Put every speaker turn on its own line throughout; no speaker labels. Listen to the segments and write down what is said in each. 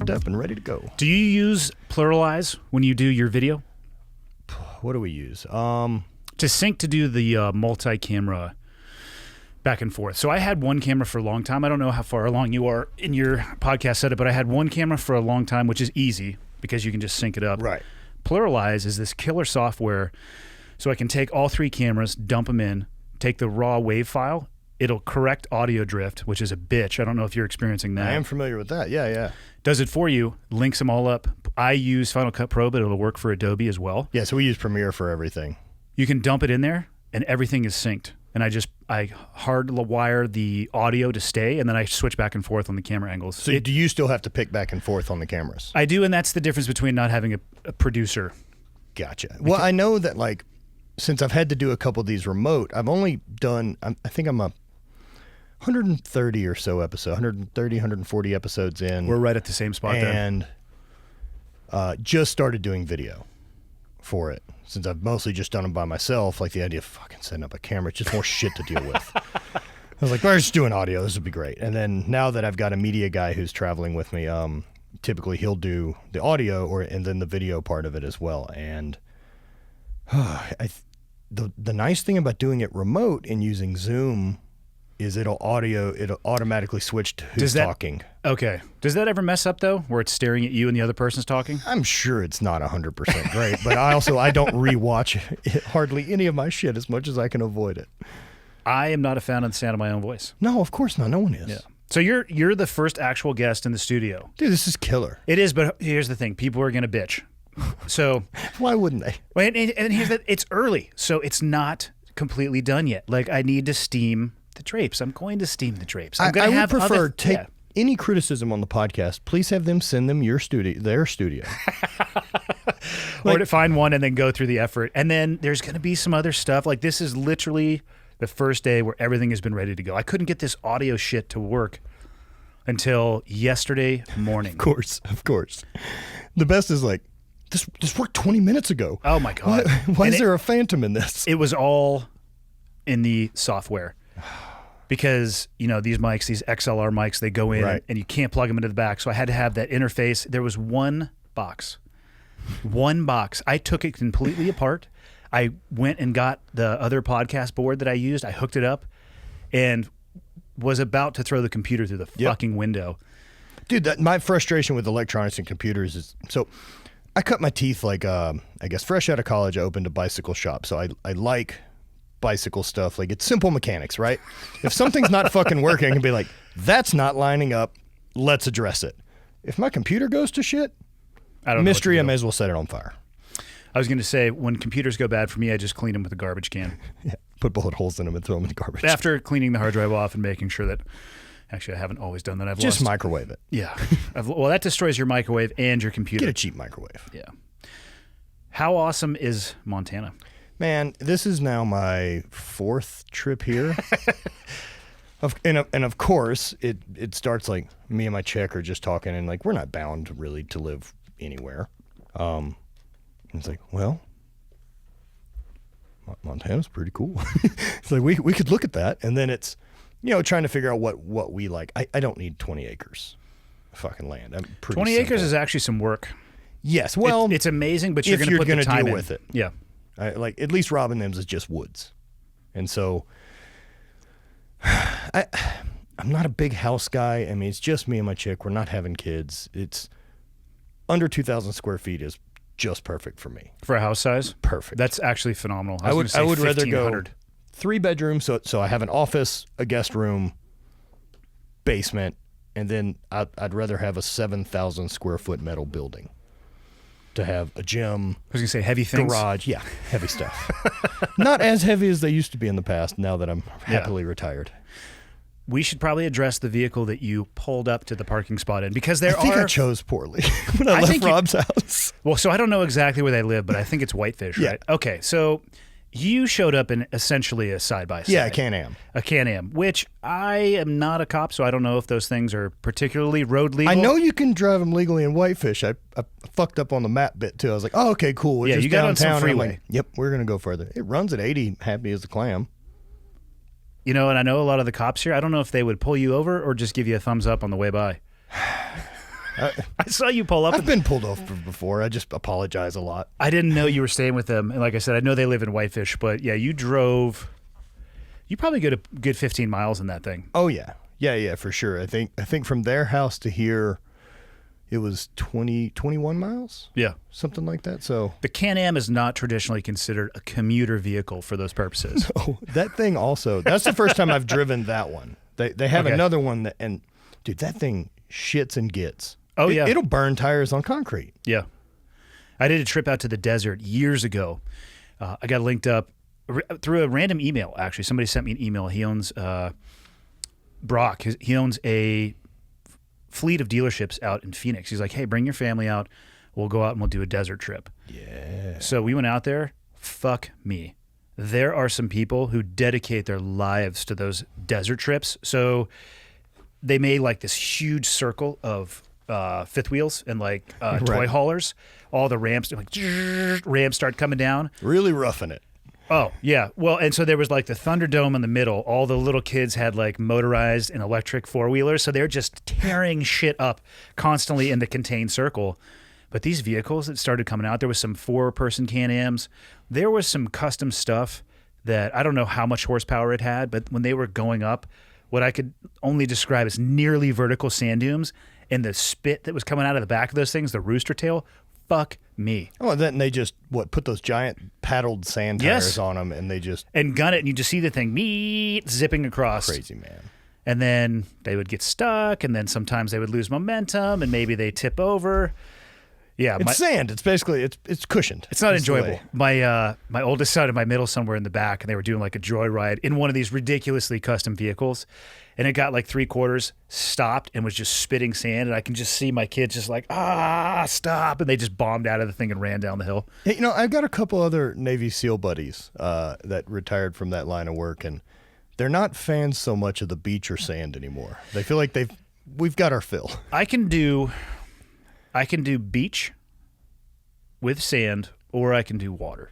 synced up and ready to go.
Do you use pluralize when you do your video?
What do we use?
To sync to do the multi-camera back and forth. So I had one camera for a long time. I don't know how far along you are in your podcast setup, but I had one camera for a long time, which is easy because you can just sync it up.
Right.
Pluralize is this killer software, so I can take all three cameras, dump them in, take the raw wave file. It'll correct audio drift, which is a bitch. I don't know if you're experiencing that.
I am familiar with that. Yeah.
Does it for you, links them all up. I use Final Cut Pro, but it'll work for Adobe as well.
Yeah, so we use Premiere for everything.
You can dump it in there, and everything is synced. And I hardwire the audio to stay, and then I switch back and forth on the camera angles.
So do you still have to pick back and forth on the cameras?
I do, and that's the difference between not having a producer.
Gotcha. Well, I know that, like, since I've had to do a couple of these remote, I've only done, I think I'm a 130 or so episodes, 130, 140 episodes in.
We're right at the same spot there.
And just started doing video for it. Since I've mostly just done them by myself, like the idea of fucking setting up a camera, it's just more shit to deal with. I was like, we're just doing audio. This would be great. And then now that I've got a media guy who's traveling with me, typically he'll do the audio and then the video part of it as well. And the nice thing about doing it remote and using Zoom is it'll automatically switch to who's talking.
Okay. Does that ever mess up, though, where it's staring at you and the other person's talking?
I'm sure it's not 100% great, but I don't rewatch hardly any of my shit as much as I can avoid it.
I am not a fan of the sound of my own voice.
No, of course not. No one is.
Yeah. So you're the first actual guest in the studio.
Dude, this is killer.
It is, but here's the thing. People are going to bitch. So
why wouldn't they?
And here's that. It's early, so it's not completely done yet. Like, I need to steam the drapes. I'm going to steam the drapes. I
would prefer take any criticism on the podcast. Please have them send them their studio.
Or to find one and then go through the effort. And then there's going to be some other stuff. Like, this is literally the first day where everything has been ready to go. I couldn't get this audio shit to work until yesterday morning.
Of course. The best is like, this worked 20 minutes ago.
Oh my God.
Why is there a phantom in this?
It was all in the software. Because, these mics, these XLR mics, they go in and you can't plug them into the back. So I had to have that interface. There was one box. I took it completely apart. I went and got the other podcast board that I used. I hooked it up and was about to throw the computer through the fucking window.
Dude, my frustration with electronics and computers is, so I cut my teeth like, I guess fresh out of college, I opened a bicycle shop. So I like bicycle stuff. Like, it's simple mechanics, right? If something's not fucking working, I can be like, that's not lining up. Let's address it. If my computer goes to shit, I may as well set it on fire.
I was going to say, when computers go bad for me, I just clean them with a garbage can.
Yeah, put bullet holes in them and throw them in the garbage.
After cleaning the hard drive off and making sure that, actually, I haven't always done that.
Just microwave it.
Yeah. Well, that destroys your microwave and your computer.
Get a cheap microwave.
Yeah. How awesome is Montana?
Man, this is now my 4th trip here. And of course, it starts like me and my chick are just talking, and like, we're not bound really to live anywhere. It's like, well, Montana's pretty cool. It's like, we could look at that, and then it's, trying to figure out what we like. I don't need 20 acres of fucking land. I'm pretty
20
simple.
acres is actually some work.
Yes, well,
it's amazing, but you're going to put the time
deal
in.
with it.
Yeah.
Like, at least Robin Them's is just woods. And so I'm not a big house guy. I mean, it's just me and my chick. We're not having kids. It's under 2,000 square feet is just perfect for me.
For a house size?
Perfect.
That's actually phenomenal.
I would rather go 3 bedrooms. So I have an office, a guest room, basement, and then I'd rather have a 7,000 square foot metal building. To have a gym.
I was going to say heavy things.
Garage. Yeah, heavy stuff. Not as heavy as they used to be in the past now that I'm happily retired.
We should probably address the vehicle that you pulled up to the parking spot in, because I
think I chose poorly when I left Rob's house.
Well, so I don't know exactly where they live, but I think it's Whitefish, right? Okay, so you showed up in essentially a side-by-side.
Yeah, a Can-Am.
A Can-Am, which I am not a cop, so I don't know if those things are particularly road legal.
I know you can drive them legally in Whitefish. I fucked up on the map bit, too. I was like, oh, okay, cool. We're just
you got
downtown.
on some freeway.
Like, yep, we're going to go further. It runs at 80, happy as a clam.
And I know a lot of the cops here. I don't know if they would pull you over or just give you a thumbs up on the way by. I saw you pull up.
I've been pulled over before. I just apologize a lot.
I didn't know you were staying with them. And like I said, I know they live in Whitefish, but yeah, you drove. You probably go a good 15 miles in that thing.
Oh, yeah. Yeah, for sure. I think from their house to here, it was 21 miles?
Yeah.
Something like that. So
the Can-Am is not traditionally considered a commuter vehicle for those purposes.
Oh, that thing also. That's the first time I've driven that one. They have another one that, and dude, that thing shits and gets.
Oh, yeah.
It'll burn tires on concrete.
Yeah. I did a trip out to the desert years ago. I got linked up through a random email, actually. Somebody sent me an email. He owns Brock. He owns a fleet of dealerships out in Phoenix. He's like, hey, bring your family out. We'll go out and we'll do a desert trip.
Yeah.
So we went out there. Fuck me. There are some people who dedicate their lives to those desert trips. So they made like this huge circle of fifth wheels and like toy haulers. All the ramps, like ramps start coming down.
Really roughing it.
Oh, yeah. Well, and so there was like the Thunderdome in the middle. All the little kids had like motorized and electric four-wheelers. So they're just tearing shit up constantly in the contained circle. But these vehicles that started coming out, there was some 4-person Can-Ams. There was some custom stuff that I don't know how much horsepower it had, but when they were going up, what I could only describe as nearly vertical sand dunes, and the spit that was coming out of the back of those things, the rooster tail, fuck me.
Oh, and then they just, put those giant paddled sand tires on them, and they just...
And gun it, and you just see the thing zipping across.
Crazy, man.
And then they would get stuck, and then sometimes they would lose momentum, and maybe they tip over. Yeah,
it's sand. It's basically it's cushioned.
It's not enjoyable. My oldest son and my middle son were in the back, and they were doing like a joyride in one of these ridiculously custom vehicles, and it got like 3/4, stopped, and was just spitting sand, and I can just see my kids just like stop, and they just bombed out of the thing and ran down the hill.
Hey, I've got a couple other Navy SEAL buddies that retired from that line of work, and they're not fans so much of the beach or sand anymore. They feel like we've got our fill.
I can do beach with sand, or I can do water.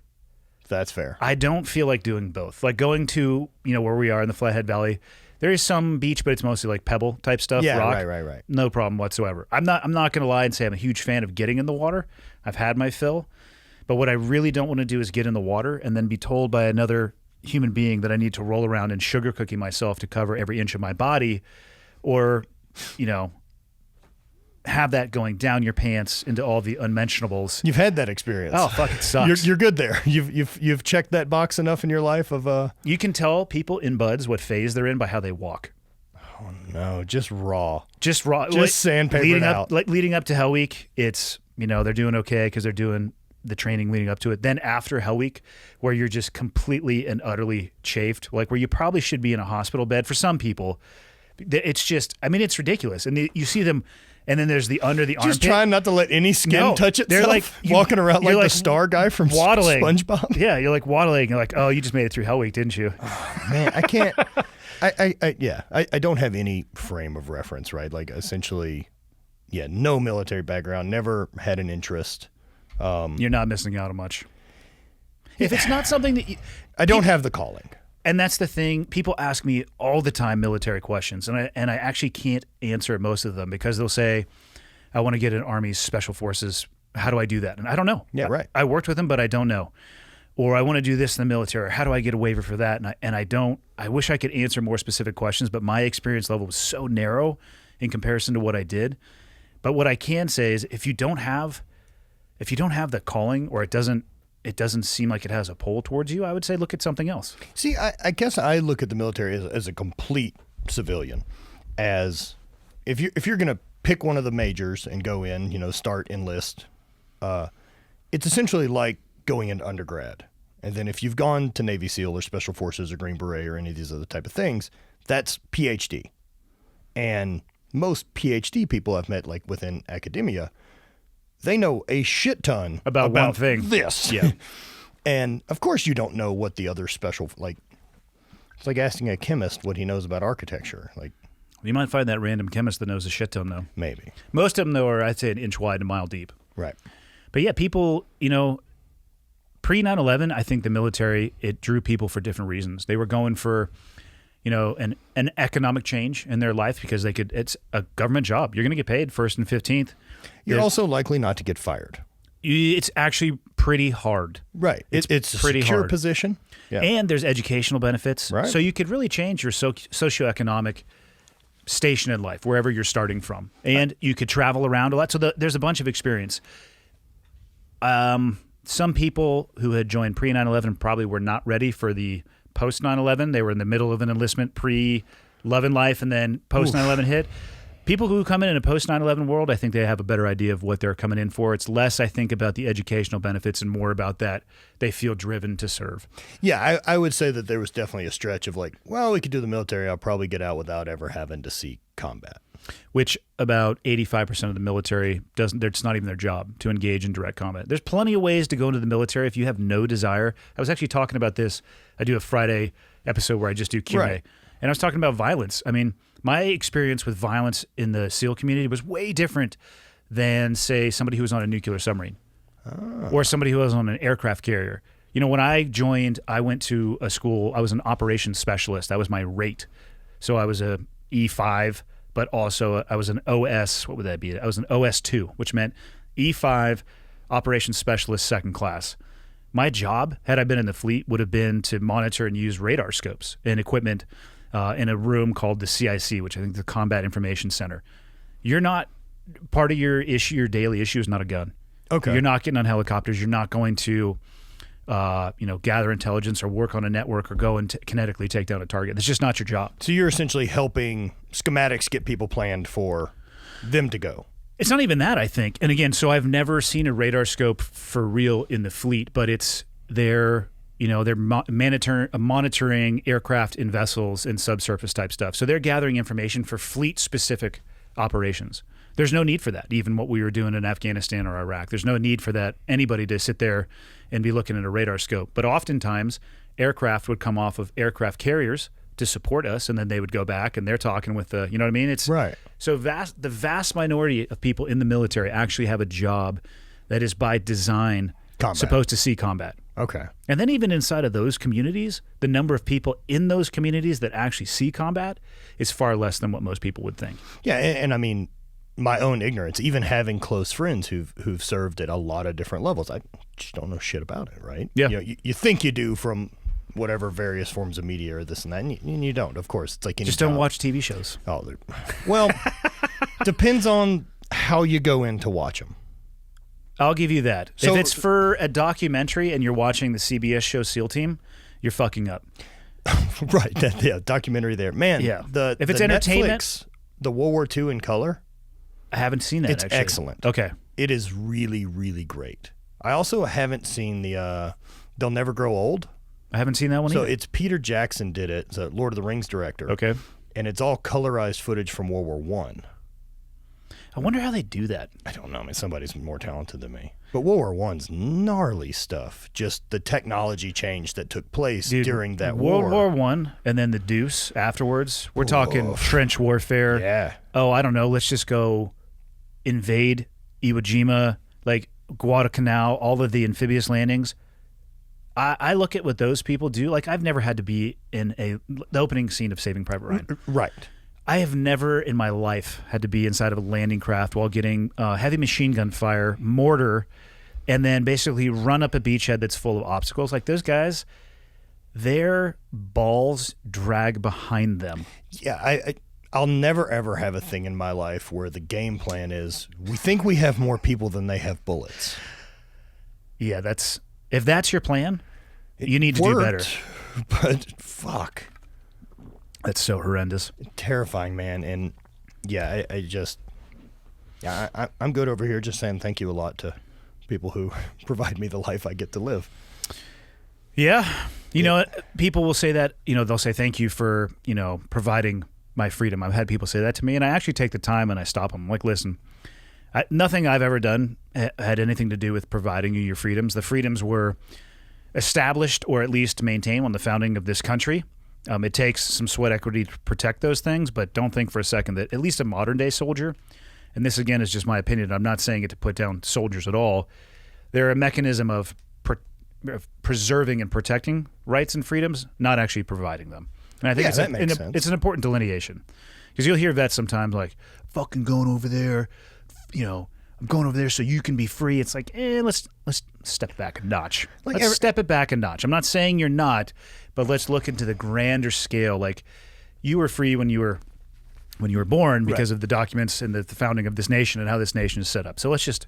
That's fair.
I don't feel like doing both. Like going to, where we are in the Flathead Valley, there is some beach, but it's mostly like pebble type stuff.
Yeah,
rock.
right.
No problem whatsoever. I'm not going to lie and say I'm a huge fan of getting in the water. I've had my fill. But what I really don't want to do is get in the water and then be told by another human being that I need to roll around in sugar cookie myself to cover every inch of my body, or, have that going down your pants into all the unmentionables.
You've had that experience.
Oh, fuck, it sucks.
You're good there. You've checked that box enough in your life of
You can tell people in buds what phase they're in by how they walk.
Oh no, just raw.
Just raw.
Just sandpapered out.
Leading up to Hell Week, it's they're doing okay because they're doing the training leading up to it. Then after Hell Week, where you're just completely and utterly chafed, like where you probably should be in a hospital bed for some people. It's just, it's ridiculous. And you see them. And then there's the under the armpit.
Just trying not to let any skin touch itself.
They're like
walking around like the star guy from
waddling.
SpongeBob.
Yeah, you're like waddling. You're like, oh, you just made it through Hell Week, didn't you?
Oh, man, I can't. I don't have any frame of reference, right? Like essentially, no military background, never had an interest.
You're not missing out on much. If it's not something that
I don't have the calling.
And that's the thing. People ask me all the time military questions, and I actually can't answer most of them because they'll say, I want to get in Army's Special Forces. How do I do that? And I don't know.
Yeah, right.
I worked with them, but I don't know. Or I want to do this in the military. How do I get a waiver for that? And I don't. I wish I could answer more specific questions, but my experience level was so narrow in comparison to what I did. But what I can say is if you don't have the calling, or it doesn't seem like it has a pull towards you, I would say look at something else.
See, I guess I look at the military as a complete civilian. As if you're going to pick one of the majors and go in, start, enlist, it's essentially like going into undergrad. And then if you've gone to Navy SEAL or Special Forces or Green Beret or any of these other type of things, that's PhD. And most PhD people I've met, like within academia, they know a shit ton
about one thing.
This.
Yeah.
And of course you don't know what the other special, like, it's like asking a chemist what he knows about architecture. Like,
you might find that random chemist that knows a shit ton, though.
Maybe.
Most of them, though, are, I'd say, an inch wide and a mile deep.
Right.
But yeah, people, pre 9/11, I think the military, it drew people for different reasons. They were going for, an economic change in their life because it's a government job. You're going to get paid 1st and 15th.
You're also likely not to get fired.
It's actually pretty hard.
Right. It's a
pretty
secure
hard.
position. Yeah.
And there's educational benefits.
Right.
So you could really change your socioeconomic station in life, wherever you're starting from. And you could travel around a lot. So there's a bunch of experience. Some people who had joined pre 9/11 probably were not ready for the post 9/11. They were in the middle of an enlistment pre Love and Life, and then post 9/11 hit. People who come in a post 9/11 world, I think they have a better idea of what they're coming in for. It's less, I think, about the educational benefits and more about that they feel driven to serve.
Yeah, I would say that there was definitely a stretch of like, well, we could do the military. I'll probably get out without ever having to see combat.
Which about 85% of the military doesn't. It's not even their job to engage in direct combat. There's plenty of ways to go into the military if you have no desire. I was actually talking about this. I do a Friday episode where I just do Q&A.
Right.
And I was talking about violence. I mean, my experience with violence in the SEAL community was way different than, say, somebody who was on a nuclear submarine or somebody who was on an aircraft carrier. When I joined, I went to a school. I was an operations specialist. That was my rate. So I was a E5, but also I was an OS. What would that be? I was an OS2, which meant E5 operations specialist 2nd class. My job, had I been in the fleet, would have been to monitor and use radar scopes and equipment in a room called the CIC, which I think is the Combat Information Center. You're not part of your issue. Your daily issue is not a gun.
Okay.
You're not getting on helicopters. You're not going to, gather intelligence or work on a network or go and kinetically take down a target. That's just not your job.
So you're essentially helping schematics get people planned for them to go.
It's not even that, I think. And again, so I've never seen a radar scope for real in the fleet, but they're monitoring aircraft in vessels and subsurface type stuff. So they're gathering information for fleet-specific operations. There's no need for that, even what we were doing in Afghanistan or Iraq. There's no need for that, anybody to sit there and be looking at a radar scope. But oftentimes, aircraft would come off of aircraft carriers to support us, and then they would go back, and they're talking with the, you know what I mean? It's
right.
So the vast minority of people in the military actually have a job that is by design supposed to see combat.
Okay.
And then even inside of those communities, the number of people in those communities that actually see combat is far less than what most people would think.
Yeah, and I mean, my own ignorance, even having close friends who've served at a lot of different levels, I just don't know shit about it, right?
Yeah.
You think you do from whatever various forms of media or this and that, and you don't, of course. It's like any
just don't
job.
watch TV shows.
Oh, well, depends on how you go in to watch them.
I'll give you that.
So,
if it's for a documentary and you're watching the CBS show SEAL Team, you're fucking up.
Right. Documentary there. Man,
yeah.
If
it's entertainment,
Netflix, the World War II in color.
I haven't seen that,
It's
actually.
excellent.
Okay.
It is really, really great. I also haven't seen the They'll Never Grow Old.
I haven't seen that one
So
either.
it's Peter Jackson did it. It's a Lord of the Rings director.
Okay.
And it's all colorized footage from World War I.
I wonder how they do that.
I don't know. I mean, somebody's more talented than me. But World War I's gnarly stuff. Just the technology change that took place during that
World War I and then the Deuce afterwards. We're talking trench warfare.
Yeah.
Oh, I don't know. Let's just go invade Iwo Jima, like Guadalcanal, all of the amphibious landings. I look at what those people do. Like, I've never had to be in the opening scene of Saving Private Ryan.
Right.
I have never in my life had to be inside of a landing craft while getting heavy machine gun fire, mortar, and then basically run up a beachhead that's full of obstacles. Like, those guys, their balls drag behind them.
Yeah, I'll never, ever have a thing in my life where the game plan is, we think we have more people than they have bullets.
Yeah, if that's your plan, you need to do better.
But fuck.
That's so horrendous.
Terrifying, man. And yeah, I'm good over here just saying thank you a lot to people who provide me the life I get to live.
Yeah. You know, people will say that, they'll say thank you for, providing my freedom. I've had people say that to me, and I actually take the time and I stop them. I'm like, listen, nothing I've ever done had anything to do with providing you your freedoms. The freedoms were established or at least maintained on the founding of this country. It takes some sweat equity to protect those things, but don't think for a second that at least a modern day soldier, and this again is just my opinion, I'm not saying it to put down soldiers at all, they're a mechanism of preserving and protecting rights and freedoms, not actually providing them. And I think
that makes sense.
It's an important delineation. Because you'll hear vets sometimes like, fucking going over there, I'm going over there so you can be free. It's like, let's step back a notch. Let's step it back a notch. I'm not saying you're not, but let's look into the grander scale. Like, you were free when you were born because of the documents and the founding of this nation and how this nation is set up. So let's just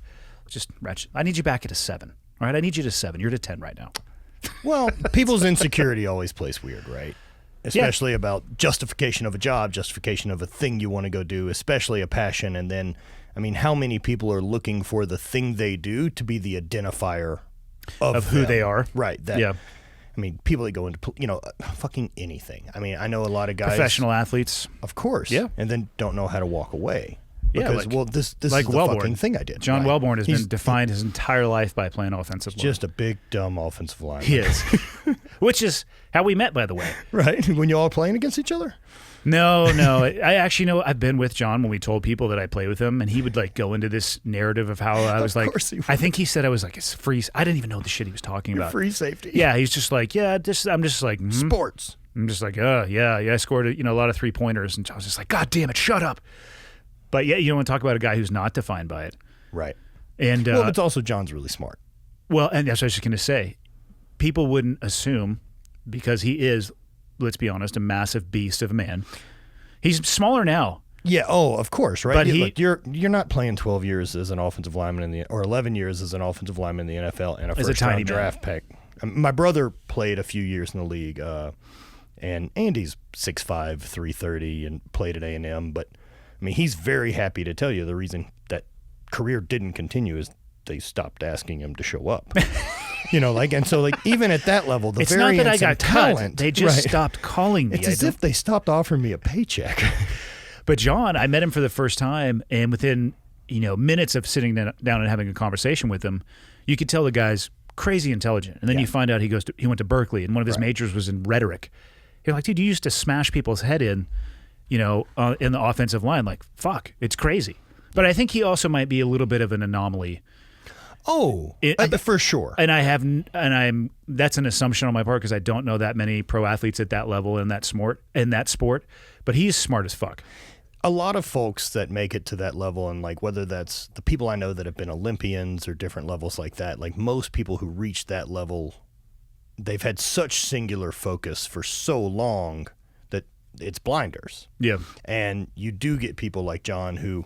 ratchet. I need you back at a 7. All right, I need you to 7. You're at a 10 right now.
Well, people's insecurity always plays weird, right? Especially about justification of a job, justification of a thing you want to go do, especially a passion. And then, I mean, how many people are looking for the thing they do to be the identifier of
who they are?
Right. I mean, people that go into, fucking anything. I mean, I know a lot of guys.
Professional athletes.
Of course.
Yeah.
And then don't know how to walk away.
Because,
this is the fucking thing I did.
John Wellborn has been defined his entire life by playing offensive line.
Just a big, dumb offensive lineman.
He is. Which is how we met, by the way.
Right? When you all playing against each other?
No. I actually know I've been with John when we told people that I play with him, and he would like go into this narrative of how I was like, I think he said I was like, it's free. I didn't even know the shit he was talking about.
Free safety.
Yeah, he's just like, I'm just like,
sports.
I'm just like, I scored a lot of 3-pointers, and I was just like, God damn it, shut up. But yeah, you don't want to talk about a guy who's not defined by it.
Right.
And
well, it's also John's really smart.
Well, and that's what I was just going to say. People wouldn't assume, because he is, let's be honest, a massive beast of a man. He's smaller now.
Yeah. Oh, of course. Right.
But
look, you're not playing 12 years as an offensive lineman or 11 years as an offensive lineman in the NFL and a first-round draft pick. My brother played a few years in the league, and Andy's 6'5", 330, and played at A&M, but. I mean, he's very happy to tell you the reason that career didn't continue is they stopped asking him to show up. And so even at that level, the
it's not that I got
talent,
cut. They just stopped calling me.
It's as if they stopped offering me a paycheck.
But John, I met him for the first time, and within minutes of sitting down and having a conversation with him, you could tell the guy's crazy intelligent. And then you find out he went to Berkeley, and one of his majors was in rhetoric. You're like, dude, you used to smash people's head in the offensive line. Like, fuck, it's crazy. But I think he also might be a little bit of an anomaly.
Oh, for sure.
And that's an assumption on my part because I don't know that many pro athletes at that level in that sport. But he's smart as fuck.
A lot of folks that make it to that level, and like whether that's the people I know that have been Olympians or different levels like that, like most people who reach that level, they've had such singular focus for so long that it's blinders.
Yeah. And
you do get people like John who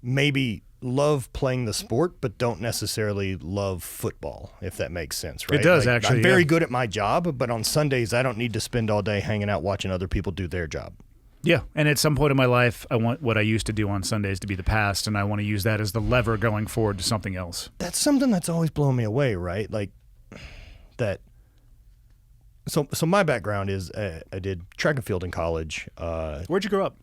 maybe love playing the sport but don't necessarily love football, if that makes sense, right?
It does, actually.
I'm very good at my job, but on Sundays I don't need to spend all day hanging out watching other people do their job.
Yeah, and at some point in my life, I want what I used to do on Sundays to be the past, and I want to use that as the lever going forward to something else.
That's something that's always blown me away, right? Like that. So my background is I did track and field in college.
Where'd you grow up?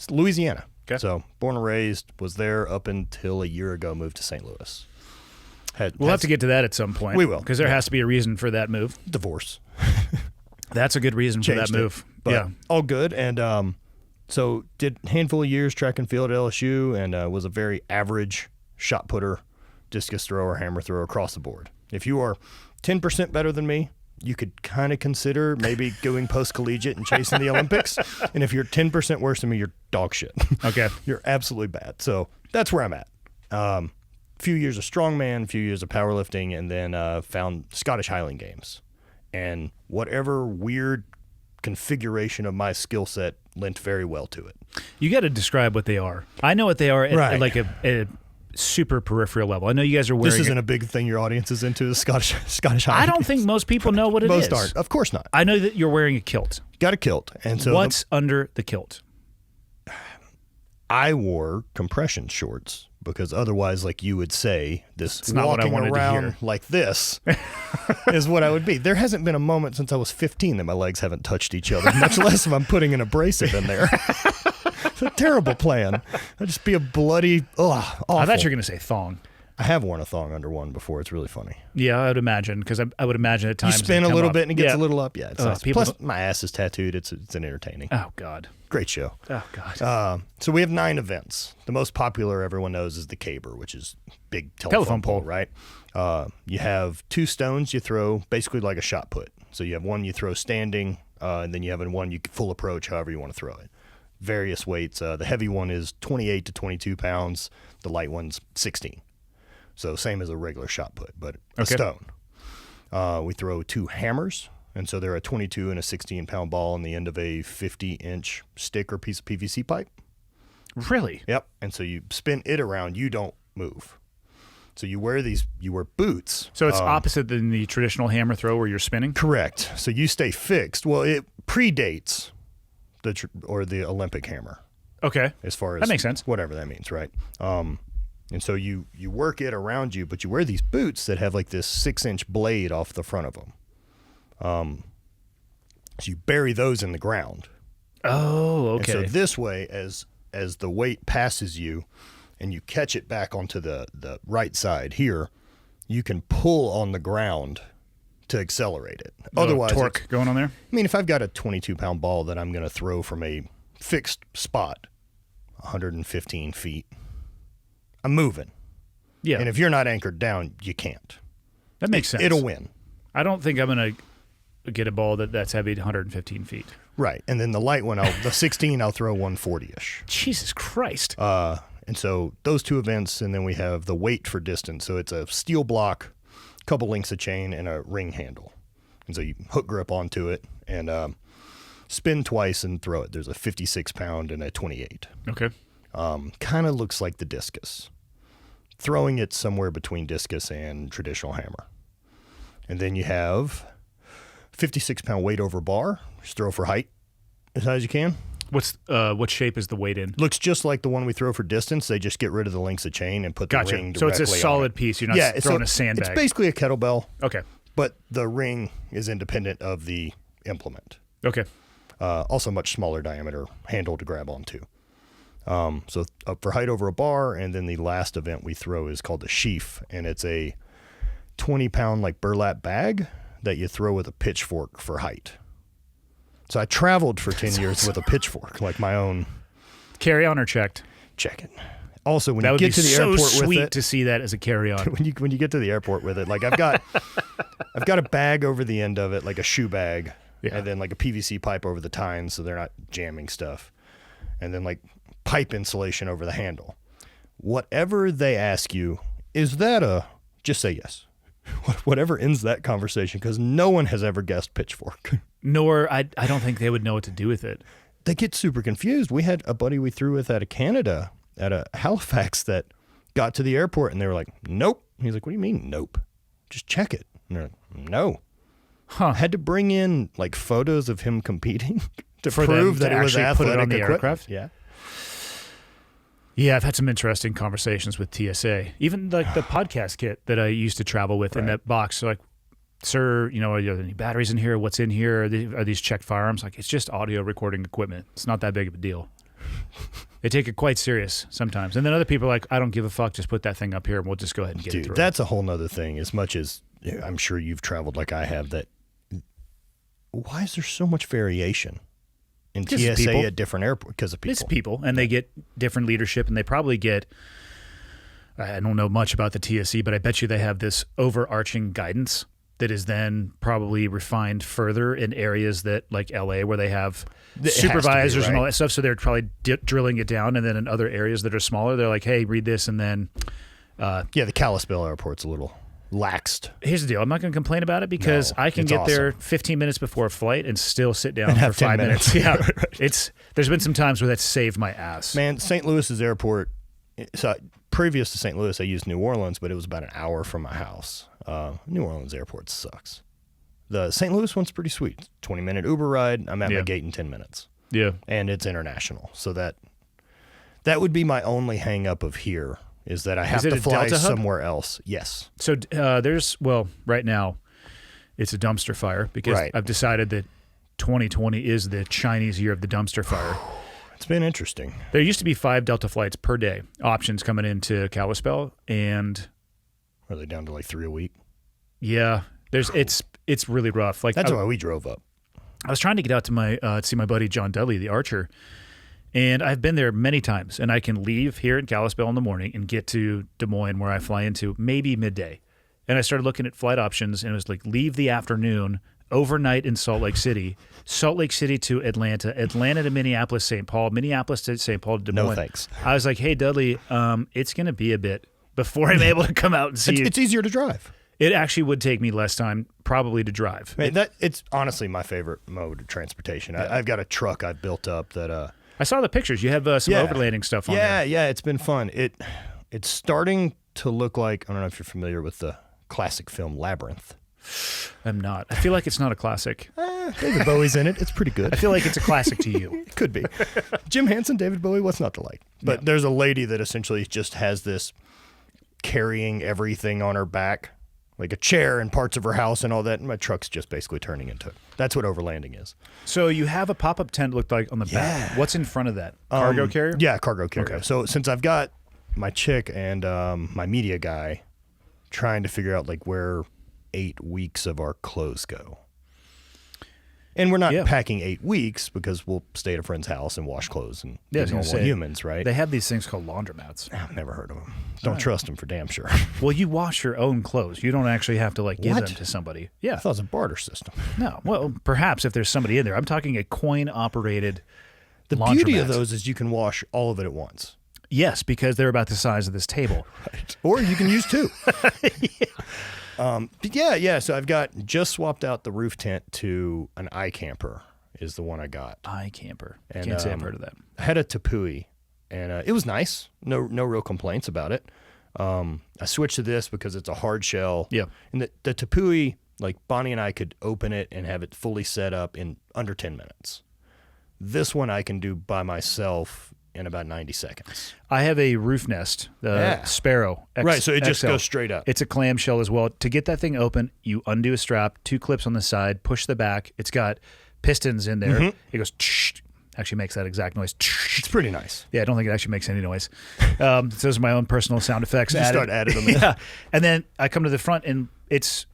Louisiana.
Okay.
So born and raised, was there up until a year ago, moved to St. Louis.
We'll have to get to that at some point.
We will.
Because there has to be a reason for that move.
Divorce.
That's a good reason for that move.
But all good. And so did a handful of years track and field at LSU and was a very average shot putter, discus thrower, hammer thrower across the board. If you are 10% better than me, you could kind of consider maybe going post-collegiate and chasing the Olympics. And if you're 10% worse than me, you're dog shit.
Okay.
You're absolutely bad. So that's where I'm at. Few years of strongman, few years of powerlifting, and then found Scottish Highland Games. And whatever weird configuration of my skill set lent very well to it.
You got to describe what they are. I know what they are at like a super peripheral level. I know you guys are wearing.
This isn't a big thing your audience is into, the Scottish Highland.
I don't think most people know what it is.
Most aren't. Of course not.
I know that you're wearing a kilt.
Got a kilt. And so
what's under the kilt?
I wore compression shorts because otherwise, like you would say, this
not
walking
what I wanted
around
to hear.
like this is what I would be. There hasn't been a moment since I was 15 that my legs haven't touched each other, much less if I'm putting an abrasive in there. It's a terrible plan. I'd just be a bloody, awful.
I thought you were going to say thong.
I have worn a thong under one before. It's really funny.
Yeah, I would imagine, because I would imagine at times
you spin a little bit and it gets
a
a little up. Yeah, it's nice. Plus, my ass is tattooed. It's an entertaining.
Oh, God.
Great show.
Oh, God.
So we have 9 events. The most popular everyone knows is the caber, which is big telephone pole, right? You have 2 stones you throw, basically like a shot put. So you have one you throw standing, and then you have one you full approach, however you want to throw it. Various weights. The heavy one is 28 to 22 pounds. The light one's 16. So same as a regular shot put, but a stone. We throw 2 hammers, and so they're a 22 and a 16-pound ball on the end of a 50-inch stick or piece of PVC pipe.
Really?
Yep. And so you spin it around. You don't move. So you wear boots.
So it's opposite than the traditional hammer throw where you're spinning?
Correct. So you stay fixed. Well, it predates the Olympic hammer.
Okay.
As far as
that makes sense.
Whatever that means, right? And so you work it around you, but you wear these boots that have like this 6-inch blade off the front of them. So you bury those in the ground.
Oh, okay.
And so this way, as the weight passes you, and you catch it back onto the right side here, you can pull on the ground to accelerate it. Otherwise,
torque going on there?
I mean, if I've got a 22-pound ball that I'm going to throw from a fixed spot, 115 feet, I'm moving.
Yeah.
And if you're not anchored down, you can't.
That makes sense.
It'll win.
I don't think I'm going to get a ball that's heavy 115 feet.
Right. And then the light one, the 16, I'll throw 140-ish.
Jesus Christ.
And so those 2 events, and then we have the weight for distance. So it's a steel block, couple links of chain, and a ring handle. And so you hook grip onto it and spin twice and throw it. There's a 56-pound and a 28.
Okay.
Kind of looks like the discus. Throwing it somewhere between discus and traditional hammer. And then you have 56-pound weight over bar. Just throw for height as high as you can.
What shape is the weight in?
Looks just like the one we throw for distance. They just get rid of the links of chain and put the ring directly on it.
So it's a solid piece. You're not throwing a sandbag.
It's basically a kettlebell.
Okay.
But the ring is independent of the implement.
Okay.
Also much smaller diameter handle to grab onto. So up for height over a bar, and then the last event we throw is called the sheaf, and it's a 20-pound like burlap bag that you throw with a pitchfork for height. So I traveled for 10 years with a pitchfork, like my own.
Carry on or checked?
Check it. Also, when
that
you get to the airport with it,
so sweet to see that as a carry-on.
When you get to the airport with it, like I've got a bag over the end of it, like a shoe bag, and then like a PVC pipe over the tines, so they're not jamming stuff, and then like pipe insulation over the handle. Whatever they ask you, is that just say yes. Whatever ends that conversation, because no one has ever guessed pitchfork.
Nor, I don't think they would know what to do with it.
They get super confused. We had a buddy we threw with out of Canada, at a Halifax, that got to the airport, and they were like, nope. He's like, what do you mean, nope? Just check it. And they're like, no.
Huh.
Had to bring in like photos of him competing to prove that it was athletic
put it on the
equipment.
aircraft?
Yeah.
Yeah, I've had some interesting conversations with TSA. Even like the podcast kit that I used to travel with in that box. So like, sir, are there any batteries in here? What's in here? Are these checked firearms? Like, it's just audio recording equipment. It's not that big of a deal. They take it quite serious sometimes. And then other people are like, I don't give a fuck. Just put that thing up here and we'll just go ahead and get it through.
That's a whole nother thing. As much as I'm sure you've traveled like I have, that why is there so much variation in TSA at different airports? Because of people.
It's people, and they get different leadership, and they probably get, I don't know much about the TSE, but I bet you they have this overarching guidance that is then probably refined further in areas that, like LA, where they have supervisors and all that stuff. So they're probably drilling it down, and then in other areas that are smaller, they're like, hey, read this, and then.
The Kalispell airport's a little laxed.
Here's the deal. I'm not going to complain about it because I can get there 15 minutes before a flight and still sit down for 5 minutes. Yeah, there's been some times where that's saved my ass.
Man, St. Louis's airport. So previous to St. Louis, I used New Orleans, but it was about an hour from my house. New Orleans airport sucks. The St. Louis one's pretty sweet. 20-minute Uber ride. I'm at my gate in 10 minutes.
Yeah, and
it's international, so that would be my only hang up of here. Is that I have to fly somewhere else. Yes.
So right now, it's a dumpster fire because I've decided that 2020 is the Chinese year of the dumpster fire.
It's been interesting.
There used to be 5 Delta flights per day, options coming into Kalispell, and
are they down to like 3 a week?
Yeah, it's really rough. Like
that's why we drove up.
I was trying to get out to see my buddy John Dudley, the archer. And I've been there many times, and I can leave here in Kalispell in the morning and get to Des Moines, where I fly into maybe midday. And I started looking at flight options, and it was like leave the afternoon, overnight in Salt Lake City to Atlanta, Atlanta to Minneapolis, St. Paul, Minneapolis to St. Paul to Des Moines.
No thanks.
I was like, hey, Dudley, it's going to be a bit before I'm able to come out and see you.
It's easier to drive.
It actually would take me less time probably to drive.
It's honestly my favorite mode of transportation.
Yeah.
I've got a truck I've built up that...
I saw the pictures. You have some overlanding stuff on there.
Yeah, it's been fun. It's starting to look like, I don't know if you're familiar with the classic film Labyrinth.
I'm not. I feel like it's not a classic.
David Bowie's in it. It's pretty good.
I feel like it's a classic to you.
It could be. Jim Henson, David Bowie, what's not to like? But there's a lady that essentially just has this carrying everything on her back, like a chair and parts of her house and all that, and my truck's just basically turning into it. That's what overlanding is.
So you have a pop-up tent looked like on the back. What's in front of that? Cargo carrier?
Yeah, cargo carrier.
Okay.
So since I've got my chick and my media guy trying to figure out like where 8 weeks of our clothes go. And we're not packing 8 weeks because we'll stay at a friend's house and wash clothes and be normal humans, right?
They have these things called laundromats.
I've never heard of them. Don't trust them for damn sure.
Well, you wash your own clothes. You don't actually have to like give them to somebody. Yeah.
I thought it was a barter system.
No. Well, perhaps if there's somebody in there. I'm talking a coin-operated
The
laundromat.
beauty of those is you can wash all of it at once.
Yes, because they're about the size of this table.
Right. Or you can use two. So I've just swapped out the roof tent to an iCamper is the one I got.
iCamper.
And,
Can't say I've heard of that.
I had a Tepui, and it was nice. No real complaints about it. I switched to this because it's a hard shell.
Yeah.
And the Tepui, like Bonnie and I could open it and have it fully set up in under 10 minutes. This one I can do by myself in about 90 seconds.
I have a roof nest, the Sparrow X,
right, so it just
XL.
goes straight up.
It's a clamshell as well. To get that thing open, you undo a strap, 2 clips on the side, push the back. It's got pistons in there.
Mm-hmm.
It goes, actually makes that exact noise.
It's pretty nice.
Yeah, I don't think it actually makes any noise. So those are my own personal sound effects.
You start adding them in.
Yeah. And then I come to the front, and it's,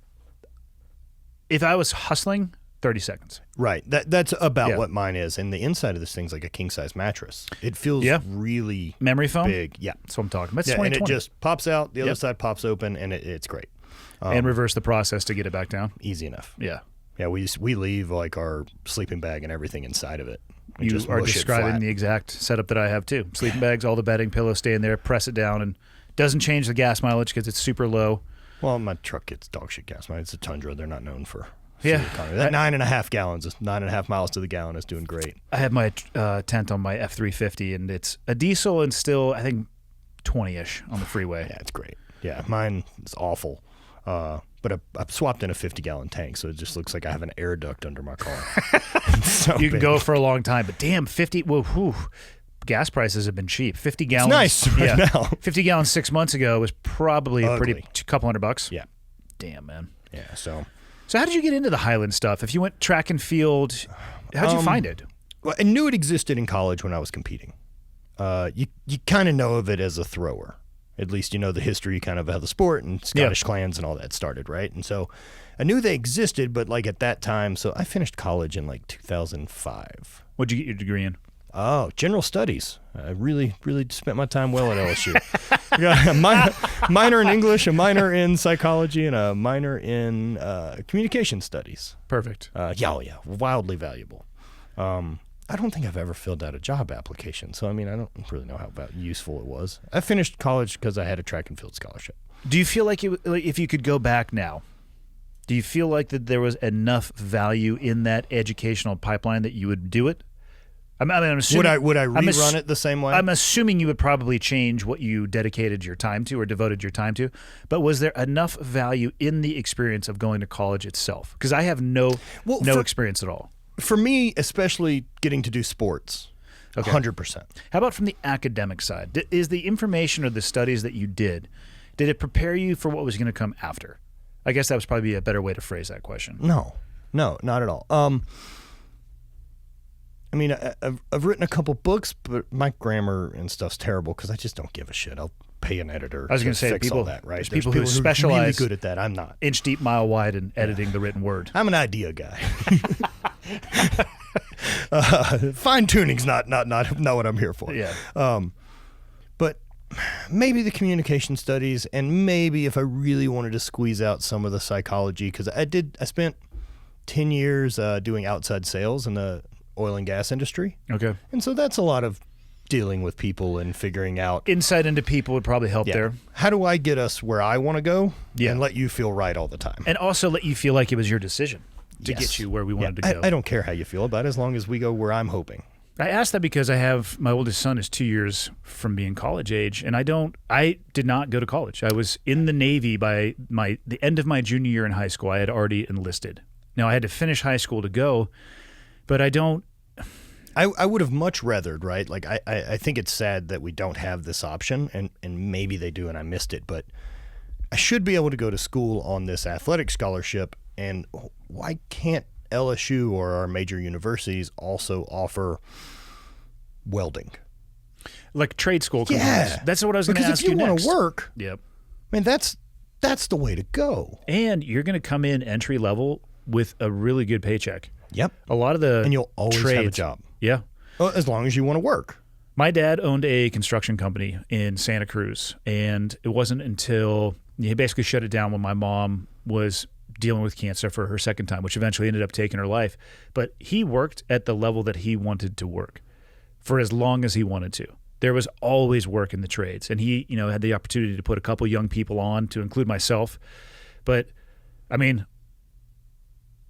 if I was hustling, 30 seconds.
Right. That's about what mine is. And the inside of this thing's like a king-size mattress. It feels really
memory foam?
big. Yeah.
That's what I'm talking about. It's
and
2020.
it just pops out. The other side pops open, and it's great.
And reverse the process to get it back down.
Easy enough.
Yeah.
Yeah, we leave like our sleeping bag and everything inside of it. We
You
just
are
mush it
describing
flat.
the exact setup that I have too. Sleeping bags, all the bedding, pillows stay in there, press it down, and doesn't change the gas mileage because it's super low.
Well, my truck gets dog shit gas. It's a Tundra. They're not known for
Yeah.
economy. That 9.5 gallons, 9.5 miles to the gallon is doing great.
I have my tent on my F350, and it's a diesel and still, I think, 20-ish on the freeway.
Yeah, it's great. Yeah, mine is awful. But I've swapped in a 50-gallon tank, so it just looks like I have an air duct under my car. So
You can
big.
go for a long time, but damn, 50, well, whew, gas prices have been cheap. 50 gallons.
It's nice right now.
50 gallons 6 months ago was probably a
Ugly.
pretty couple $100.
Yeah.
Damn, man.
Yeah, so
So how did you get into the Highland stuff? If you went track and field, how'd you find it?
well, I knew it existed in college when I was competing. You kind of know of it as a thrower. At least you know the history kind of how the sport and Scottish clans and all that started, right? And so I knew they existed, but like at that time, so I finished college in like 2005.
What'd you get your degree in?
Oh, general studies. I really spent my time well at LSU. I got a minor in English, a minor in psychology, and a minor in communication studies.
Perfect.
Wildly valuable. I don't think I've ever filled out a job application, so I mean, I don't really know how useful it was. I finished college because I had a track and field scholarship.
Do you feel like if you could go back now, do you feel like that there was enough value in that educational pipeline that you would do it? I'm assuming,
Would I rerun it the same way?
I'm assuming you would probably change what you dedicated your time to or devoted your time to. But was there enough value in the experience of going to college itself? Because I have no experience at all.
For me, especially getting to do sports, 100%.
How about from the academic side? Is the information or the studies that you did it prepare you for what was going to come after? I guess that was probably a better way to phrase that question.
No, not at all. I mean, I've written a couple books, but my grammar and stuff's terrible because I just don't give a shit. I'll pay an editor
I was going to say,
fix
people,
all that, right?
there's people who specialize
really good at that. I'm not.
Inch deep, mile wide in editing the written word.
I'm an idea guy. Fine tuning's not what I'm here for.
Yeah.
But maybe the communication studies, and maybe if I really wanted to squeeze out some of the psychology, because I spent 10 years doing outside sales in the oil and gas industry.
Okay.
And so that's a lot of dealing with people and figuring out.
Insight into people would probably help there.
How do I get us where I want to go
Yeah.
and let you feel right all the time?
And also let you feel like it was your decision to get you where we wanted to go.
I don't care how you feel about it as long as we go where I'm hoping.
I asked that because I have my oldest son is 2 years from being college age, and I did not go to college. I was in the Navy by the end of my junior year in high school. I had already enlisted. Now I had to finish high school to go, but I don't.
I would have much rathered, right? Like I think it's sad that we don't have this option, and maybe they do and I missed it, but I should be able to go to school on this athletic scholarship, and why can't LSU or our major universities also offer welding?
Like trade school.
Yeah.
That's what I was going to ask you next.
Because if you want to work,
Yep.
I mean, that's the way to go.
And you're going to come in entry level with a really good paycheck.
Yep.
A lot of the
And you'll always
trades,
have a job.
Yeah.
Well, as long as you want to work.
My dad owned a construction company in Santa Cruz, and it wasn't until he basically shut it down when my mom was dealing with cancer for her second time, which eventually ended up taking her life. But he worked at the level that he wanted to work for as long as he wanted to. There was always work in the trades, and he, had the opportunity to put a couple young people on, to include myself. But I mean,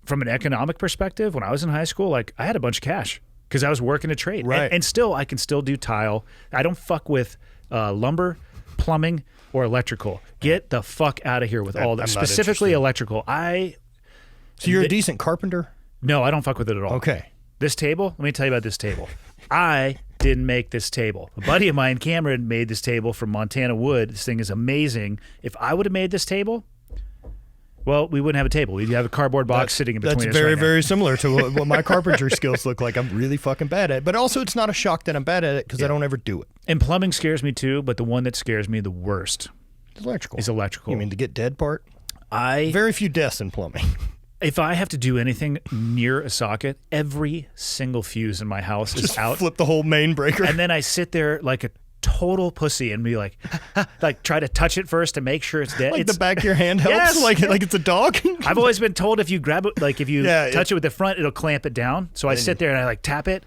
from an economic perspective, when I was in high school, like I had a bunch of cash because I was working a trade.
Right.
And still, I can still do tile. I don't fuck with lumber, plumbing, or electrical. Get the fuck out of here with all that.
I'm not
Specifically
interested.
electrical.
So you're a decent carpenter?
No, I don't fuck with it at all.
Okay.
This table, let me tell you about this table. I didn't make this table. A buddy of mine, Cameron, made this table from Montana wood. This thing is amazing. If I would have made this table, well, we wouldn't have a table. We'd have a cardboard box sitting in between us.
That's very,
right now.
very similar to what my carpentry skills look like. I'm really fucking bad at it. But also, it's not a shock that I'm bad at it because I don't ever do it.
And plumbing scares me too, but the one that scares me the worst
It's electrical.
is electrical.
You mean the get dead part? Very few deaths in plumbing.
If I have to do anything near a socket, every single fuse in my house is out.
Flip the whole main breaker.
And then I sit there like a total pussy and be like try to touch it first to make sure it's dead.
Like the back of your hand helps?
Yes.
Like it's a dog?
I've always been told if you grab it, like if you
Yeah,
touch it with the front, it'll clamp it down. So I sit there and I like tap it,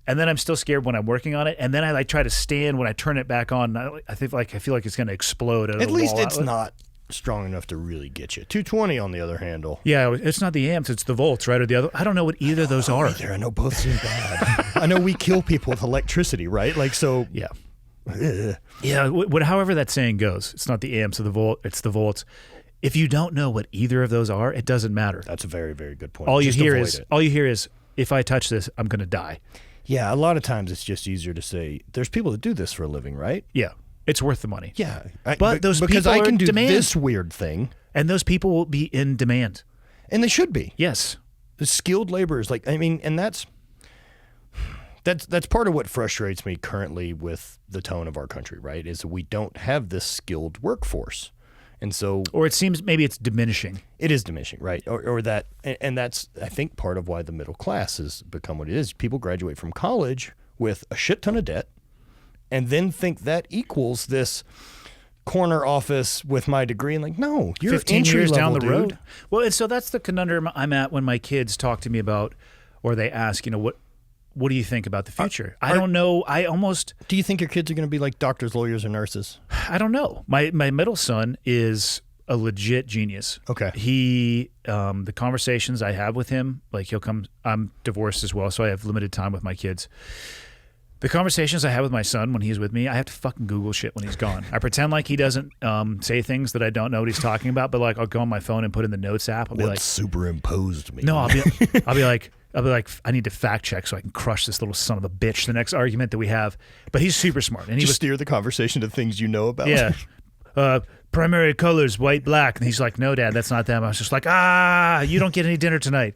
and then I'm still scared when I'm working on it, and then I like try to stand when I turn it back on. I feel like it's going to explode.
At least it's not strong enough to really get you. 220 on the other handle.
Yeah, it's not the amps, it's the volts, right? Or the other. I don't know what either of those are.
Either. I know both seem bad. I know we kill people with electricity, right? Like so.
Yeah. Yeah, however that saying goes, it's not the amps or the volt, it's the volts. If you don't know what either of those are, it doesn't matter.
That's a very, very good point.
All you
Just
hear
avoid
is, if I touch this, I'm going to die.
Yeah, a lot of times it's just easier to say, there's people that do this for a living, right?
Yeah, it's worth the money.
Yeah.
But those
because
people
I can
are
do
demand.
this weird thing.
And those people will be in demand.
And they should be.
Yes.
The skilled laborers, and that's part of what frustrates me currently with the tone of our country, right? Is that we don't have this skilled workforce. And so,
or it seems maybe it's diminishing.
It is diminishing, right? Or that, and that's, I think, part of why the middle class has become what it is. People graduate from college with a shit ton of debt and then think that equals this corner office with my degree. And like, no, you're
15 years down the
dude.
road. Well, and so that's the conundrum I'm at when my kids talk to me about, or they ask, what do you think about the future? I don't know.
Do you think your kids are going to be like doctors, lawyers, or nurses?
I don't know. My middle son is a legit genius.
Okay.
He, the conversations I have with him, like he'll come, I'm divorced as well, so I have limited time with my kids. The conversations I have with my son when he's with me, I have to fucking Google shit when he's gone. I pretend like he doesn't say things that I don't know what he's talking about, but like I'll go on my phone and put in the notes app. I'll be like,
superimposed me?
no, I'll be like, I need to fact check so I can crush this little son of a bitch. The next argument that we have, but he's super smart, and he
Just steer the conversation to things you know about.
yeah. Primary colors, white, black. And he's like, no, Dad, that's not them. I was just like, you don't get any dinner tonight.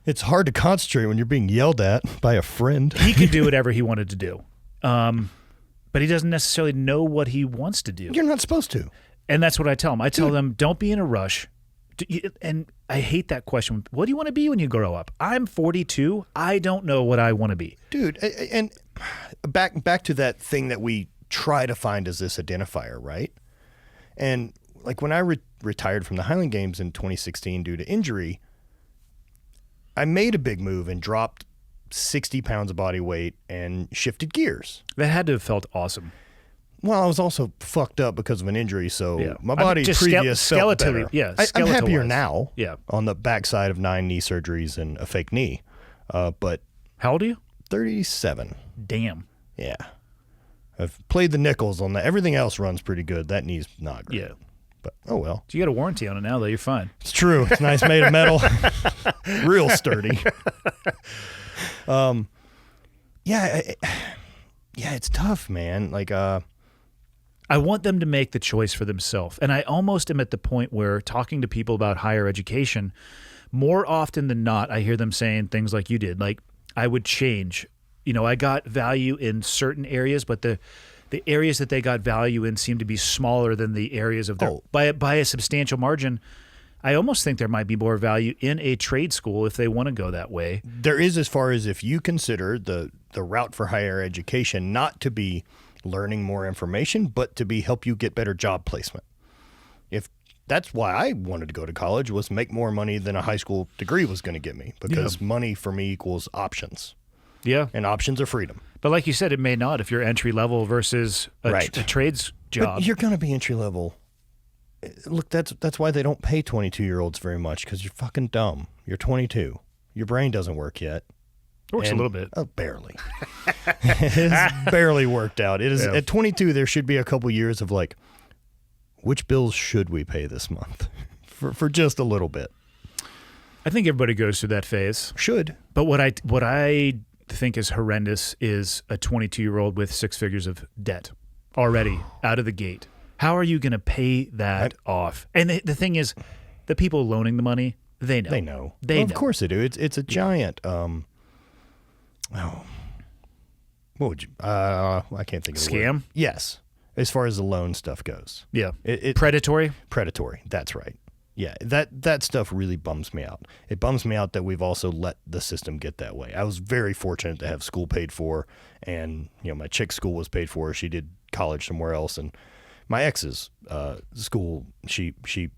It's hard to concentrate when you're being yelled at by a friend.
He could do whatever he wanted to do. But he doesn't necessarily know what he wants to do.
You're not supposed to.
And that's what I tell him. I tell them, don't be in a rush. And I hate that question. What do you want to be when you grow up? I'm 42. I don't know what I want to be.
Dude, and back to that thing that we try to find as this identifier, right? And like when I retired from the Highland Games in 2016 due to injury, I made a big move and dropped 60 pounds of body weight and shifted gears.
That had to have felt awesome.
Well, I was also fucked up because of an injury, so
Yeah.
my body
just
previous felt
skeletally,
better.
yeah,
I'm happier
skeletal-wise.
now.
Yeah.
On the backside of 9 knee surgeries and a fake knee, but
How old are you?
37.
Damn.
Yeah, I've played the nickels on that. Everything else runs pretty good. That knee's not great.
Yeah.
But oh well.
So you got a warranty on it now, though. You're fine.
It's true. It's nice, made of metal, real sturdy. Yeah, it's tough, man. Like,
I want them to make the choice for themselves. And I almost am at the point where talking to people about higher education, more often than not, I hear them saying things like you did. Like, I would change. You know, I got value in certain areas, but the areas that they got value in seem to be smaller than the areas of their by a substantial margin. I almost think there might be more value in a trade school if they want to go that way.
there is, as far as if you consider the route for higher education not to be learning more information, but to be help you get better job placement. If that's why I wanted to go to college, was make more money than a high school degree was going to get me, because money for me equals options.
Yeah.
And options are freedom.
But like you said, it may not if you're entry level versus a trades job.
But you're going to be entry level. Look, that's why they don't pay 22-year-olds very much, because you're fucking dumb. You're 22. Your brain doesn't work yet.
Works a little bit.
Barely. It's barely worked out. It is at 22. There should be a couple years of like, which bills should we pay this month, for just a little bit.
I think everybody goes through that phase.
Should.
But what I think is horrendous is a 22-year-old with 6 figures of debt already out of the gate. How are you going to pay that off? And the thing is, the people loaning the money, they know.
They know.
They know.
Of course they do. It's a giant. What would you? I can't think of the
Scam?
word. Yes, as far as the loan stuff goes.
Yeah.
It
Predatory?
predatory. That's right. Yeah, that stuff really bums me out. It bums me out that we've also let the system get that way. I was very fortunate to have school paid for, and my chick's school was paid for. She did college somewhere else, and my ex's school, she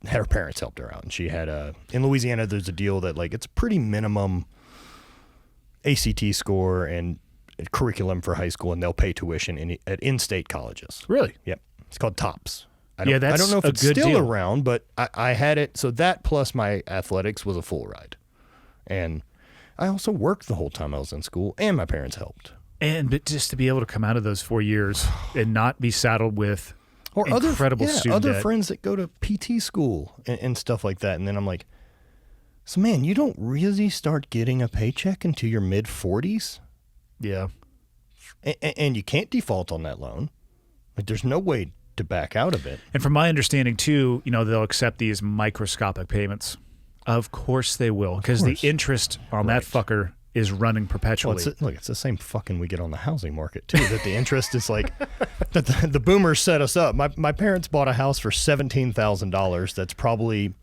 had her parents helped her out, and she had in Louisiana. There's a deal that like it's a pretty minimum ACT score and curriculum for high school, and they'll pay tuition at in-state colleges.
Really?
Yep, it's called TOPS. I
that's
don't know if
a
it's
good
still
deal.
around, but I had it. So that plus my athletics was a full ride. And I also worked the whole time I was in school, and my parents helped.
But just to be able to come out of those 4 years and not be saddled with incredible student
other
debt.
friends that go to PT school and stuff like that. And then I'm like, so man, you don't really start getting a paycheck until your mid-40s?
Yeah.
And you can't default on that loan. Like, there's no way to back out of it.
And from my understanding, too, they'll accept these microscopic payments. Of course they will, because the interest on that fucker is running perpetually.
Well, it's the same fucking we get on the housing market, too, that the interest is like, that the boomers set us up. My parents bought a house for $17,000 that's probably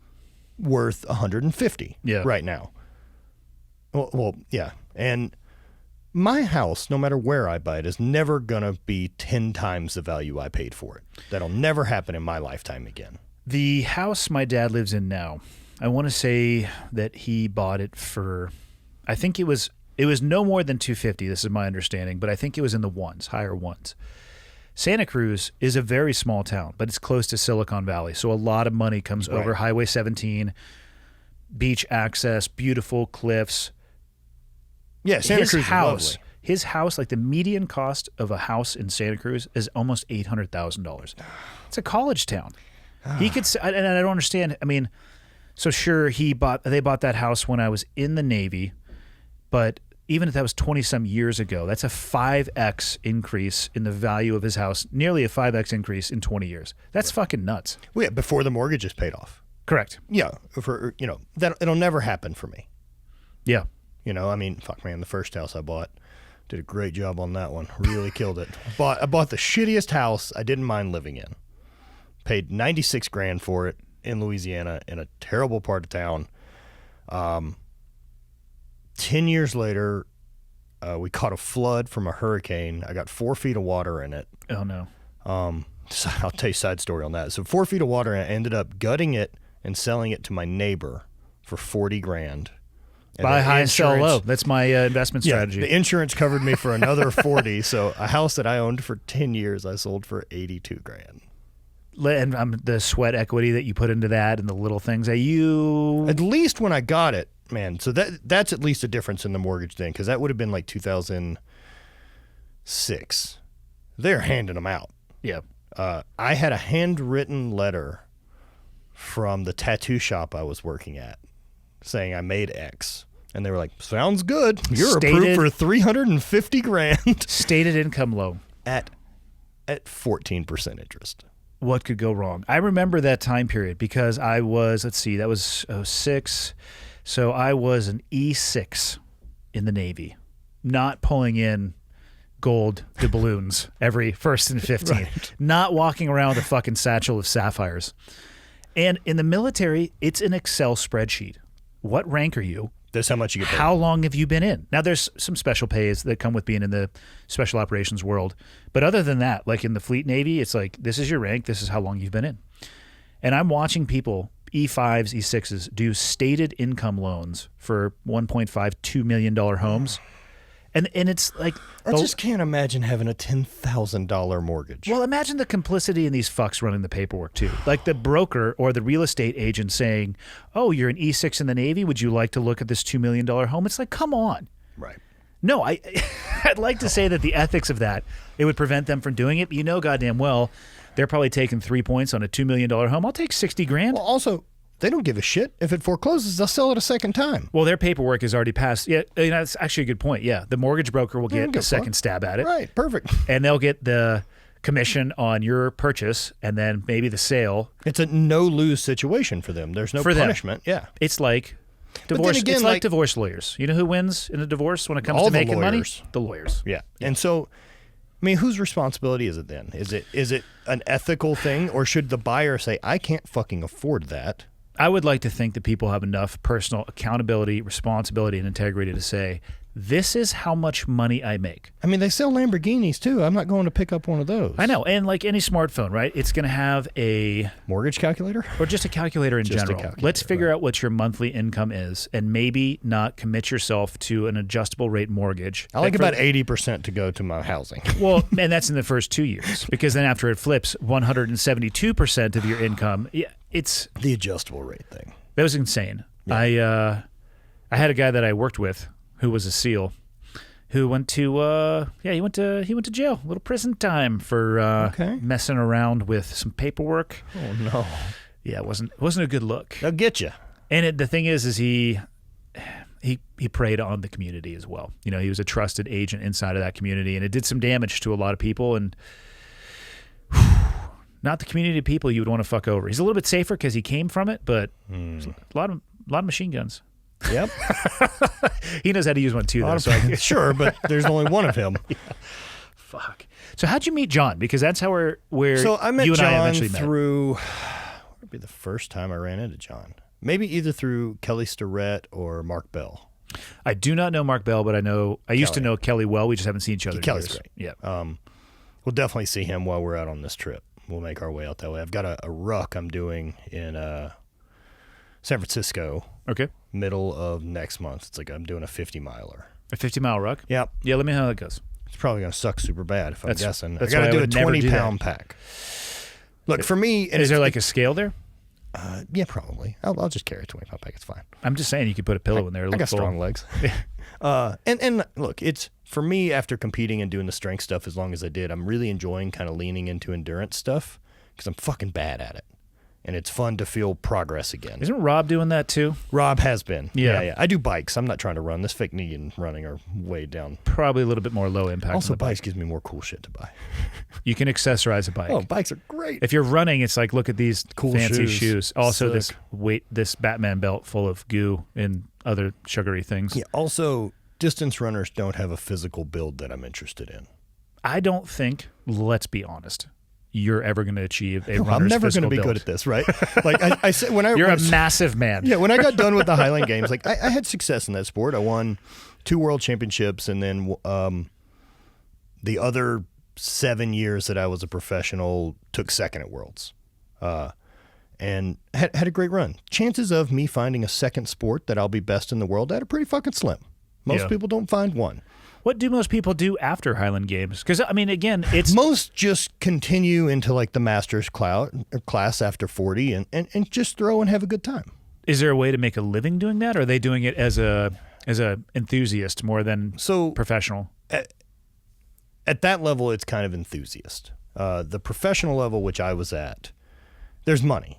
worth $150 right now. Well, yeah. And my house, no matter where I buy it, is never going to be 10 times the value I paid for it. That'll never happen in my lifetime again.
The house my dad lives in now, I want to say that he bought it for, I think it was no more than $250. This is my understanding, but I think it was in the higher ones. Santa Cruz is a very small town, but it's close to Silicon Valley. So a lot of money comes over Highway 17, beach access, beautiful cliffs.
Yeah, Santa Cruz is lovely.
His house, like the median cost of a house in Santa Cruz is almost $800,000. It's a college town. He could, and I don't understand. I mean, so sure, they bought that house when I was in the Navy, but even if that was 20-some years ago, that's a 5x increase in the value of his house, nearly a 5x increase in 20 years. That's fucking nuts.
Well, yeah, before the mortgage is paid off.
Correct.
Yeah, that it'll never happen for me.
Yeah.
I mean, fuck, man, the first house I bought, did a great job on that one. Really killed it. I bought the shittiest house I didn't mind living in. Paid $96,000 for it in Louisiana in a terrible part of town. 10 years later, we caught a flood from a hurricane. I got 4 feet of water in it.
Oh, no.
So I'll tell you a side story on that. So 4 feet of water, and I ended up gutting it and selling it to my neighbor for $40,000.
Buy high, sell low. That's my investment strategy.
The insurance covered me for another 40. So a house that I owned for 10 years, I sold for $82,000.
And the sweat equity that you put into that and the little things that you...
At least when I got it, man. So that's at least a difference in the mortgage then, because that would have been like 2006. They're handing them out.
Yeah.
I had a handwritten letter from the tattoo shop I was working at saying I made X. And they were like, sounds good. You're approved for $350,000.
Stated income low.
At 14% interest.
What could go wrong? I remember that time period because I was, let's see, that was 06. So I was an E6 in the Navy, not pulling in gold doubloons every 1st and 15th, right. Not walking around with a fucking satchel of sapphires. And in the military, it's an Excel spreadsheet. What rank are you?
That's how much you get paid.
How long have you been in? Now, there's some special pays that come with being in the special operations world. But other than that, like in the Fleet Navy, it's like, this is your rank. This is how long you've been in. And I'm watching people, E5s, E6s, do stated income loans for $1.5, $2 million homes. And it's like...
I just can't imagine having a $10,000 mortgage.
Well, imagine the complicity in these fucks running the paperwork, too. Like the broker or the real estate agent saying, oh, you're an E6 in the Navy. Would you like to look at this $2 million home? It's like, come on.
Right.
No, I'd like to say that the ethics of that, it would prevent them from doing it. But you know goddamn well, they're probably taking 3 points on a $2 million home. I'll take $60,000.
Well, also... They don't give a shit. If it forecloses, they'll sell it a second time.
Well, their paperwork is already passed. Yeah, that's actually a good point. Yeah, the mortgage broker will get a second stab at it.
Right, perfect.
And they'll get the commission on your purchase and then maybe the sale.
It's a no-lose situation for them. There's no punishment. Yeah.
It's like divorce. Again, it's like divorce lawyers. You know who wins in a divorce when it comes to making money? The lawyers.
Yeah. And so, I mean, whose responsibility is it then? Is it an ethical thing, or should the buyer say, I can't fucking afford that?
I would like to think that people have enough personal accountability, responsibility, and integrity to say, this is how much money I make.
I mean, they sell Lamborghinis, too. I'm not going to pick up one of those.
I know. And like any smartphone, right? It's going to have a...
mortgage calculator?
Or just a calculator in general. Let's figure out what your monthly income is and maybe not commit yourself to an adjustable rate mortgage.
I like about 80% to go to my housing.
Well, and that's in the first 2 years. Because then after it flips, 172% of your income... Yeah, it's...
the adjustable rate thing.
That was insane. Yeah. I had a guy that I worked with who was a SEAL, who went to he went to jail, a little prison time for messing around with some paperwork.
Oh no!
Yeah, it wasn't a good look.
They'll get you.
And the thing is he preyed on the community as well. You know, he was a trusted agent inside of that community, and it did some damage to a lot of people. And not the community of people you would want to fuck over. He's a little bit safer because he came from it, but a lot of machine guns.
Yep.
He knows how to use one too, though.
Sure, but there's only one of him.
Yeah. Fuck. So how'd you meet John? Because that's how
So I met
you and
John
I eventually
through. What would be the first time I ran into John? Maybe either through Kelly Starrett or Mark Bell.
I do not know Mark Bell, but I used to know Kelly well. We just haven't seen each other.
Kelly's
years.
Great.
Yeah.
We'll definitely see him while we're out on this trip. We'll make our way out that way. I've got a ruck I'm doing in San Francisco.
Okay.
Middle of next month. It's like I'm doing a 50-miler.
A 50-mile ruck?
Yep.
Yeah, let me know how that goes.
It's probably going to suck super bad if I'm guessing.
That's
I got to do a
never
20-pound pack. Look, for me...
And is there like a scale there?
Yeah, probably. I'll just carry a 20-pound pack. It's fine.
I'm just saying you could put a pillow in there.
I got strong legs. And look, it's for me after competing and doing the strength stuff as long as I did, I'm really enjoying kind of leaning into endurance stuff because I'm fucking bad at it. And it's fun to feel progress again.
Isn't Rob doing that too?
Rob has been.
Yeah.
I do bikes. I'm not trying to run. This fake knee and running are way down.
Probably a little bit more low impact.
Also, bikes gives me more cool shit to buy.
You can accessorize a bike.
Oh, bikes are great.
If you're running, it's like, look at these
cool
fancy shoes. Also,
Sick.
this Batman belt full of goo and other sugary things.
Yeah. Also, distance runners don't have a physical build that I'm interested in.
I don't think, let's be honest, you're ever going to achieve a runner's
I'm never
going to
be good at this, right? Like I said,
you're a massive man.
Yeah, when I got done with the Highland Games, like I had success in that sport. I won 2 world championships, and then the other 7 years that I was a professional, took second at Worlds. And had a great run. Chances of me finding a second sport that I'll be best in the world at are pretty fucking slim. Most people don't find one.
What do most people do after Highland Games? Because, I mean, again, it's...
Most just continue into like the master's class after 40 and just throw and have a good time.
Is there a way to make a living doing that? Or are they doing it as a enthusiast more than professional?
At that level, it's kind of enthusiast. The professional level, which I was at, there's money.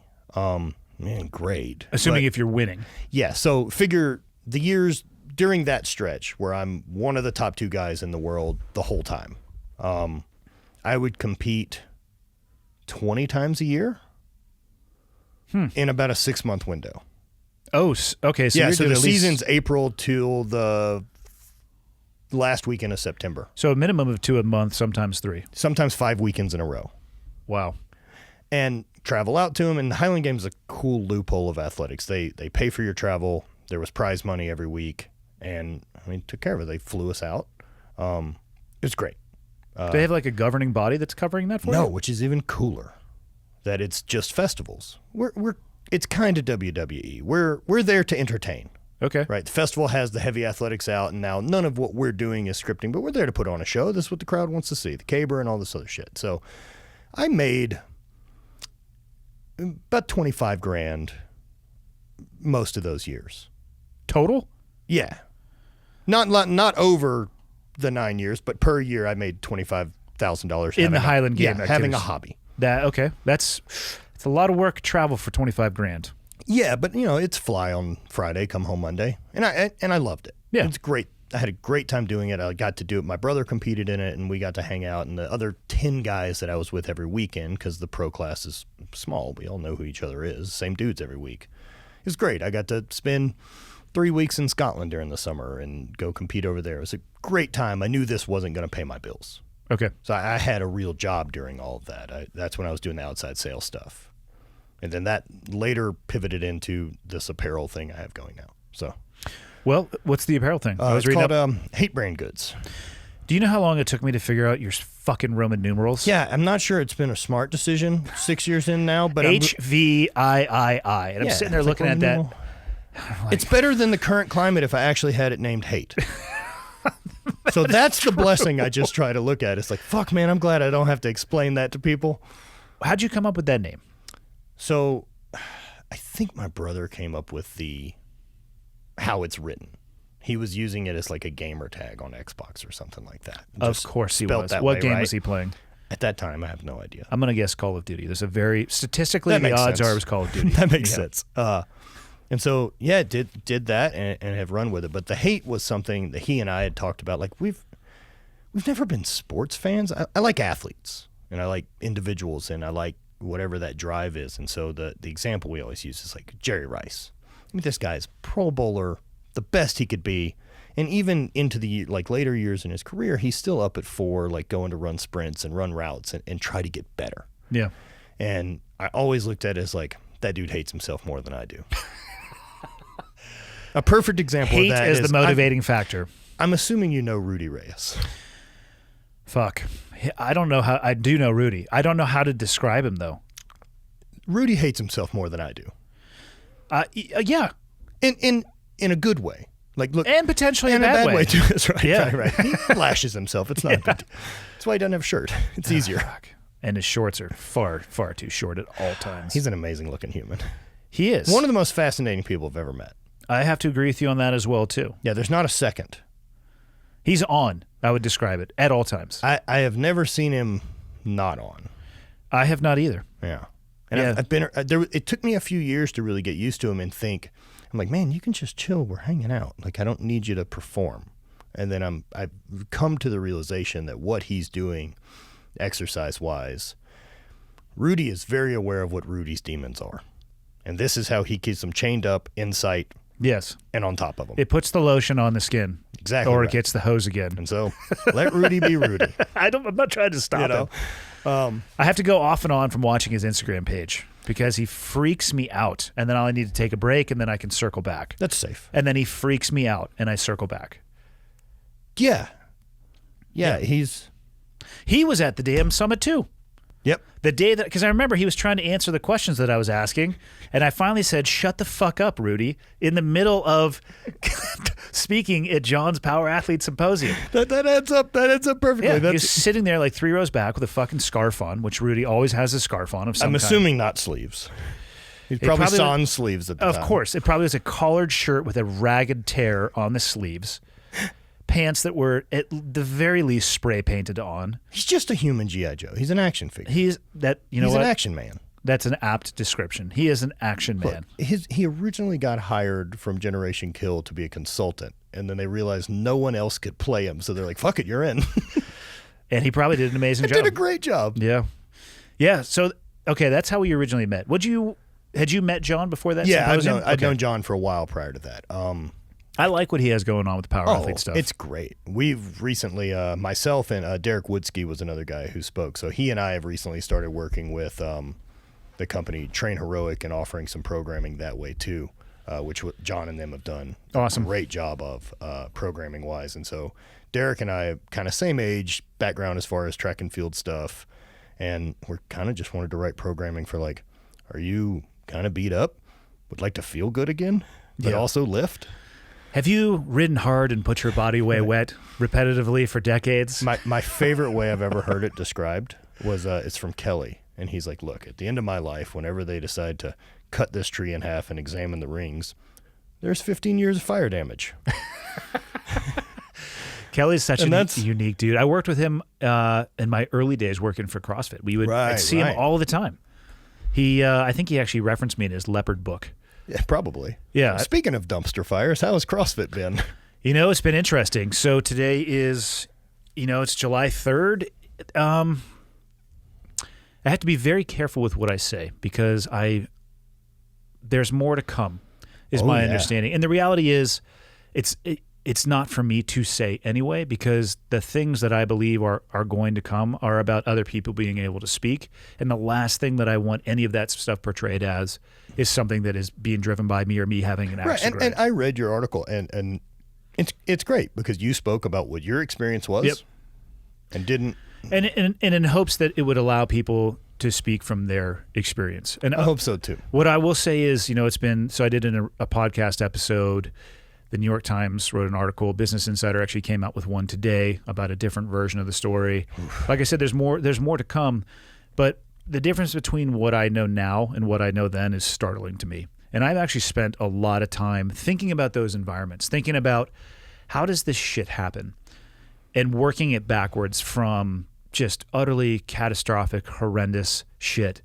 Grade.
Assuming if you're winning.
Yeah, so figure the years during that stretch where I'm one of the top 2 guys in the world the whole time. I would compete 20 times a year in about a 6-month window.
Oh, okay. So
yeah,
you're
so
doing
the
at least...
season's April till the last weekend of September.
So a minimum of 2 a month, sometimes 3.
Sometimes 5 weekends in a row.
Wow.
And travel out to them. And the Highland Games is a cool loophole of athletics. They pay for your travel. There was prize money every week. And, I mean, took care of it. They flew us out. It was great.
Do they have like a governing body that's covering that for you?
No, which is even cooler. That it's just festivals. It's kind of WWE. We're there to entertain.
Okay.
Right. The festival has the heavy athletics out, and now none of what we're doing is scripting, but we're there to put on a show. This is what the crowd wants to see, the caber and all this other shit. So I made about 25 grand most of those years.
Total?
Yeah. Not over the 9 years, but per year I made $25,000
in the Highland Game.
Yeah, having a hobby.
It's a lot of work travel for 25 grand.
Yeah, but it's fly on Friday, come home Monday, and I loved it.
Yeah,
it's great. I had a great time doing it. I got to do it. My brother competed in it, and we got to hang out. And the other 10 guys that I was with every weekend, because the pro class is small, we all know who each other is. Same dudes every week. It was great. I got to spend 3 weeks in Scotland during the summer and go compete over there. It was a great time. I knew this wasn't going to pay my bills.
Okay.
So I had a real job during all of that. That's when I was doing the outside sales stuff. And then that later pivoted into this apparel thing I have going now. So,
well, what's the apparel thing?
It's called HVIII Brand Goods.
Do you know how long it took me to figure out your fucking Roman numerals?
Yeah, I'm not sure it's been a smart decision 6 years in now, but
HVIII, and I'm sitting there looking at that.
It's better than the current climate if I actually had it named hate. So that's the blessing I just try to look at. It's like, fuck, man, I'm glad I don't have to explain that to people.
How'd you come up with that name?
So I think my brother came up with how it's written. He was using it as like a gamer tag on Xbox or something like that.
Of course he was. What game was he playing?
At that time, I have no idea.
I'm going to guess Call of Duty. There's a very, statistically, the odds are it was Call of Duty.
That makes sense. And so, yeah, did that and have run with it. But the hate was something that he and I had talked about. Like, we've never been sports fans. I like athletes, and I like individuals, and I like whatever that drive is. And so the example we always use is like Jerry Rice. I mean, this guy's Pro Bowler, the best he could be. And even into the later years in his career, he's still up at 4, like going to run sprints and run routes and try to get better.
Yeah.
And I always looked at it as like, that dude hates himself more than I do. A perfect example
of
that
is the motivating factor.
I'm assuming you know Rudy Reyes.
Fuck. I don't know how. I do know Rudy. I don't know how to describe him, though.
Rudy hates himself more than I do.
Yeah.
In a good way. Like, look,
and potentially
in
a bad
way too. That's right.
Yeah.
Right. He lashes himself. It's not a big deal. That's why he doesn't have a shirt. It's easier.
Fuck. And his shorts are far, far too short at all times.
He's an amazing looking human.
He is.
One of the most fascinating people I've ever met.
I have to agree with you on that as well, too.
Yeah, there's not a second.
He's on, I would describe it, at all times.
I have never seen him not on.
I have not either.
Yeah. And yeah. I've been it took me a few years to really get used to him and think, I'm like, man, you can just chill. We're hanging out. Like, I don't need you to perform. And then I've come to the realization that what he's doing exercise-wise, Rudy is very aware of what Rudy's demons are. And this is how he keeps them chained up, in sight,
yes,
and on top of them.
It puts the lotion on the skin.
Exactly.
Or
right.
It gets the hose again.
And so let Rudy be Rudy.
I'm not trying to stop him. I have to go off and on from watching his Instagram page because he freaks me out. And then I need to take a break, and then I can circle back.
That's safe.
And then he freaks me out, and I circle back.
Yeah. Yeah, he's...
He was at the damn summit too.
Yep.
The day that, because I remember he was trying to answer the questions that I was asking, and I finally said, "Shut the fuck up, Rudy," in the middle of speaking at John's Power Athlete Symposium.
That adds up. That adds up perfectly.
Yeah, he was sitting there like 3 rows back with a fucking scarf on, which Rudy always has a scarf on of some
I'm
kind.
assuming not sleeves. He's probably sans sleeves at the time.
Of course. It probably was a collared shirt with a ragged tear on the sleeves. Pants that were at the very least spray painted on.
He's just a human G.I. Joe. He's an action figure.
He's
an action man.
That's an apt description. He is an action man.
He originally got hired from Generation Kill to be a consultant, and then they realized no one else could play him, so they're like, "Fuck it, you're in."
And he probably did an amazing job.
Did a great job.
Yeah, yeah. So okay, that's how we originally met. Had you met John before that?
Yeah,
symposium?
I'd known John for a while prior to that.
I like what he has going on with the Power Athlete stuff.
It's great. We've recently, myself and Derek Woodsky was another guy who spoke. So he and I have recently started working with the company TRAINHEROIC and offering some programming that way too, which John and them have done
awesome.
a great job of programming wise. And so Derek and I kind of same age, background as far as track and field stuff, and we're kind of just wanted to write programming for like, are you kind of beat up, would like to feel good again, but also lift?
Have you ridden hard and put your body away wet repetitively for decades?
My favorite way I've ever heard it described was it's from Kelly. And he's like, look, at the end of my life, whenever they decide to cut this tree in half and examine the rings, there's 15 years of fire damage.
Kelly's such a unique dude. I worked with him in my early days working for CrossFit. I'd see him all the time. I think he actually referenced me in his leopard book.
Yeah, probably.
Yeah.
Speaking of dumpster fires, how has CrossFit been?
It's been interesting. So today is, it's July 3rd. I have to be very careful with what I say because there's more to come, is my understanding. And the reality is, it's not for me to say anyway, because the things that I believe are going to come are about other people being able to speak. And the last thing that I want any of that stuff portrayed as is something that is being driven by me or me having an axe to grind.
And I read your article, and it's great because you spoke about what your experience was and didn't.
And in hopes that it would allow people to speak from their experience. And
I hope so too.
What I will say is, it's been, so I did a podcast episode. The New York Times wrote an article. Business Insider actually came out with one today about a different version of the story. Like I said, there's more to come, but the difference between what I know now and what I know then is startling to me. And I've actually spent a lot of time thinking about those environments, thinking about how does this shit happen, and working it backwards from just utterly catastrophic, horrendous shit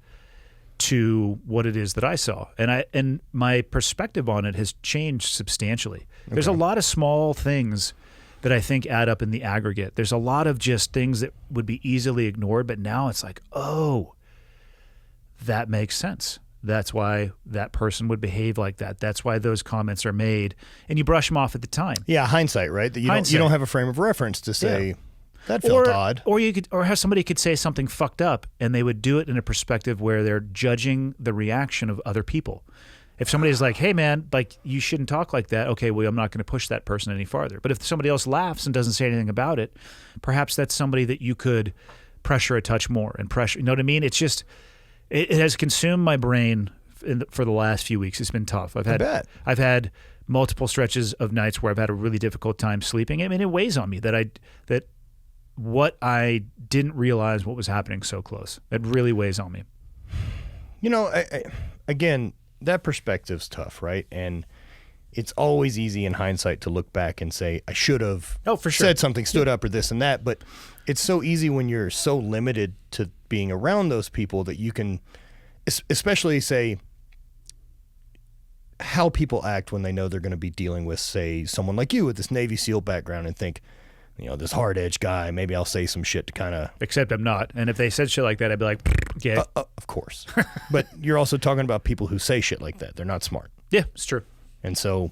to what it is that I saw. And my perspective on it has changed substantially. Okay. There's a lot of small things that I think add up in the aggregate. There's a lot of just things that would be easily ignored, but now it's like, oh, that makes sense. That's why that person would behave like that. That's why those comments are made, and you brush them off at the time.
Yeah, hindsight, right? That you don't have a frame of reference to say that felt odd.
Or how somebody could say something fucked up, and they would do it in a perspective where they're judging the reaction of other people. If somebody's like, "Hey, man, like you shouldn't talk like that," okay, well, I'm not going to push that person any farther. But if somebody else laughs and doesn't say anything about it, perhaps that's somebody that you could pressure a touch more and pressure. You know what I mean? It's just. It has consumed my brain for the last few weeks. It's been tough. I've had multiple stretches of nights where I've had a really difficult time sleeping. I mean, it weighs on me that what I didn't realize what was happening so close. It really weighs on me.
Again, that perspective's tough, right? And it's always easy in hindsight to look back and say, I should have said something, stood up, or this and that. But it's so easy when you're so limited to being around those people that you can, especially say, how people act when they know they're going to be dealing with, say, someone like you with this Navy SEAL background and think, this hard edge guy, maybe I'll say some shit to kind of.
Except I'm not. And if they said shit like that, I'd be like, yeah.
Of course. But you're also talking about people who say shit like that. They're not smart.
Yeah, it's true.
And so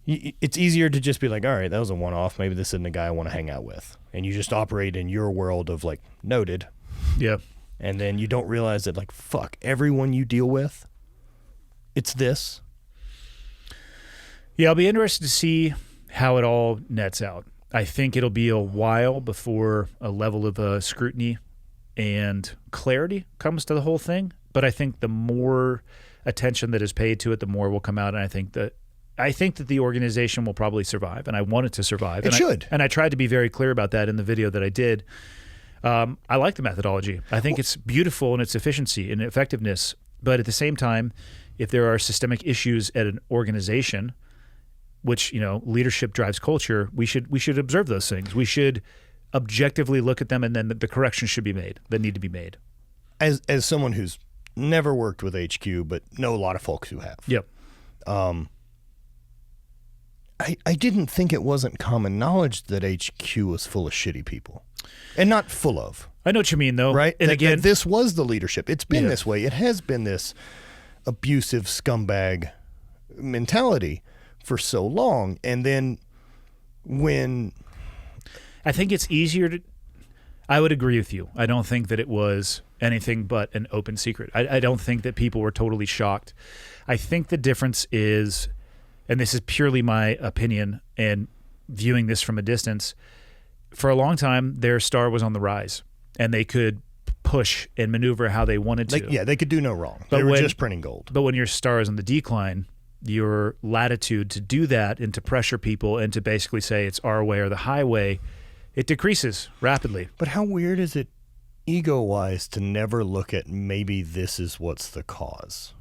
it's easier to just be like, all right, that was a one-off. Maybe this isn't the guy I want to hang out with. And you just operate in your world of like, noted.
Yeah.
And then you don't realize that like, fuck, everyone you deal with, it's this.
Yeah, I'll be interested to see how it all nets out. I think it'll be a while before a level of scrutiny and clarity comes to the whole thing. But I think the more attention that is paid to it, the more will come out. And I think that the organization will probably survive, and I want it to survive.
It should.
And I tried to be very clear about that in the video that I did. I like the methodology. I think it's beautiful in its efficiency and effectiveness. But at the same time, if there are systemic issues at an organization, which, leadership drives culture, we should observe those things. We should objectively look at them, and then the corrections should be made that need to be made.
As someone who's never worked with HQ, but know a lot of folks who have.
Yep.
I didn't think it wasn't common knowledge that HQ was full of shitty people. And not full of.
I know what you mean, though.
Right?
And again,
this was the leadership. It's been this way. It has been this abusive scumbag mentality for so long. And then when...
I think it's easier to... I would agree with you. I don't think that it was anything but an open secret. I don't think that people were totally shocked. I think the difference is, and this is purely my opinion and viewing this from a distance, for a long time, their star was on the rise, and they could push and maneuver how they wanted to.
They could do no wrong.
But
they were just printing gold.
But when your star is on the decline, your latitude to do that and to pressure people and to basically say it's our way or the highway, it decreases rapidly.
But how weird is it, ego-wise, to never look at maybe this is what's the cause?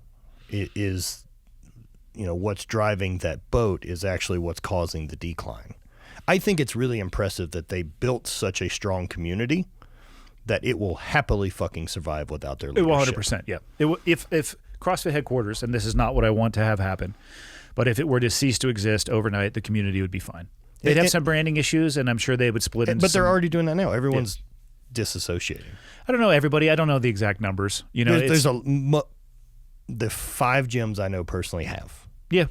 It is, what's driving that boat is actually what's causing the decline. I think it's really impressive that they built such a strong community that it will happily fucking survive without their leadership.
It will 100%, yeah. If CrossFit headquarters, and this is not what I want to have happen, but if it were to cease to exist overnight, the community would be fine. They'd have some branding issues, and I'm sure they would split into
But they're already doing that now. Everyone's disassociating.
I don't know everybody. I don't know the exact numbers.
There's the 5 gyms I know personally have.
Yeah.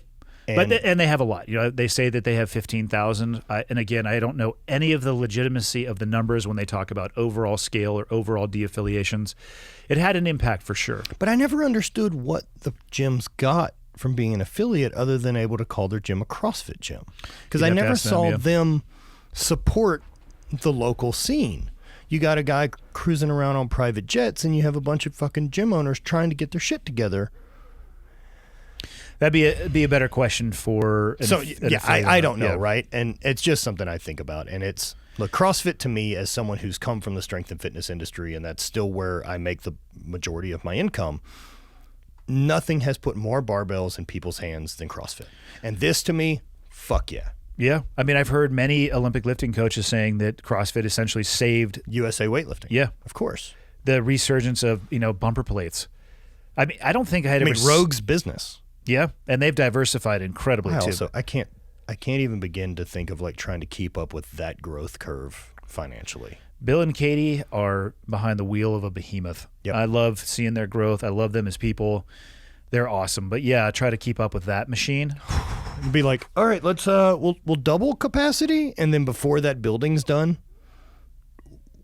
And they have a lot. They say that they have 15,000. And again, I don't know any of the legitimacy of the numbers when they talk about overall scale or overall de-affiliations. It had an impact for sure.
But I never understood what the gyms got from being an affiliate other than able to call their gym a CrossFit gym. Because I never saw them support the local scene. You got a guy cruising around on private jets, and you have a bunch of fucking gym owners trying to get their shit together.
That'd be a better question for...
I don't know, right? And it's just something I think about. And it's... Look, CrossFit to me, as someone who's come from the strength and fitness industry, and that's still where I make the majority of my income, nothing has put more barbells in people's hands than CrossFit. And this, to me, fuck yeah.
Yeah. I mean, I've heard many Olympic lifting coaches saying that CrossFit essentially saved...
USA weightlifting.
Yeah.
Of course.
The resurgence of, bumper plates. I mean, I don't think I had ever...
Rogue's business.
Yeah, and they've diversified incredibly too.
I can't even begin to think of trying to keep up with that growth curve financially.
Bill and Katie are behind the wheel of a behemoth.
Yep.
I love seeing their growth. I love them as people. They're awesome. But yeah, try to keep up with that machine.
Be like, all right, let's we'll double capacity, and then before that building's done,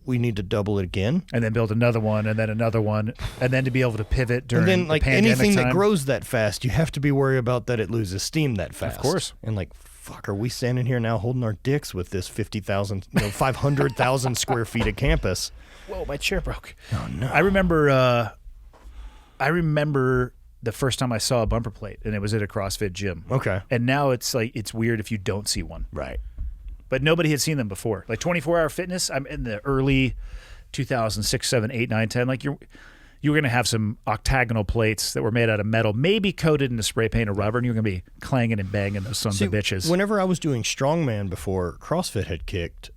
we need to double it again,
and then build another one, and then another one, and then to be able to pivot during
and then
the pandemic
anything
time.
that grows that fast, you have to be worried about that it loses steam that fast.
Of course.
And fuck, are we standing here now holding our dicks with this 50,000, 500,000 square feet of campus?
Whoa, my chair broke.
Oh no!
I remember the first time I saw a bumper plate, and it was at a CrossFit gym.
Okay.
And now it's weird if you don't see one.
Right.
But nobody had seen them before. 24-hour fitness, I'm in the early 2006, 7, 8, 9, 10. You were going to have some octagonal plates that were made out of metal, maybe coated in a spray paint or rubber, and you're going to be clanging and banging those sons of bitches.
Whenever I was doing strongman before CrossFit had kicked,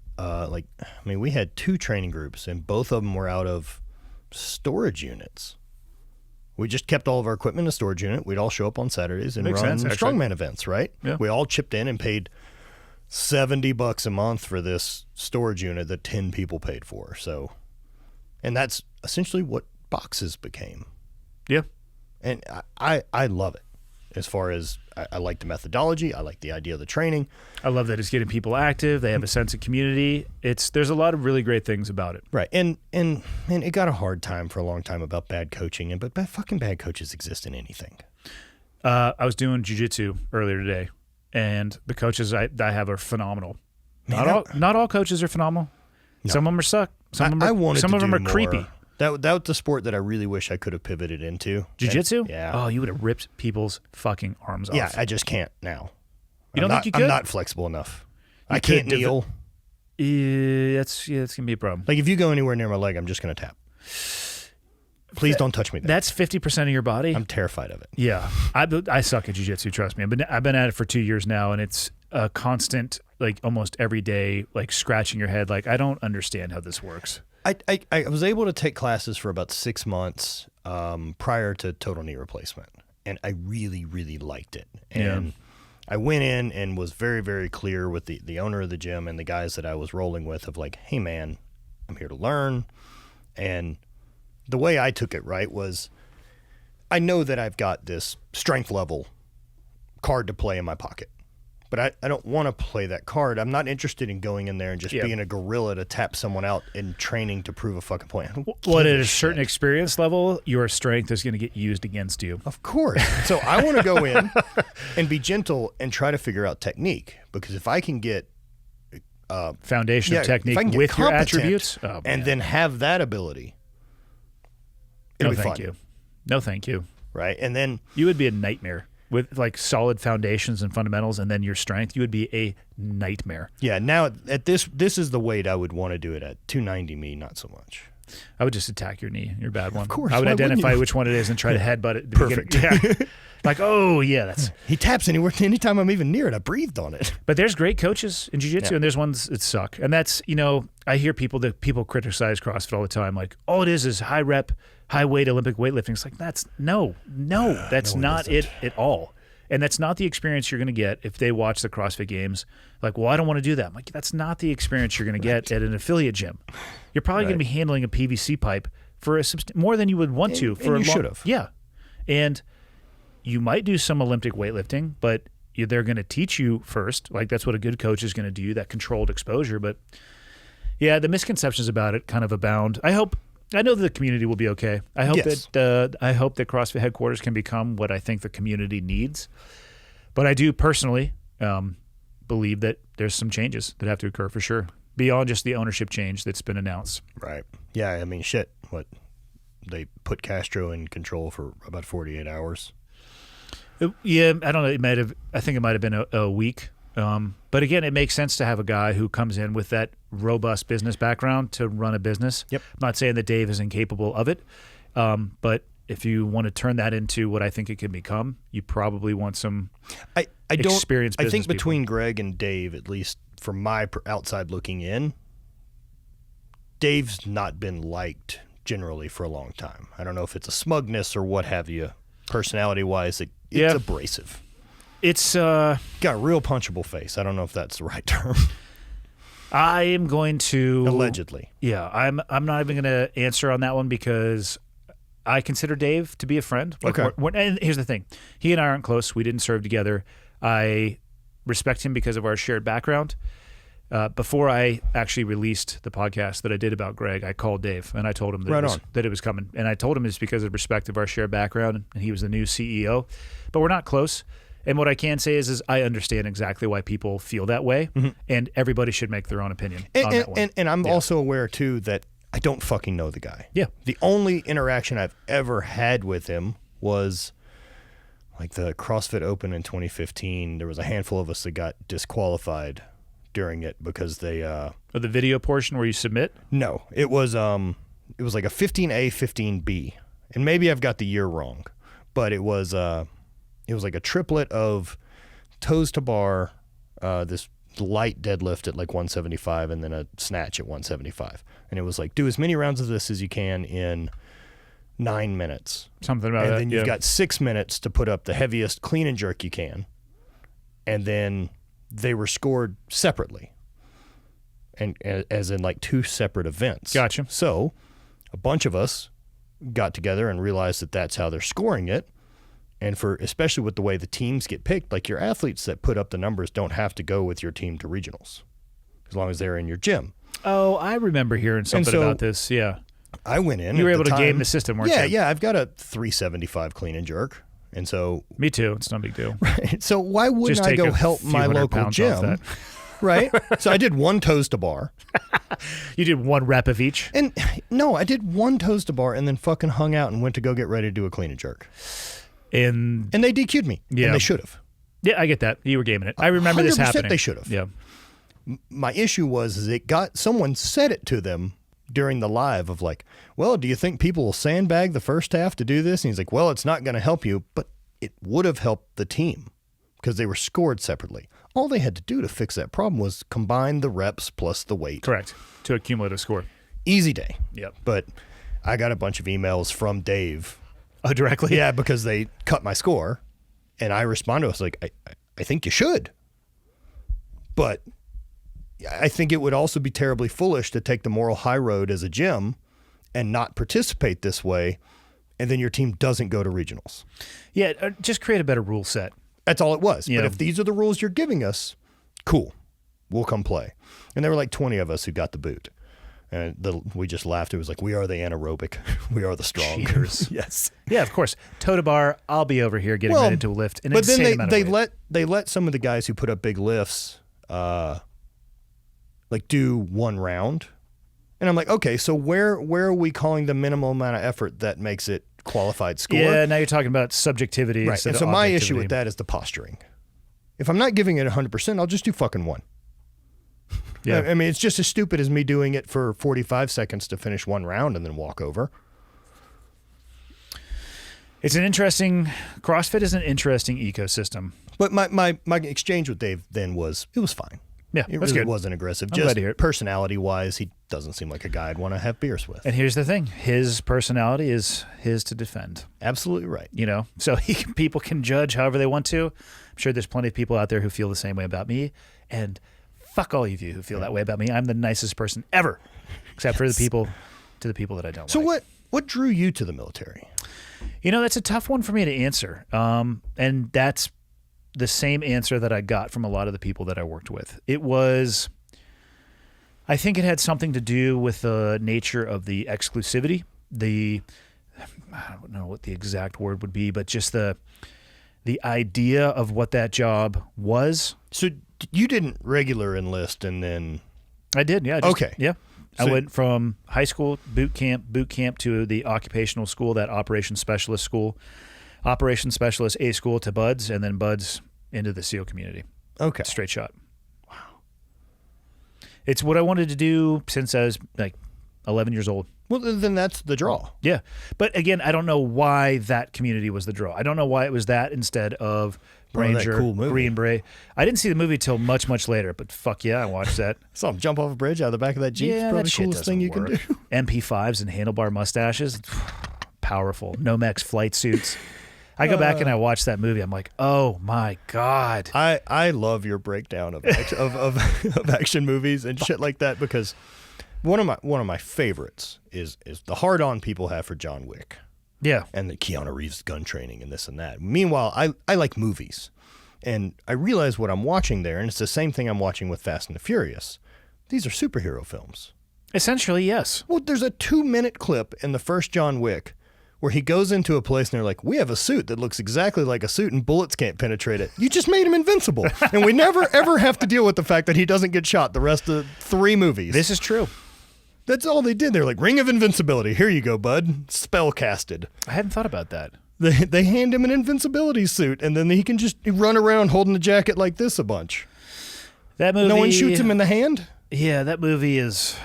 we had 2 training groups, and both of them were out of storage units. We just kept all of our equipment in a storage unit. We'd all show up on Saturdays and run strongman events, right?
Yeah.
We all chipped in and paid $70 a month for this storage unit that 10 people paid for. So, and that's essentially what boxes became.
Yeah.
And I love it. As far as I like the methodology, I like the idea of the training.
I love that it's getting people active. They have a sense of community. There's a lot of really great things about it.
Right. And it got a hard time for a long time about bad coaching, but fucking bad coaches exist in anything.
I was doing jiu-jitsu earlier today, and the coaches I have are phenomenal. Not all coaches are phenomenal. No. Some of them are suck. Some of them are creepy.
That's the sport that I really wish I could have pivoted into.
Jiu-jitsu?
Yeah.
Oh, you would have ripped people's fucking arms off.
Yeah, I just can't now.
You don't think you could?
I'm not flexible enough. I can't kneel.
That's going to be a problem.
Like, if you go anywhere near my leg, I'm just going to tap. Please don't touch me there.
That's 50% of your body?
I'm terrified of it.
Yeah. I suck at jiu-jitsu, trust me. I've been at it for 2 years now, and it's a constant, like, almost every day, like, scratching your head. Like, I don't understand how this works.
I was able to take classes for about 6 months prior to total knee replacement, and I really, really liked it. And I went in and was very, very clear with the owner of the gym and the guys that I was rolling with of like, hey, man, I'm here to learn. And the way I took it, right, was I know that I've got this strength level card to play in my pocket. But I don't want to play that card. I'm not interested in going in there and just being a gorilla to tap someone out and training to prove a fucking point.
Well, at a certain experience level, your strength is going to get used against you.
Of course. So I want to go in and be gentle and try to figure out technique. Because if I can get
foundation of technique with your attributes
and then have that ability, it'll be fun.
No, thank you.
Right. And then
you would be a nightmare. With like solid foundations and fundamentals and then your strength, you would be a nightmare.
Yeah, now at this is the weight I would want to do it at. 290 me, not so much.
I would just attack your knee, your bad one.
Of course.
I would identify which one it is and try to headbutt it.
Perfect.
Yeah. Like, oh, yeah, that's...
He taps anytime I'm even near it. I breathed on it.
But there's great coaches in jiu-jitsu and there's ones that suck. And that's, I hear people criticize CrossFit all the time. Like, all it is high rep, high weight Olympic weightlifting. It's like, that's that's not it at all. And that's not the experience you're going to get if they watch the CrossFit Games. Like, well, I don't want to do that. I'm like, that's not the experience you're going to get at an affiliate gym. You're probably going to be handling a PVC pipe for more than you would want to.
You should have.
Yeah. And you might do some Olympic weightlifting, but they're going to teach you first. Like, that's what a good coach is going to do, that controlled exposure. But, yeah, the misconceptions about it kind of abound. I know that the community will be okay. I hope that CrossFit headquarters can become what I think the community needs. But I do personally believe that there's some changes that have to occur for sure, beyond just the ownership change that's been announced.
Right. Yeah, I mean, shit. What? They put Castro in control for about 48 hours.
Yeah, I don't know. I think it might have been a week. But again, it makes sense to have a guy who comes in with that robust business background to run a business. Yep. I'm not saying that Dave is incapable of it, but if you want to turn that into what I think it can become, you probably want some experienced business
I think between
people.
Greg and Dave, at least from my outside looking in, Dave's not been liked generally for a long time. I don't know if it's a smugness or what have you, personality-wise. It's abrasive.
It's
got a real punchable face. I don't know if that's the right term.
I am going to
allegedly.
Yeah, I'm not even going to answer on that one because I consider Dave to be a friend. Like,
okay.
And here's the thing: he and I aren't close. We didn't serve together. I respect him because of our shared background. Before I actually released the podcast that I did about Greg, I called Dave and I told him that it was coming. And I told him it's because of respect of our shared background, and he was the new CEO. But we're not close. And what I can say is I understand exactly why people feel that way, and everybody should make their own opinion on that one.
And I'm also aware, too, that I don't fucking know the guy.
Yeah.
The only interaction I've ever had with him was like the CrossFit Open in 2015. There was a handful of us that got disqualified during it because they...
the video portion where you submit?
No. It was like a 15A, 15B. And maybe I've got the year wrong, but it was... It was like a triplet of toes to bar, this light deadlift at like 175, and then a snatch at 175. And it was like, do as many rounds of this as you can in 9 minutes.
Something about that.
And then you've got 6 minutes to put up the heaviest clean and jerk you can. And then they were scored separately, and as in like 2 separate events.
Gotcha.
So a bunch of us got together and realized that that's how they're scoring it. And especially with the way the teams get picked, like your athletes that put up the numbers don't have to go with your team to regionals as long as they're in your gym.
Oh, I remember hearing something about this. Yeah.
I went in.
You were able to game the system, weren't you?
Yeah. I've got a 375 clean and jerk. And so.
Me too. It's no big deal.
Right. So why wouldn't I go help my local gym? right? So I did one toes to bar.
You did 1 rep of each?
And no, I did one toes to bar and then fucking hung out and went to go get ready to do a clean and jerk.
And
they DQ'd me.
Yeah.
And they should have.
Yeah, I get that. You were gaming it. I remember this
100%
happening.
They should have.
Yeah.
My issue was someone said it to them during the live of like, well, do you think people will sandbag the first half to do this? And he's like, well, it's not going to help you, but it would have helped the team because they were scored separately. All they had to do to fix that problem was combine the reps plus the weight.
Correct. To a cumulative score.
Easy day.
Yep.
But I got a bunch of emails from Dave.
Oh, directly?
Yeah, because they cut my score. And I responded, I was like, I think you should. But I think it would also be terribly foolish to take the moral high road as a gym and not participate this way, and then your team doesn't go to regionals.
Yeah, just create a better rule set.
That's all it was.
Yeah.
But if these are the rules you're giving us, cool, we'll come play. And there were like 20 of us who got the boot. And we just laughed. It was like, we are the anaerobic. We are the strong.
Cheaters.
Yes.
Yeah, of course. Toe to bar, I'll be over here getting ready to lift an
but
insane
then
amount of weight.
they let some of the guys who put up big lifts like do one round. And I'm like, okay, so where are we calling the minimal amount of effort that makes it qualified score?
Yeah, now you're talking about subjectivity.
Right.
Instead
And
of
so my
objectivity.
issue with that is the posturing. If I'm not giving it 100%, I'll just do fucking one.
Yeah.
I mean, it's just as stupid as me doing it for 45 seconds to finish one round and then walk over.
It's an interesting, CrossFit is an interesting ecosystem.
But my exchange with Dave then was, it was fine.
Yeah,
It
that's
really
good.
wasn't aggressive.
I'm
Just
glad to hear it.
personality-wise, he doesn't seem like a guy I'd want to have beers with.
And here's the thing. His personality is his to defend.
Absolutely right.
You know, so people can judge however they want to. I'm sure there's plenty of people out there who feel the same way about me. And fuck all of you who feel that way about me. I'm the nicest person ever, except for the people that I don't
So
like.
what drew you to the military?
You know, that's a tough one for me to answer. And that's the same answer that I got from a lot of the people that I worked with. I think it had something to do with the nature of the exclusivity, I don't know what the exact word would be, but just the idea of what that job was.
So you didn't regular enlist and then...
I did, yeah.
Okay.
Yeah. I
So-
went from high school boot camp to the occupational school, that operations specialist school, operations specialist A school to BUDS, and then BUDS into the SEAL community.
Okay.
Straight shot. Wow. It's what I wanted to do since I was like 11 years old.
Well, then that's the draw.
Yeah. But again, I don't know why that community was the draw. I don't know why it was that instead of
Well, that
Ranger,
cool movie.
Green Beret. I didn't see the movie till much, much later, but fuck yeah, I watched that.
Saw him jump off a bridge out of the back of that Jeep.
Yeah,
It's probably
that
the
shit
coolest thing you
doesn't
can do.
MP5s and handlebar mustaches. Powerful. Nomex flight suits. I go back and I watch that movie. I'm like, oh my God.
I love your breakdown of of action movies and shit like that, because one of my favorites is the hard on people have for John Wick
Yeah.
and the Keanu Reeves gun training and this and that. Meanwhile, I like movies, and I realize what I'm watching there, and it's the same thing I'm watching with Fast and the Furious. These are superhero films.
Essentially, yes.
Well, there's a 2-minute clip in the first John Wick where he goes into a place and they're like, we have a suit that looks exactly like a suit and bullets can't penetrate it. You just made him invincible. And we never, ever have to deal with the fact that he doesn't get shot the rest of 3 movies.
This is true.
That's all they did. They're like, ring of invincibility. Here you go, bud. Spell casted.
I hadn't thought about that.
They hand him an invincibility suit, and then he can just run around holding a jacket like this a bunch.
That movie.
No one shoots him in the hand.
Yeah, that movie is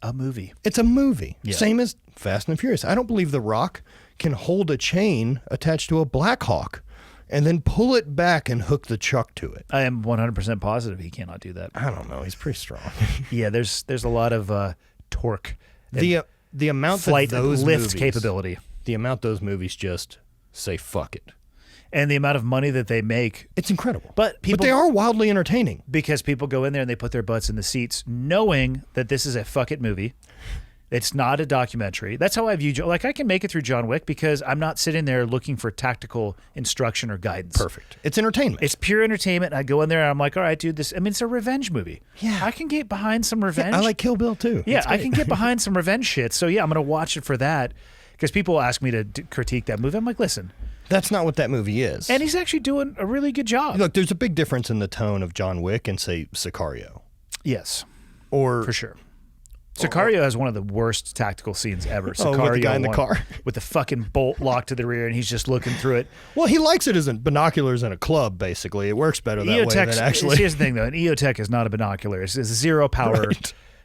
a movie.
It's a movie.
Yeah.
Same as Fast and Furious. I don't believe The Rock can hold a chain attached to a Black Hawk and then pull it back and hook the chuck to it.
I am 100% positive he cannot do that.
I don't know. He's pretty strong.
Yeah, there's a lot of torque. and
The amount
flight
that those
lift
movies,
capability.
the amount those movies just say fuck it.
And the amount of money that they make.
It's incredible.
But people,
they are wildly entertaining.
because people go in there and they put their butts in the seats knowing that this is a fuck it movie. It's not a documentary. That's how I view, like, I can make it through John Wick because I'm not sitting there looking for tactical instruction or guidance.
Perfect. It's entertainment.
It's pure entertainment. I go in there and I'm like, all right, dude, this, I mean, it's a revenge movie.
Yeah.
I can get behind some revenge.
I like Kill Bill too.
Yeah,
It's
I
great.
can get behind some revenge shit. So yeah, I'm going to watch it for that, because people ask me to critique that movie. I'm like, listen,
That's not what that movie is.
And he's actually doing a really good job.
Look, there's a big difference in the tone of John Wick and, say, Sicario.
Yes.
Or
for sure. Sicario has one of the worst tactical scenes ever. Sicario
with the guy in the car?
With the fucking bolt locked to the rear, and he's just looking through it.
Well, he likes it as binoculars in a club, basically. It works better that way than actually.
Here's the thing, though. An EOTech is not a binocular. It's a zero-power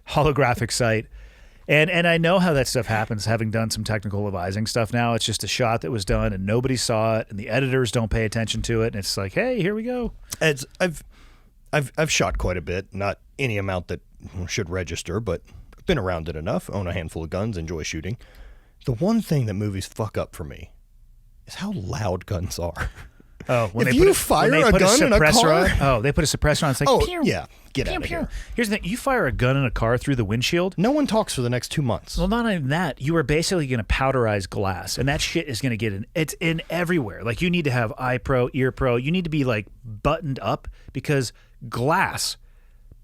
holographic sight. And I know how that stuff happens, having done some technical advising stuff now. It's just a shot that was done, and nobody saw it, and the editors don't pay attention to it, and it's like, hey, here we go.
I've shot quite a bit, not any amount that should register, but I've been around it enough, own a handful of guns, enjoy shooting. The one thing that movies fuck up for me is how loud guns are.
Oh, when
if
they
you
put
fire a gun in a car,
oh, they put a suppressor on. It's like,
oh
pew,
yeah, get
pew,
out of
pew.
here.
Here's the thing: you fire a gun in a car through the windshield.
No one talks for the next 2 months.
Well, not even that. You are basically going to powderize glass, and that shit is going to get in. It's in everywhere. Like you need to have eye pro, ear pro. You need to be like buttoned up because glass,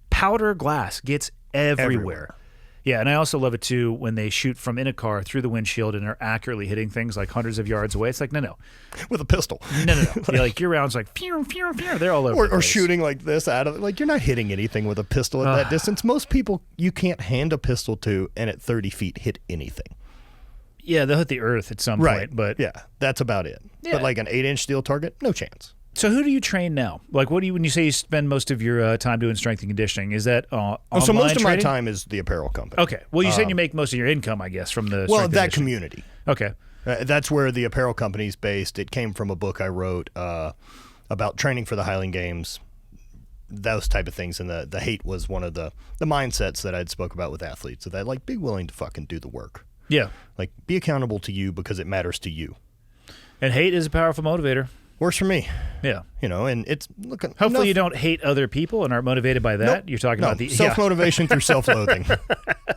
powder glass, gets everywhere. Yeah, and I also love it too when they shoot from in a car through the windshield and are accurately hitting things like hundreds of yards away. It's like, no.
With a pistol.
No. Like your rounds like, pew, pew, pew. They're all over.
Or shooting like this out of it. Like you're not hitting anything with a pistol at that distance. Most people you can't hand a pistol to and at 30 feet hit anything.
Yeah, they'll hit the earth at some point. But
yeah, that's about it.
Yeah.
But like an 8-inch steel target, no chance.
So who do you train now? Like, what do you when you say you spend most of your time doing strength and conditioning? Is that online
so most of my
training?
time is the apparel company.
Okay. Well, you said you make most of your income, I guess, from the
well
strength
that
conditioning.
community.
Okay.
That's where the apparel company is based. It came from a book I wrote about training for the Highland Games, those type of things. And the hate was one of the mindsets that I'd spoke about with athletes. So that like be willing to fucking do the work.
Yeah.
Like be accountable to you because it matters to you.
And hate is a powerful motivator.
Works for me.
Yeah.
You know, and it's looking.
Hopefully you don't hate other people and aren't motivated by that.
Nope.
You're talking about the
self-motivation through self-loathing.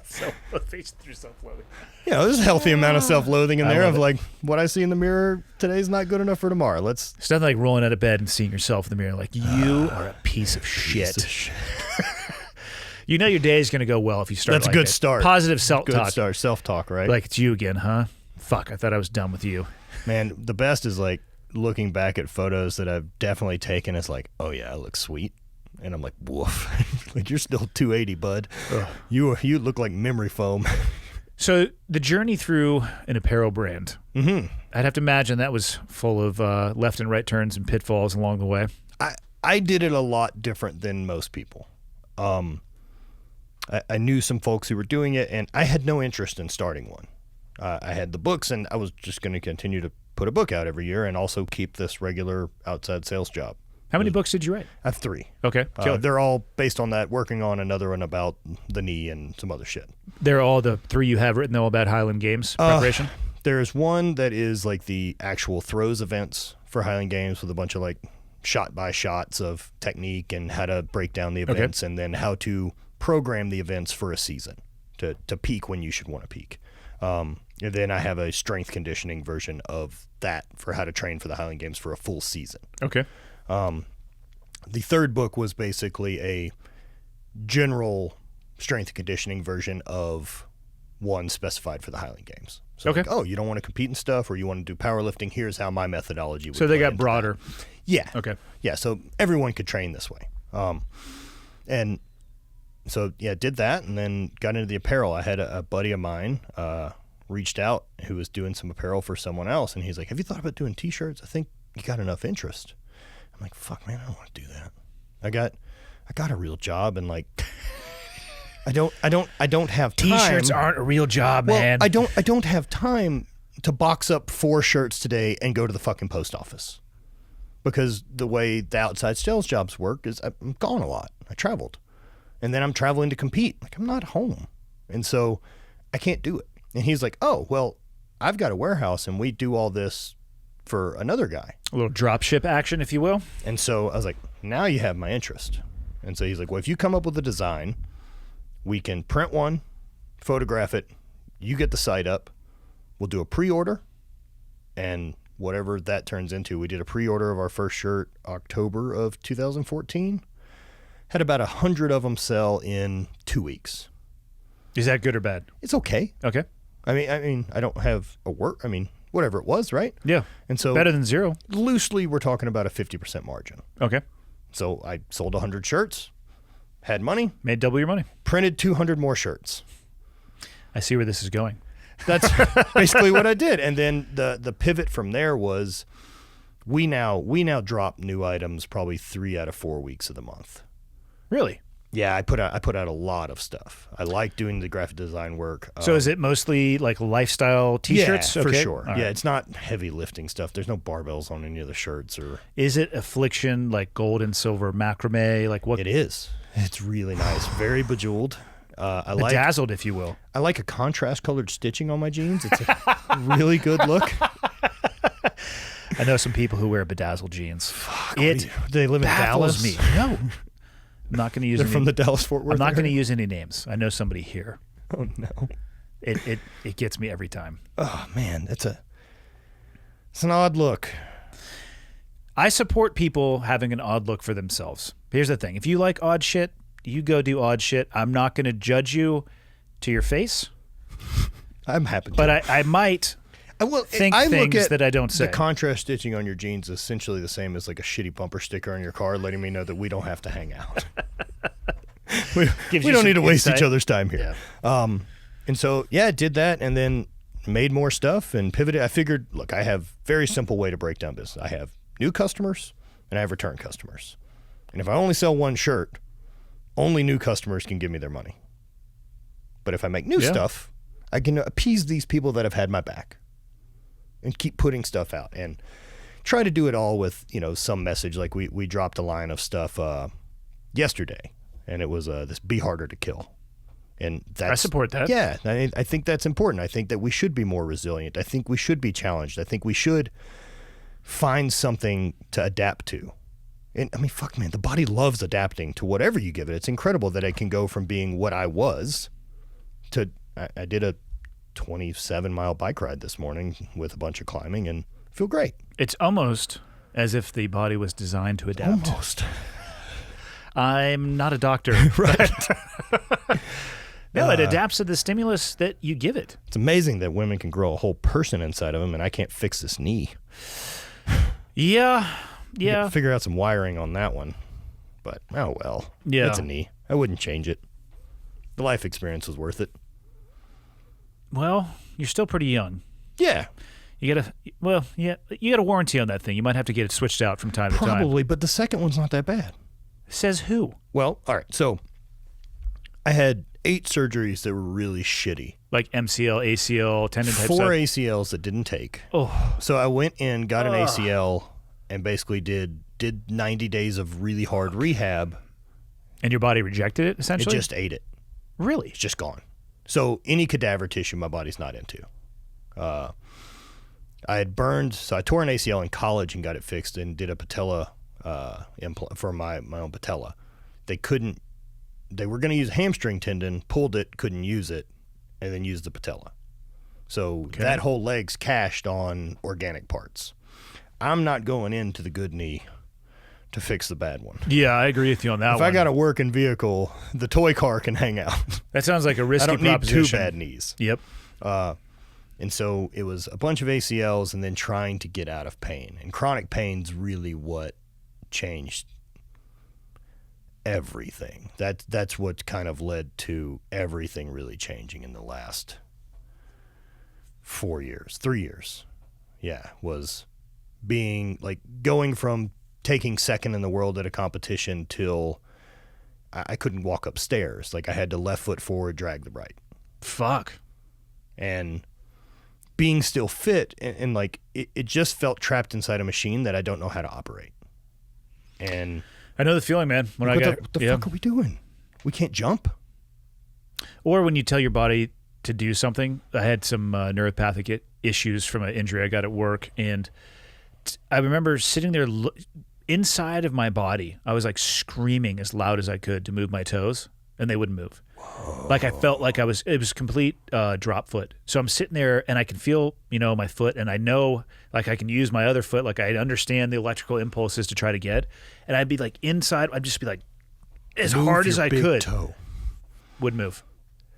Self-motivation through self-loathing.
Yeah, there's a healthy amount of self-loathing in there of
it.
like what I see in the mirror today's not good enough for tomorrow. It's
nothing like rolling out of bed and seeing yourself in the mirror like you are a piece of shit. You know your day is going to go well if you start.
That's
like
a good
it.
start.
Positive self-talk.
Good start. Self-talk, right?
Like it's you again, huh? Fuck, I thought I was done with you.
Man, the best is like looking back at photos that I've definitely taken. It's like, oh yeah, I look sweet, and I'm like, woof, like you're still 280, bud. You look like memory foam.
So the journey through an apparel brand,
Mm-hmm.
I'd have to imagine that was full of left and right turns and pitfalls along the way.
I did it a lot different than most people. I knew some folks who were doing it, and I had no interest in starting one. I had the books, and I was just going to continue to put a book out every year and also keep this regular outside sales job.
How many books did you write?
I have 3.
Okay.
They're all based on that, working on another one about the knee and some other shit.
They're all the 3 you have written, though, about Highland Games preparation?
There's one that is like the actual throws events for Highland Games with a bunch of like shot-by-shots of technique and how to break down the events and then how to program the events for a season to peak when you should want to peak. And then I have a strength conditioning version of that for how to train for the Highland Games for a full season.
Okay.
The third book was basically a general strength conditioning version of one specified for the Highland Games. So
Okay.
like, oh, you don't want to compete in stuff or you want to do powerlifting, here's how my methodology would
So they
play
got
into
broader.
that. Yeah.
Okay.
Yeah, so everyone could train this way. And so, yeah, did that and then got into the apparel. I had a buddy of mine reached out who was doing some apparel for someone else, and he's like, have you thought about doing T-shirts? I think you got enough interest. I'm like, fuck, man, I don't want to do that. I got a real job, and like, I don't have time.
T-shirts aren't a real job, man.
I don't have time to box up 4 shirts today and go to the fucking post office. Because the way the outside sales jobs work is I'm gone a lot. I traveled. And then I'm traveling to compete. Like, I'm not home. And so I can't do it. And he's like, oh, well, I've got a warehouse and we do all this for another guy.
A little drop ship action, if you will.
And so I was like, now you have my interest. And so he's like, well, if you come up with a design, we can print one, photograph it, you get the site up, we'll do a pre-order, and whatever that turns into. We did a pre-order of our first shirt October of 2014. Had about 100 of them sell in 2 weeks.
Is that good or bad?
It's okay.
Okay.
I mean, I don't have a work. I mean, whatever it was, right?
Yeah.
And so
better than zero.
Loosely, we're talking about a 50% margin.
Okay.
So I sold 100 shirts, had money,
Made double your money.
printed 200 more shirts.
I see where this is going.
That's basically what I did. And then the pivot from there was we now drop new items probably 3 out of 4 weeks of the month.
Really?
Yeah, I put out a lot of stuff. I like doing the graphic design work.
So is it mostly like lifestyle T-shirts?
Yeah, for
Okay.
sure.
All
Yeah,
right.
it's not heavy lifting stuff. There's no barbells on any of the shirts, or
Is it affliction like gold and silver macrame? Like what?
it is. It's really nice, very bejeweled. I like
Bedazzled, if you will.
I like a contrast colored stitching on my jeans. It's a really good look.
I know some people who wear bedazzled jeans.
Do they live in
baffles
Dallas?
me. No, I'm not going to use.
They're from the Dallas Fort Worth.
I'm not going to
area?
use any names. I know somebody here.
Oh no.
It gets me every time.
Oh man, it's an odd look.
I support people having an odd look for themselves. Here's the thing: if you like odd shit, you go do odd shit. I'm not going to judge you to your face,
I'm happy to.
but I might think
I look
things
at
that I don't say.
The contrast stitching on your jeans is essentially the same as like a shitty bumper sticker on your car, letting me know that we don't have to hang out. we
Gives
we
you
don't need
some
to waste
insight.
each other's time here. And so, yeah, did that and then made more stuff and pivoted. I figured, look, I have very simple way to break down business. I have new customers and I have return customers. And if I only sell one shirt, only new customers can give me their money. But if I make new stuff, I can appease these people that have had my back and keep putting stuff out and try to do it all with, some message. Like we dropped a line of stuff yesterday, and it was this Be Harder to Kill. And
I support that.
Yeah, I think that's important. I think that we should be more resilient. I think we should be challenged. I think we should find something to adapt to. And I mean, fuck, man, the body loves adapting to whatever you give it. It's incredible that it can go from being what I was to, I did a 27-mile bike ride this morning with a bunch of climbing and feel great.
It's almost as if the body was designed to adapt.
Almost.
I'm not a doctor.
Right.
No, it adapts to the stimulus that you give it.
It's amazing that women can grow a whole person inside of them, and I can't fix this knee.
Yeah.
Figure out some wiring on that one. But, oh well.
Yeah.
It's a knee. I wouldn't change it. The life experience was worth it.
Well, you're still pretty young.
Yeah.
You got a warranty on that thing. You might have to get it switched out from time to time.
Probably, but the second one's not that bad.
Says who?
Well, all right. So I had 8 surgeries that were really shitty.
Like MCL, ACL, tendon type
4
stuff?
ACLs that didn't take.
Oh.
So I went in, got an ACL, and basically did 90 days of really hard rehab.
And your body rejected it, essentially?
It just ate it.
Really?
It's just gone. So any cadaver tissue my body's not into. I had burned, so I tore an ACL in college and got it fixed and did a patella implant for my own patella. They were going to use a hamstring tendon, pulled it, couldn't use it, and then used the patella. So that whole leg's cached on organic parts. I'm not going into the good knee to fix the bad one.
Yeah, I agree with you on that
If
one.
I got a working vehicle, the toy car can hang out.
That sounds like a risky
I don't need
proposition.
2 bad knees.
Yep.
And so it was a bunch of ACLs and then trying to get out of pain. And chronic pain's really what changed everything. That's what kind of led to everything really changing in the last 3 years. Yeah, was being like going from taking second in the world at a competition till I couldn't walk upstairs. Like I had to left foot forward, drag the right.
Fuck.
And being still fit and like it just felt trapped inside a machine that I don't know how to operate. And
I know the feeling, man. When I got
what the fuck are we doing? We can't jump.
Or when you tell your body to do something. I had some neuropathic issues from an injury I got at work, and I remember sitting there inside of my body. I was like screaming as loud as I could to move my toes, and they wouldn't move. Whoa. Like I felt like it was complete drop foot. So I'm sitting there and I can feel, my foot, and I know like I can use my other foot. Like I understand the electrical impulses to try to get, and I'd be like inside. I'd just be like as hard as I could.
Toe.
Would move.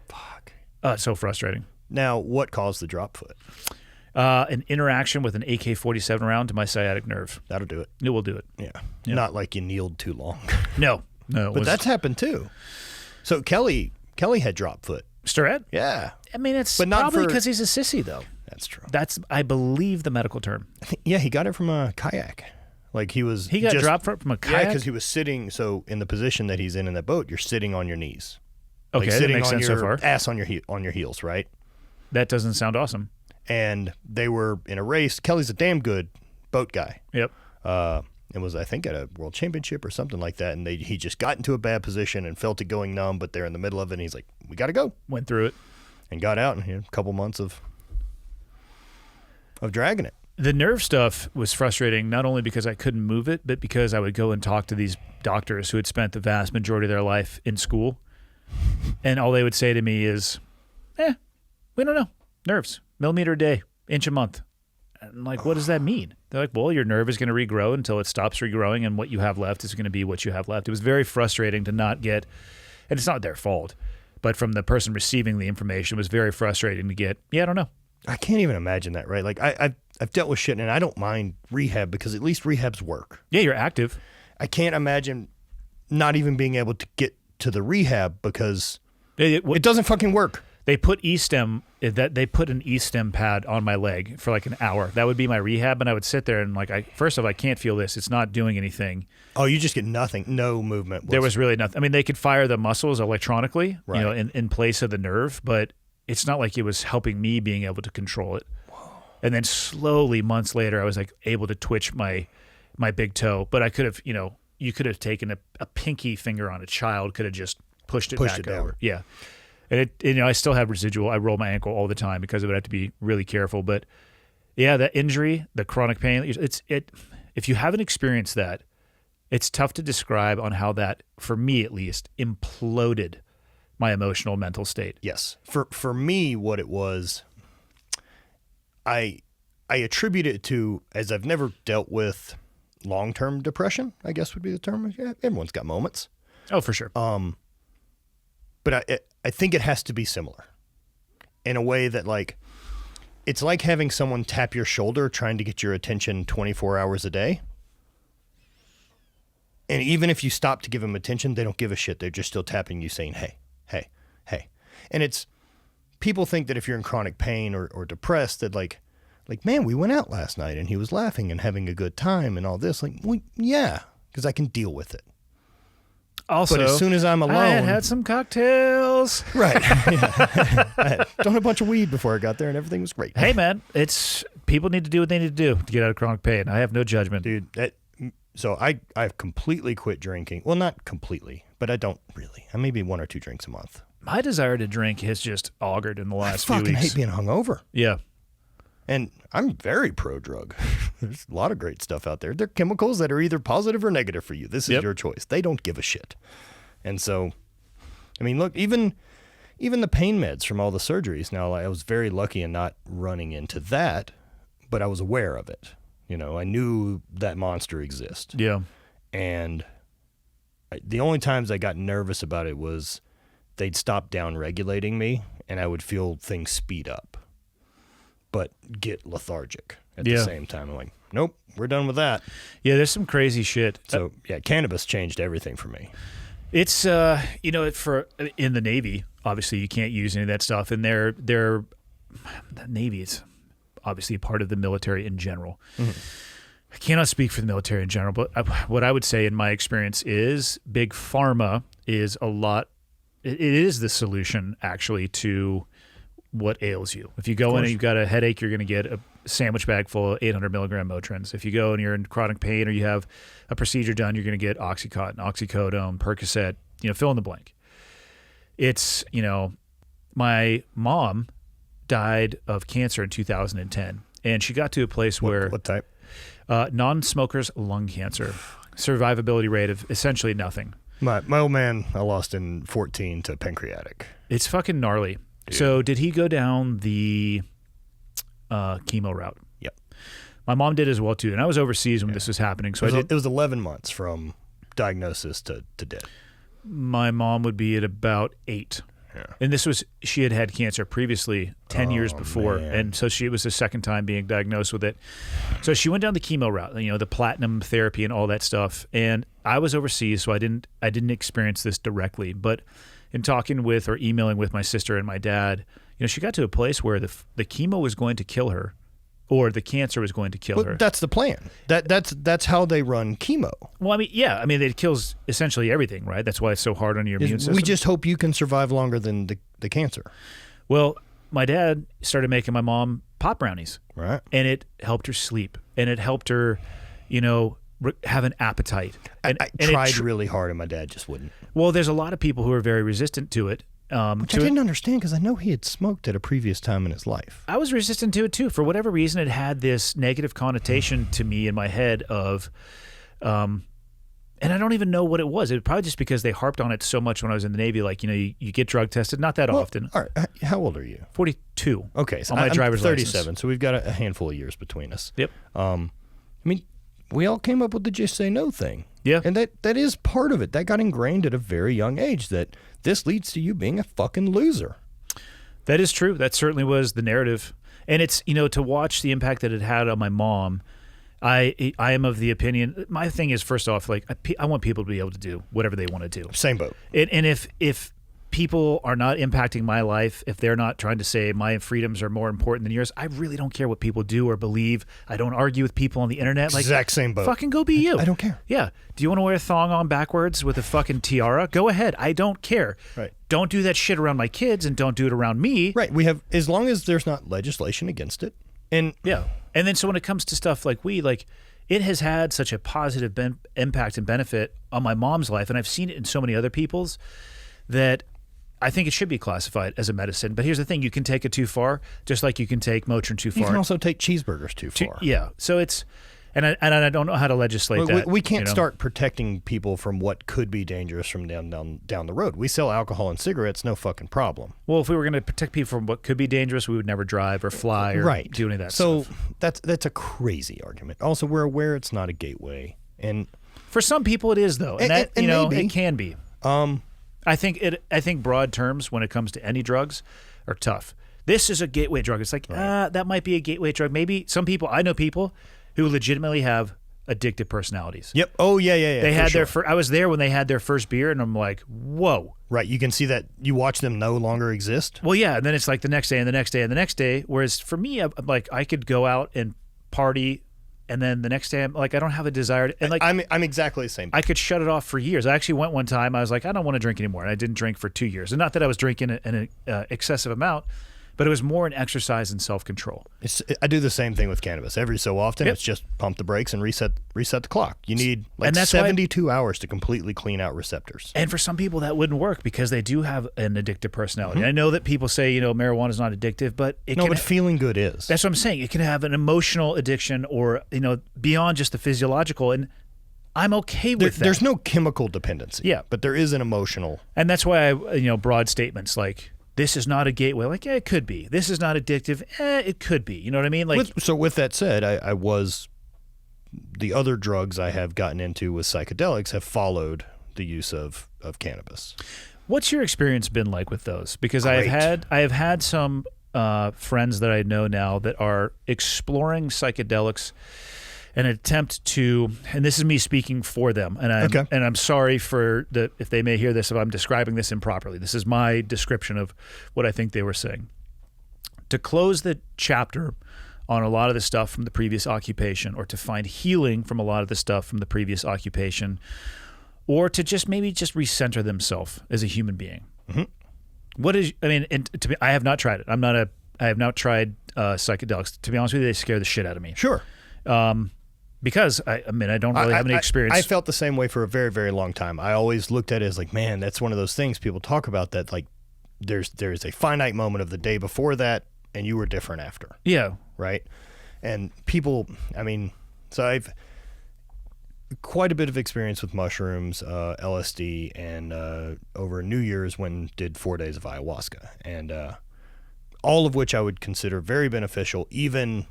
Fuck.
It's so frustrating.
Now, what caused the drop foot?
An interaction with an AK-47 round to my sciatic nerve.
That'll do it.
It will do it.
Yeah. Not like you kneeled too long.
No.
But that's happened too. So Kelly had drop foot.
Sturette?
Yeah.
I mean, it's
But not
probably because he's a sissy, though.
That's true.
That's, I believe, the medical term.
Yeah, he got it from a kayak. Like he got
drop foot from a kayak?
Yeah, because he was sitting. So in the position that he's in that boat, you're sitting on your knees.
Okay,
like
that
sitting
makes
on
sense
your
so far.
ass on your heels, right?
That doesn't sound awesome.
And they were in a race. Kelly's a damn good boat guy.
Yep.
It was, I think, at a world championship or something like that. And he just got into a bad position and felt it going numb, but they're in the middle of it. And he's like, we got to go.
Went through it.
And got out, and he had a couple months of dragging it.
The nerve stuff was frustrating, not only because I couldn't move it, but because I would go and talk to these doctors who had spent the vast majority of their life in school. And all they would say to me is, we don't know. Nerves, millimeter a day, inch a month. And I'm like, what does that mean? They're like, well, your nerve is going to regrow until it stops regrowing, and what you have left is going to be what you have left. It was very frustrating to not get, and it's not their fault, but from the person receiving the information, it was very frustrating to get, I don't know.
I can't even imagine that, right? Like, I've dealt with shit, and I don't mind rehab because at least rehabs work.
Yeah, you're active.
I can't imagine not even being able to get to the rehab because it doesn't fucking work.
They put they put an E-stem pad on my leg for like an hour. That would be my rehab, and I would sit there and first off, I can't feel this. It's not doing anything.
Oh, you just get nothing, no movement.
There was really nothing. I mean, they could fire the muscles electronically,
right,
in place of the nerve, but it's not like it was helping me being able to control it. Whoa. And then slowly, months later, I was like able to twitch my big toe, but I could have, you could have taken a pinky finger on a child, could have just pushed it back
down.
over. Yeah. And I still have residual. I roll my ankle all the time because I would have to be really careful. But yeah, that injury, the chronic pain, if you haven't experienced that, it's tough to describe on how that, for me at least, imploded my emotional mental state.
Yes. For me, what it was, I attribute it to, as I've never dealt with long-term depression, I guess would be the term. Yeah, everyone's got moments.
Oh, for sure.
But I think it has to be similar in a way that, like, it's like having someone tap your shoulder trying to get your attention 24 hours a day. And even if you stop to give them attention, they don't give a shit. They're just still tapping you saying, hey, hey, hey. And it's, people think that if you're in chronic pain or depressed, that like, man, we went out last night and he was laughing and having a good time and all this. Like, well, yeah, because I can deal with it.
Also,
but as soon as I'm alone,
I had some cocktails.
Right. Yeah. I had done a bunch of weed before I got there, and everything was great.
Hey, man, people need to do what they need to do to get out of chronic pain. I have no judgment,
dude. So I've completely quit drinking. Well, not completely, but I don't really. I maybe 1 or 2 drinks a month.
My desire to drink has just augured in the last few weeks.
I fucking hate being hungover.
Yeah.
And I'm very pro-drug. There's a lot of great stuff out there. They're chemicals that are either positive or negative for you. This is your choice. They don't give a shit. And so, I mean, look, even the pain meds from all the surgeries. Now, I was very lucky in not running into that, but I was aware of it. I knew that monster exists.
Yeah.
And the only times I got nervous about it was they'd stop down regulating me, and I would feel things speed up, but get lethargic at the same time. I'm like, nope, we're done with that.
Yeah, there's some crazy shit.
So yeah, cannabis changed everything for me.
It's for in the Navy, obviously you can't use any of that stuff, and the Navy is obviously part of the military in general. Mm-hmm. I cannot speak for the military in general, but what I would say in my experience is big pharma is it is the solution actually to what ails you. If you go in and you've got a headache, you're going to get a sandwich bag full of 800 milligram Motrins. If you go and you're in chronic pain or you have a procedure done, you're going to get Oxycontin, oxycodone, Percocet, fill in the blank. It's, my mom died of cancer in 2010, and she got to a place where...
What type?
Non-smokers lung cancer. Survivability rate of essentially nothing.
My old man, I lost in 14 to pancreatic.
It's fucking gnarly. Dude. So did he go down the chemo route?
Yep.
My mom did as well too, and I was overseas when this was happening. So
it was 11 months from diagnosis to death.
My mom would be at about 8. And this was, she had had cancer previously 10 years before.
Man.
And so it was the second time being diagnosed with it. So she went down the chemo route, you know, the platinum therapy and all that stuff. And I was overseas, so I didn't experience this directly. But in talking with or emailing with my sister and my dad, you know, she got to a place where the chemo was going to kill her, or the cancer was going to kill her.
That's the plan. That's how they run chemo.
Well, I mean, yeah. I mean, it kills essentially everything, right? That's why it's so hard on your immune system.
We just hope you can survive longer than the cancer.
Well, my dad started making my mom pot brownies.
Right.
And it helped her sleep. And it helped her, you know, have an appetite. And,
I tried really hard and my dad just wouldn't.
Well, there's a lot of people who are very resistant to it.
Which I didn't understand because I know he had smoked at a previous time in his life.
I was resistant to it too. For whatever reason, it had this negative connotation to me in my head of, and I don't even know what it was. It was probably just because they harped on it so much when I was in the Navy. Like, you know, you get drug tested, not that often.
All right, how old are you?
42.
Okay, so
on my driver's
37,
license.
so we've got a handful of years between us.
Yep.
I mean, we all came up with the just say no thing.
Yeah.
And that is part of it. That got ingrained at a very young age that this leads to you being a fucking loser.
That is true. That certainly was the narrative. And it's, you know, to watch the impact that it had on my mom, I am of the opinion, my thing is, first off, like, I want people to be able to do whatever they want to do.
Same boat.
And if people are not impacting my life, if they're not trying to say my freedoms are more important than yours, I really don't care what people do or believe. I don't argue with people on the internet. Like,
exact same boat.
Fucking go be you.
I don't care.
Yeah. Do you want to wear a thong on backwards with a fucking tiara? Go ahead. I don't care.
Right.
Don't do that shit around my kids and don't do it around me.
Right. We have, as long as there's not legislation against it. And
yeah. And then so when it comes to stuff like weed, like, it has had such a positive impact and benefit on my mom's life, and I've seen it in so many other people's, that I think it should be classified as a medicine. But here's the thing. You can take it too far, just like you can take Motrin too far.
you can also take cheeseburgers too far.
Yeah. So it's, and I don't know how to legislate that.
We can't
you know?
start protecting people from what could be dangerous from down the road. We sell alcohol and cigarettes, no fucking problem.
Well, if we were going to protect people from what could be dangerous, we would never drive or fly or do any of that stuff.
So that's a crazy argument. Also, we're aware it's not a gateway. And
for some people it is, though. And that, you know,
maybe.
it can be. I think broad terms when it comes to any drugs are tough. This is a gateway drug. It's like, that might be a gateway drug. Maybe some people, I know people who legitimately have addictive personalities.
Yep. Oh, yeah.
They had I was there when they had their first beer, and I'm like, whoa.
Right. You can see that you watch them no longer exist.
Well, yeah. And then it's like the next day and the next day and the next day. Whereas for me, I'm like, I could go out and party, and then the next day, I'm like, I don't have a desire to, and like,
I'm exactly the same.
I could shut it off for years. I actually went one time. I was like, I don't want to drink anymore. And I didn't drink for 2 years. And not that I was drinking an excessive amount, but it was more an exercise and self-control.
I do the same thing with cannabis. Every so often, It's just pump the brakes and reset the clock. You need like 72 hours to completely clean out receptors.
And for some people, that wouldn't work because they do have an addictive personality. I know that people say, you know, marijuana is not addictive, but
but feeling good is.
That's what I'm saying. It can have an emotional addiction, or, you know, beyond just the physiological. And I'm okay with that.
There's no chemical dependency.
Yeah,
but there is an emotional.
And that's why broad statements like, this is not a gateway. Like, it could be. This is not addictive. It could be. You know what I mean? Like,
with that said, I was, the other drugs I have gotten into with psychedelics have followed the use of cannabis. What's
your experience been like with those? Because I have had some friends that I know now that are exploring psychedelics, an attempt to, and this is me speaking for them, and I'm sorry for if they may hear this, if I'm describing this improperly. This is my description of what I think they were saying. To close the chapter on a lot of the stuff from the previous occupation, or to find healing from a lot of the stuff from the previous occupation, or to just maybe just recenter themselves as a human being. Mm-hmm. And to me, I have not tried it. I have not tried psychedelics. To be honest with you, they scare the shit out of me.
Sure.
Because I don't really have any experience.
I felt the same way for a very, very long time. I always looked at it as like, man, that's one of those things people talk about, that like there's a finite moment of the day before that, and you were different after.
Yeah.
Right. And people, so I've quite a bit of experience with mushrooms, LSD, and over New Year's did 4 days of ayahuasca, and all of which I would consider very beneficial, even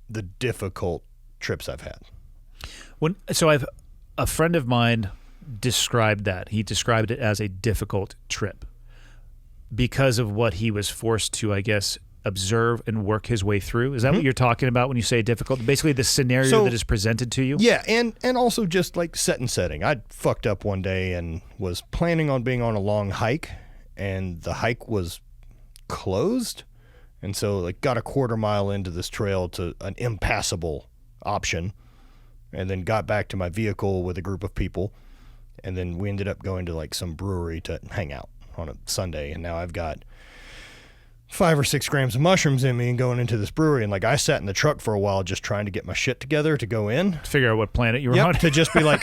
the difficult trips I've had.
I've a friend of mine described that. He described it as a difficult trip. because of what he was forced to, I guess, observe and work his way through. Is that what you're talking about when you say difficult? Basically the scenario that is presented to you?
Yeah, and also just like set and setting. I fucked up one day and was planning on being on a long hike, and the hike was closed. And so like got a quarter mile into this trail to an impassable option, and then got back to my vehicle with a group of people, and then we ended up going to like some brewery to hang out on a Sunday, and now I've got 5 or 6 grams of mushrooms in me and going into this brewery. And like I sat in the truck for a while just trying to get my shit together to go in.
To figure out what planet you were on.
To just be like,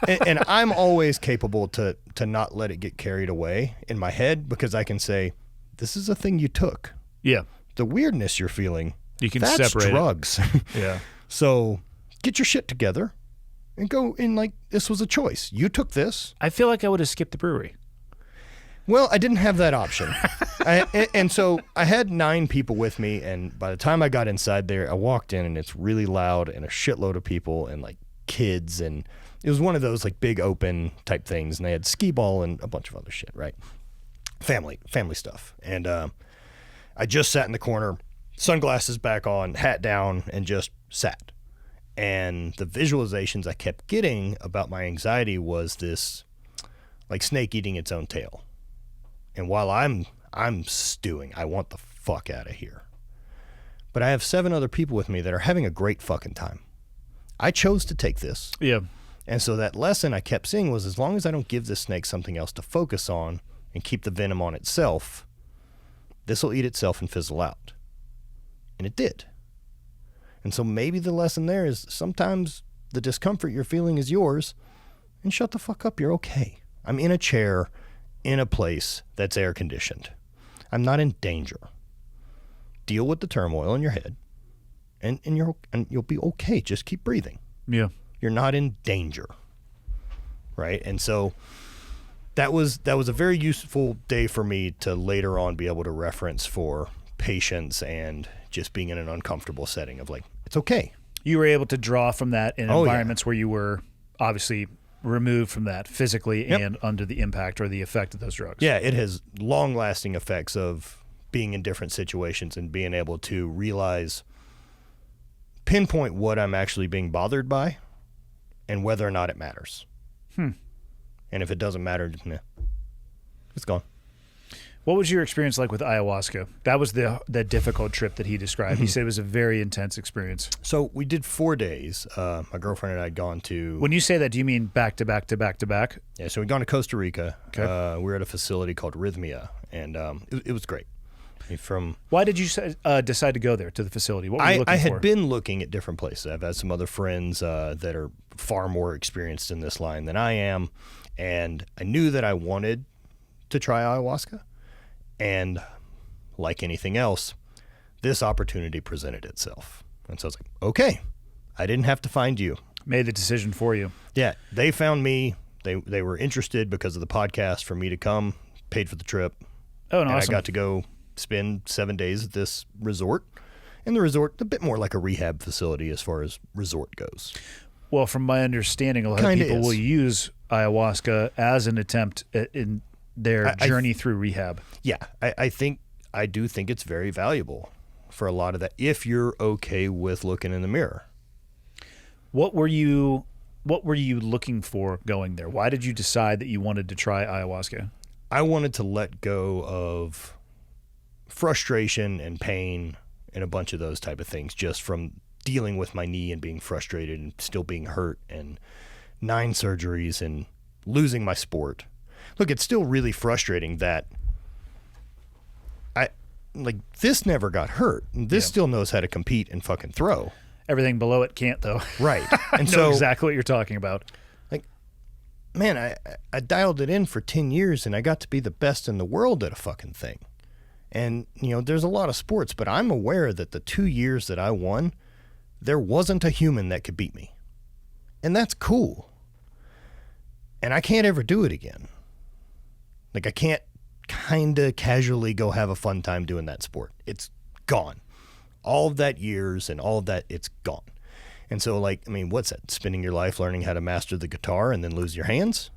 and I'm always capable to not let it get carried away in my head, because I can say, this is a thing you took.
Yeah.
The weirdness you're feeling,
you can
that's
separate
drugs.
Yeah.
So get your shit together and go in like this was a choice. You took this.
I feel like I would have skipped the brewery.
Well, I didn't have that option. And so I had 9 people with me, and by the time I got inside there, I walked in, and it's really loud and a shitload of people and like kids, and it was one of those like big open type things, and they had skee ball and a bunch of other shit, right? Family stuff. And I just sat in the corner, sunglasses back on, hat down, and just sat. And the visualizations I kept getting about my anxiety was this like snake eating its own tail. And while I'm stewing, I want the fuck out of here. But I have 7 other people with me that are having a great fucking time. I chose to take this.
Yeah.
And so that lesson I kept seeing was, as long as I don't give this snake something else to focus on and keep the venom on itself, this will eat itself and fizzle out. And it did. And so maybe the lesson there is, sometimes the discomfort you're feeling is yours, and shut the fuck up, you're okay. I'm in a chair in a place that's air conditioned. I'm not in danger. Deal with the turmoil in your head, and you'll be okay. Just keep breathing.
Yeah.
You're not in danger. Right? And so that was a very useful day for me to later on be able to reference for patience and just being in an uncomfortable setting of like, it's okay.
You were able to draw from that in environments where you were obviously removed from that physically and under the impact or the effect of those drugs.
Yeah, it has long-lasting effects of being in different situations and being able to realize, pinpoint what I'm actually being bothered by and whether or not it matters. And if it doesn't matter, it's gone.
What was your experience like with ayahuasca? That was the difficult trip that he described. He said it was a very intense experience.
So we did 4 days. My girlfriend and I had gone to...
When you say that, do you mean back to back to back to back?
Yeah, so we'd gone to Costa Rica.
Okay.
We were at a facility called Rhythmia, and it was great.
Why did you decide to go there, to the facility? What were you looking for?
I had been looking at different places. I've had some other friends that are far more experienced in this line than I am, and I knew that I wanted to try ayahuasca. And like anything else, this opportunity presented itself. And so I was like, okay, I didn't have to find you.
Made the decision for you.
Yeah, they found me. They were interested because of the podcast for me to come, paid for the trip.
Oh, and
I got to go spend 7 days at this resort. And the resort, a bit more like a rehab facility as far as resort goes.
Well, from my understanding, a lot of people will use ayahuasca as an attempt in their journey through rehab.
Yeah, I do think it's very valuable for a lot of that, if you're okay with looking in the mirror.
What were you looking for going there? Why did you decide that you wanted to try ayahuasca?
I wanted to let go of frustration and pain and a bunch of those type of things, just from dealing with my knee and being frustrated and still being hurt and 9 surgeries and losing my sport. Look, it's still really frustrating that this never got hurt. This still knows how to compete and fucking throw.
Everything below it can't, though.
Right.
And I know exactly what you're talking about.
Like, man, I dialed it in for 10 years and I got to be the best in the world at a fucking thing. And, there's a lot of sports, but I'm aware that the 2 years that I won, there wasn't a human that could beat me. And that's cool. And I can't ever do it again. Like, I can't kind of casually go have a fun time doing that sport. It's gone. All of that years and all of that, it's gone. And so, what's that? Spending your life learning how to master the guitar and then lose your hands?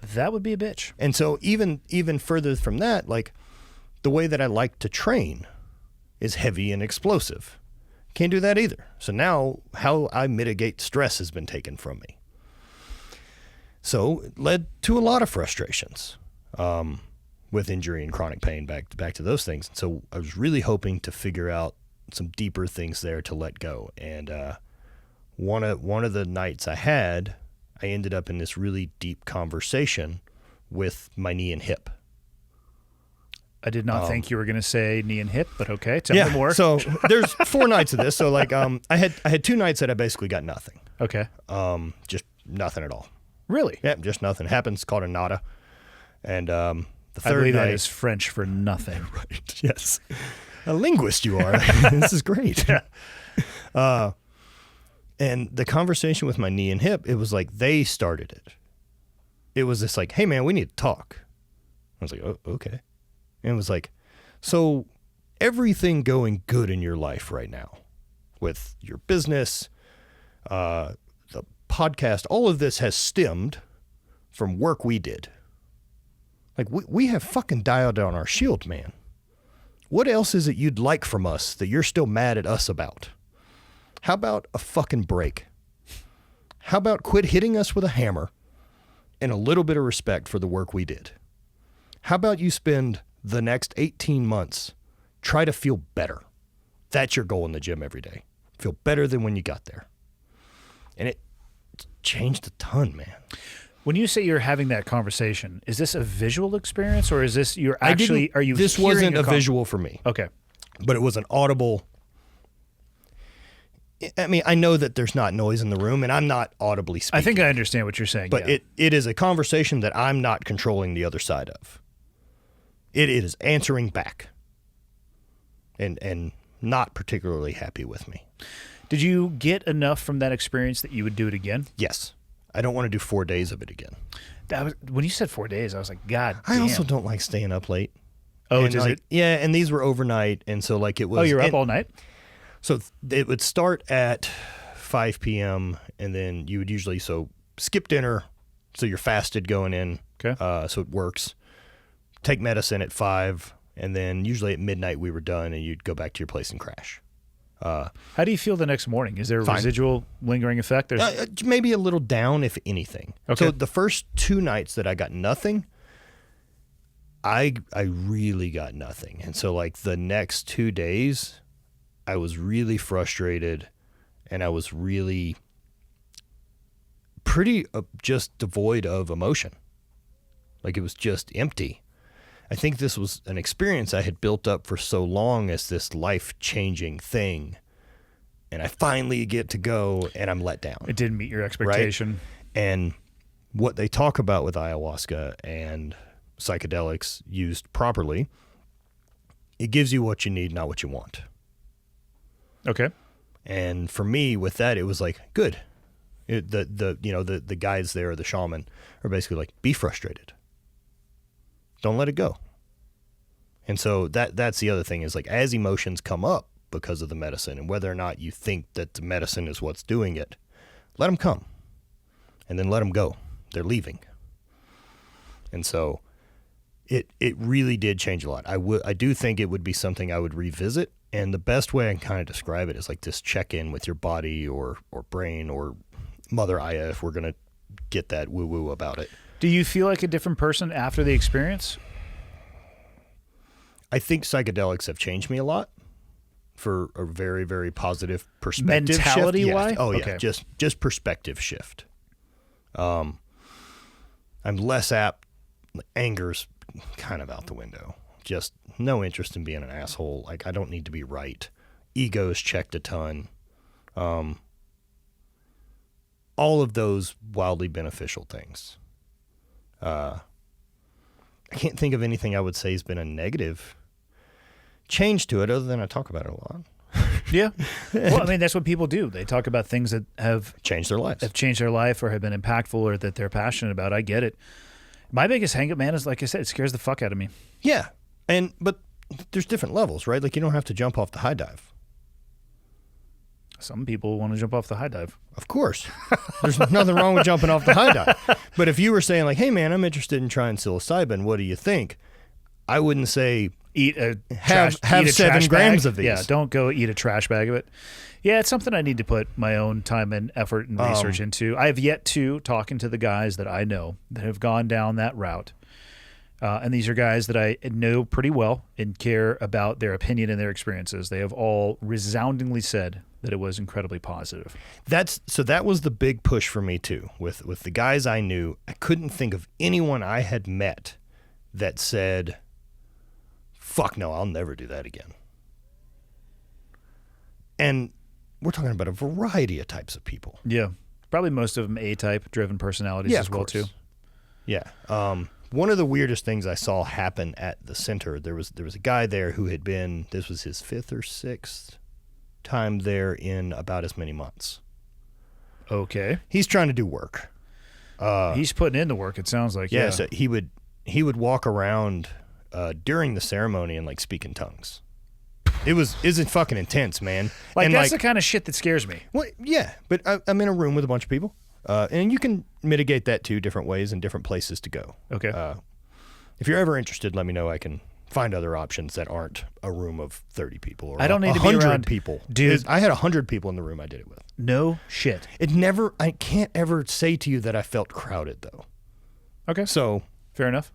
That would be a bitch.
And so even further from that, like the way that I like to train is heavy and explosive. Can't do that either. So now how I mitigate stress has been taken from me. So it led to a lot of frustrations with injury and chronic pain, back to those things. So I was really hoping to figure out some deeper things there to let go. And one of the nights I ended up in this really deep conversation with my knee and hip.
I did not think you were going to say knee and hip, but okay, tell me more.
So there's 4 nights of this. So like I had 2 nights that I basically got nothing.
Okay.
Just nothing at all.
Really?
Yeah, just nothing. Happens, called a nada. And the third
I believe
night,
that is French for nothing.
Right. Yes. A linguist you are. This is great.
Yeah.
And the conversation with my knee and hip, it was like they started it. It was just like, hey man, we need to talk. I was like, oh, okay. And it was like, so everything going good in your life right now with your business, the podcast, all of this has stemmed from work we did. Like we have fucking dialed down our shield, man. What else is it you'd like from us that you're still mad at us about? How about a fucking break? How about quit hitting us with a hammer and a little bit of respect for the work we did? How about you spend the next 18 months, try to feel better. That's your goal in the gym every day. Feel better than when you got there. And it changed a ton, man.
When you say you're having that conversation, is this a visual experience or is this you're actually, are you
This wasn't a visual for me.
Okay.
But it was an audible. I mean, I know that there's not noise in the room and I'm not audibly speaking.
I think I understand what you're saying.
But
yeah.
it is a conversation that I'm not controlling the other side of. It is answering back and not particularly happy with me.
Did you get enough from that experience that you would do it again?
Yes. I don't want to do 4 days of it again.
When you said 4 days, I was like, God
I
damn.
also don't like staying up late.
Oh,
and
does it?
Yeah, and these were overnight, and so like it was.
Oh, you were up all night?
So it would start at 5 p.m., and then you would usually, skip dinner, so you're fasted going in,
Okay.
So it works. Take medicine at 5, and then usually at midnight we were done, and you'd go back to your place and crash.
How do you feel the next morning? Is there a
Fine.
residual lingering effect?
Maybe a little down, if anything.
Okay.
So the first 2 nights that I got nothing, I really got nothing. And so like the next 2 days, I was really frustrated, and I was really pretty just devoid of emotion. Like it was just empty. I think this was an experience I had built up for so long as this life-changing thing, and I finally get to go, and I'm let down.
It didn't meet your expectation.
Right? And what they talk about with ayahuasca and psychedelics used properly, it gives you what you need, not what you want.
Okay.
And for me, with that, it was like, good. The guides there, the shaman, are basically like, be frustrated. Don't let it go. And so that's the other thing is like as emotions come up because of the medicine and whether or not you think that the medicine is what's doing it, let them come and then let them go. They're leaving. And so it really did change a lot. I do think it would be something I would revisit. And the best way I can kind of describe it is like this check-in with your body or brain or Mother Aya, if we're going to get that woo-woo about it.
Do you feel like a different person after the experience?
I think psychedelics have changed me a lot for a very, very positive perspective
Mentality-wise?
shift. Yeah. Oh, yeah.
Okay.
Just perspective shift. I'm less apt. Anger's kind of out the window. Just no interest in being an asshole. Like, I don't need to be right. Ego's checked a ton. All of those wildly beneficial things. I can't think of anything I would say has been a negative change to it other than I talk about it a lot.
Yeah. Well, I mean, that's what people do. They talk about things that have
changed their lives.
Have changed their life or have been impactful or that they're passionate about. I get it. My biggest hang-up, man, is like I said, it scares the fuck out of me.
Yeah. But there's different levels, right? Like you don't have to jump off the high dive.
Some people want to jump off the high dive.
Of course. There's nothing wrong with jumping off the high dive. But if you were saying like, hey, man, I'm interested in trying psilocybin, what do you think? I wouldn't say have 7 grams of these.
Yeah, don't go eat a trash bag of it. Yeah, it's something I need to put my own time and effort and research into. I have yet to, talking to the guys that I know that have gone down that route, and these are guys that I know pretty well and care about their opinion and their experiences. They have all resoundingly said that it was incredibly positive.
That was the big push for me too. With the guys I knew, I couldn't think of anyone I had met that said, fuck no, I'll never do that again. And we're talking about a variety of types of people.
Yeah. Probably most of them A-type driven personalities as well too.
Yeah. One of the weirdest things I saw happen at the center, there was a guy there who had been, this was his 5th or 6th time there in about as many months.
Okay.
He's trying to do work.
He's putting in the work, it sounds like.
Yeah, so he would walk around during the ceremony and like speak in tongues. Isn't fucking intense, man.
Like, and that's the kind of shit that scares me.
Well, yeah, but I'm in a room with a bunch of people, and you can mitigate that too different ways and different places to go.
Okay.
If you're ever interested, let me know. I can find other options that aren't a room of 30 people or
I don't need to be around
100 people.
Dude,
I had 100 people in the room I did it with.
No shit.
I can't ever say to you that I felt crowded though.
Okay.
So
fair enough.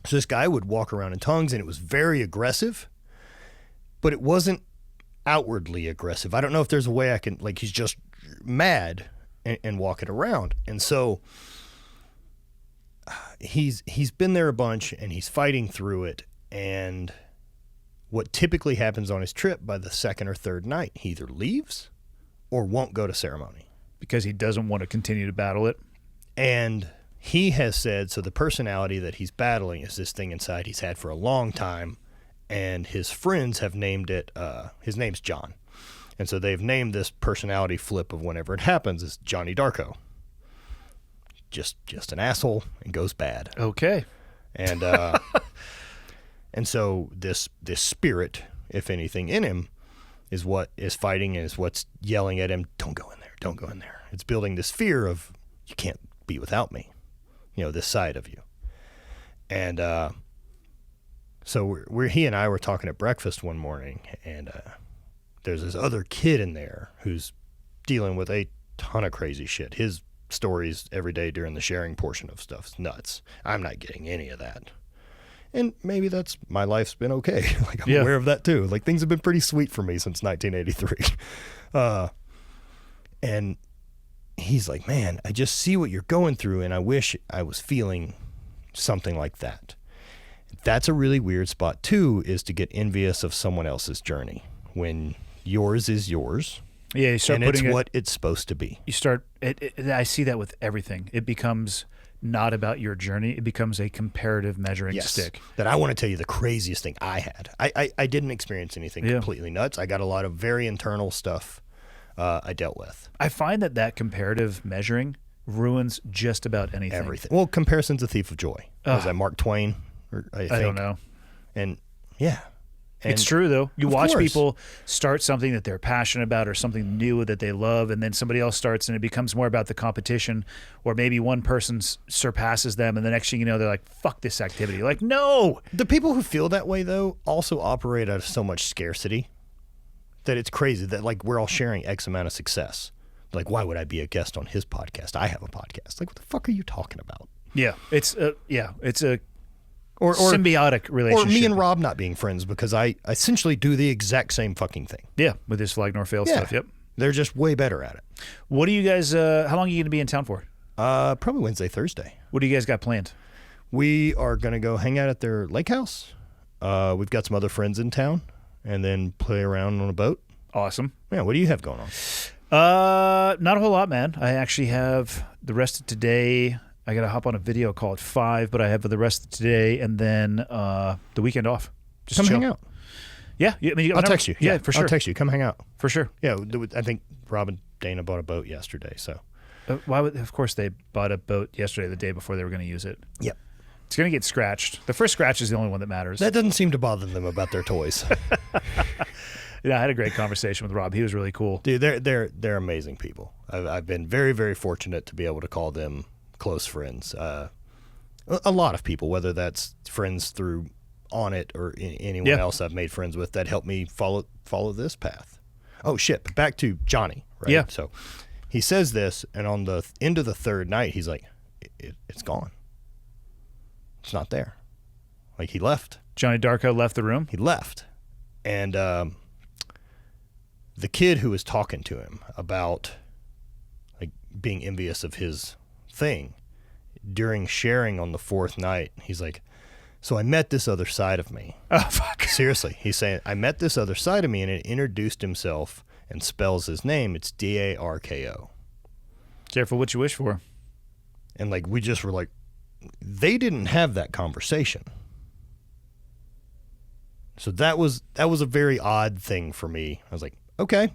So this guy would walk around in tongues, and it was very aggressive, but it wasn't outwardly aggressive. I don't know if there's a way I can, like, he's just mad and walk it around. And so he's been there a bunch, and he's fighting through it. And what typically happens on his trip, by the 2nd or 3rd night, he either leaves or won't go to ceremony.
Because he doesn't want to continue to battle it.
And he has said, so the personality that he's battling is this thing inside he's had for a long time, and his friends have named it, his name's John. And so they've named this personality flip of whenever it happens as Johnny Darko. Just an asshole and goes bad.
Okay.
And and so this spirit, if anything in him, is what is fighting and is what's yelling at him, don't go in there, don't go in there. It's building this fear of, you can't be without me. You know, this side of you. And so he and I were talking at breakfast one morning, and there's this other kid in there who's dealing with a ton of crazy shit. His stories every day during the sharing portion of stuff's nuts. I'm not getting any of that. And maybe that's, my life's been okay. Like, I'm aware of that too. Like, things have been pretty sweet for me since 1983. And he's like, man, I just see what you're going through, and I wish I was feeling something like that. That's a really weird spot too, is to get envious of someone else's journey when yours is yours.
Yeah, you start
and
putting
it's what it's supposed to be.
You start. I see that with everything. It becomes not about your journey. It becomes a comparative measuring stick.
That I want to tell you the craziest thing I had. I didn't experience anything completely nuts. I got a lot of very internal stuff I dealt with.
I find that comparative measuring ruins just about anything.
Everything. Well, comparison's a thief of joy. Was that Mark Twain? I
don't know.
And yeah. And
it's true, though. You watch people start something that they're passionate about or something new that they love, and then somebody else starts, and it becomes more about the competition, or maybe one person surpasses them, and the next thing you know, they're like, fuck this activity. Like, no!
The people who feel that way, though, also operate out of so much scarcity that it's crazy that, like, we're all sharing X amount of success. Like, why would I be a guest on his podcast? I have a podcast. Like, what the fuck are you talking about?
Yeah, it's a or symbiotic relationship.
Or me and Rob not being friends because I essentially do the exact same fucking thing.
Yeah, with his flag nor fail stuff. Yep.
They're just way better at it.
What do you guys, how long are you going to be in town for?
Probably Wednesday, Thursday.
What do you guys got planned?
We are going to go hang out at their lake house. We've got some other friends in town, and then play around on a boat.
Awesome.
Yeah, what do you have going on?
Not a whole lot, man. I actually have the rest of today. I got to hop on a video call at 5, but I have the rest of today and then the weekend off. Just
come
chill.
hang out.
Yeah. I mean,
I'll text you.
Yeah, for sure.
I'll text you. Come hang out.
For sure.
Yeah, I think Rob and Dana bought a boat yesterday. So,
of course, they bought a boat yesterday, the day before they were going to use it.
Yep.
It's going to get scratched. The first scratch is the only one that matters.
That doesn't seem to bother them about their toys.
Yeah, I had a great conversation with Rob. He was really cool.
Dude, they're amazing people. I've been very, very fortunate to be able to call them close friends. A lot of people, whether that's friends through ONNIT or anyone else I've made friends with that helped me follow this path. Oh shit! Back to Johnny. Right?
Yeah.
So he says this, and on the end of the third night, he's like, "It's gone. It's not there." Like, he left.
Johnny Darko left the room?
He left. And the kid who was talking to him about like being envious of his thing, during sharing on the fourth night, he's like, so I met this other side of me.
Oh, fuck.
Seriously. He's saying, I met this other side of me, and it introduced himself and spells his name. It's Darko.
Careful what you wish for.
And like, we just were like, they didn't have that conversation. So that was a very odd thing for me. I was like, okay,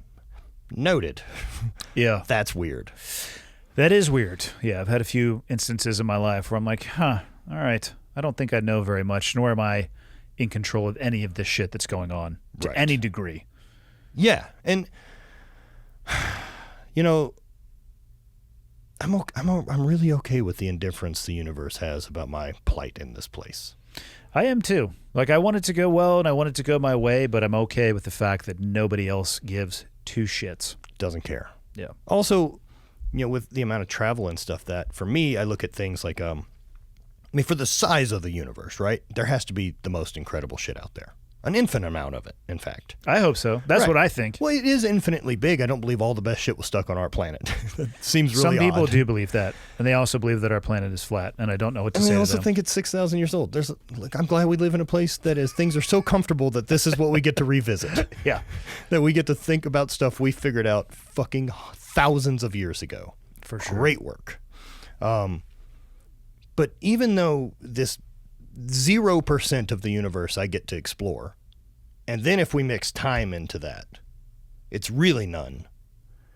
noted.
Yeah.
That's weird.
That is weird. Yeah, I've had a few instances in my life where I'm like, all right, I don't think I know very much, nor am I in control of any of this shit that's going on to any degree.
Yeah, and you know, I'm really okay with the indifference the universe has about my plight in this place.
I am too. Like, I want it to go well and I want it to go my way, but I'm okay with the fact that nobody else gives two shits.
Doesn't care.
Yeah.
Also, you know, with the amount of travel and stuff, that for me, I look at things like, I mean, for the size of the universe, right? There has to be the most incredible shit out there. An infinite amount of it, in fact.
I hope so. That's what I think.
Well, it is infinitely big. I don't believe all the best shit was stuck on our planet. That seems really
Some people
odd.
do believe that, and they also believe that our planet is flat, and I don't know what to say
I
to
also
them.
think it's 6,000 years old. I'm glad we live in a place that things are so comfortable that this is what we get to revisit.
Yeah.
That we get to think about stuff we figured out fucking thousands of years ago.
For sure.
Great work. But even though this 0% of the universe I get to explore, and then if we mix time into that, it's really none.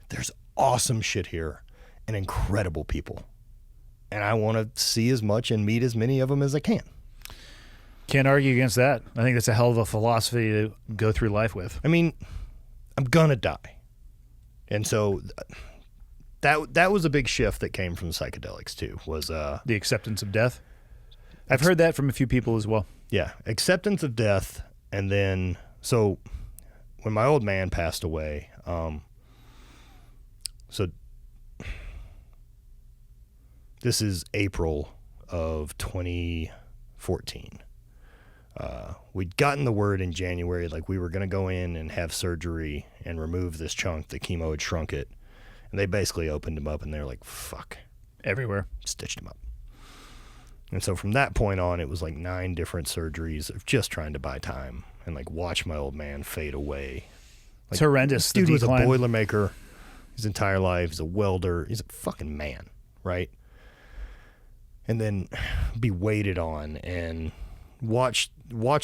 There's awesome shit here and incredible people. And I want to see as much and meet as many of them as I can.
Can't argue against that. I think that's a hell of a philosophy to go through life with.
I mean, I'm going to die. And so that was a big shift that came from psychedelics too, was
the acceptance of death. I've heard that from a few people as well.
Yeah, acceptance of death. And then, so when my old man passed away, so this is April of 2014. We'd gotten the word in January, like we were going to go in and have surgery and remove this chunk. The chemo had shrunk it. And they basically opened him up and they were like, fuck.
Everywhere.
Stitched him up. And so from that point on, it was like 9 different surgeries of just trying to buy time and like watch my old man fade away. Like,
it's horrendous.
This dude was a Boilermaker his entire life. He's a welder. He's a fucking man, right? And then be waited on and watch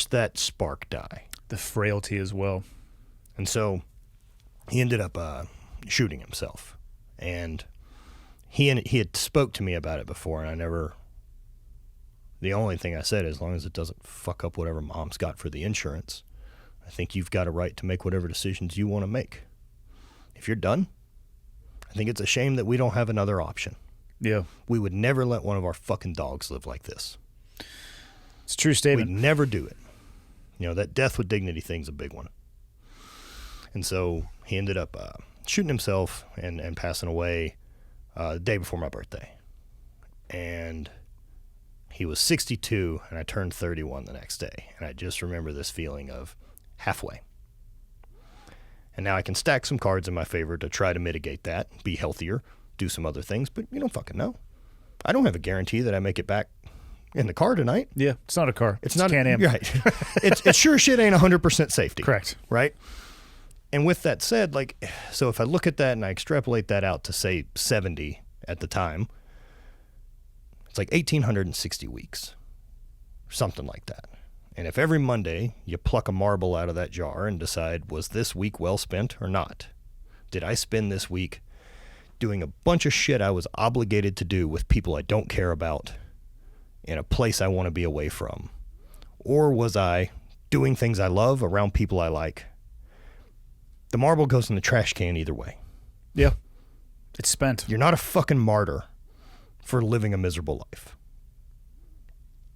that spark die.
The frailty as well.
And so he ended up shooting himself. And he had spoke to me about it before, and I never... The only thing I said, as long as it doesn't fuck up whatever mom's got for the insurance, I think you've got a right to make whatever decisions you want to make. If you're done, I think it's a shame that we don't have another option.
Yeah.
We would never let one of our fucking dogs live like this.
It's a true statement.
We'd never do it. You know, that death with dignity thing's a big one. And so he ended up shooting himself and passing away the day before my birthday. And... he was 62, and I turned 31 the next day. And I just remember this feeling of halfway. And now I can stack some cards in my favor to try to mitigate that, be healthier, do some other things, but you don't fucking know. I don't have a guarantee that I make it back in the car tonight.
Yeah, it's not a car.
It's not
Can-Am.
Right. It sure shit ain't 100% safety.
Correct.
Right? And with that said, like, so if I look at that and I extrapolate that out to, say, 70 at the time, it's like 1,860 weeks, something like that. And if every Monday you pluck a marble out of that jar and decide, was this week well spent or not? Did I spend this week doing a bunch of shit I was obligated to do with people I don't care about in a place I want to be away from? Or was I doing things I love around people I like? the marble goes in the trash can either way.
Yeah. It's spent.
You're not a fucking martyr for living a miserable life.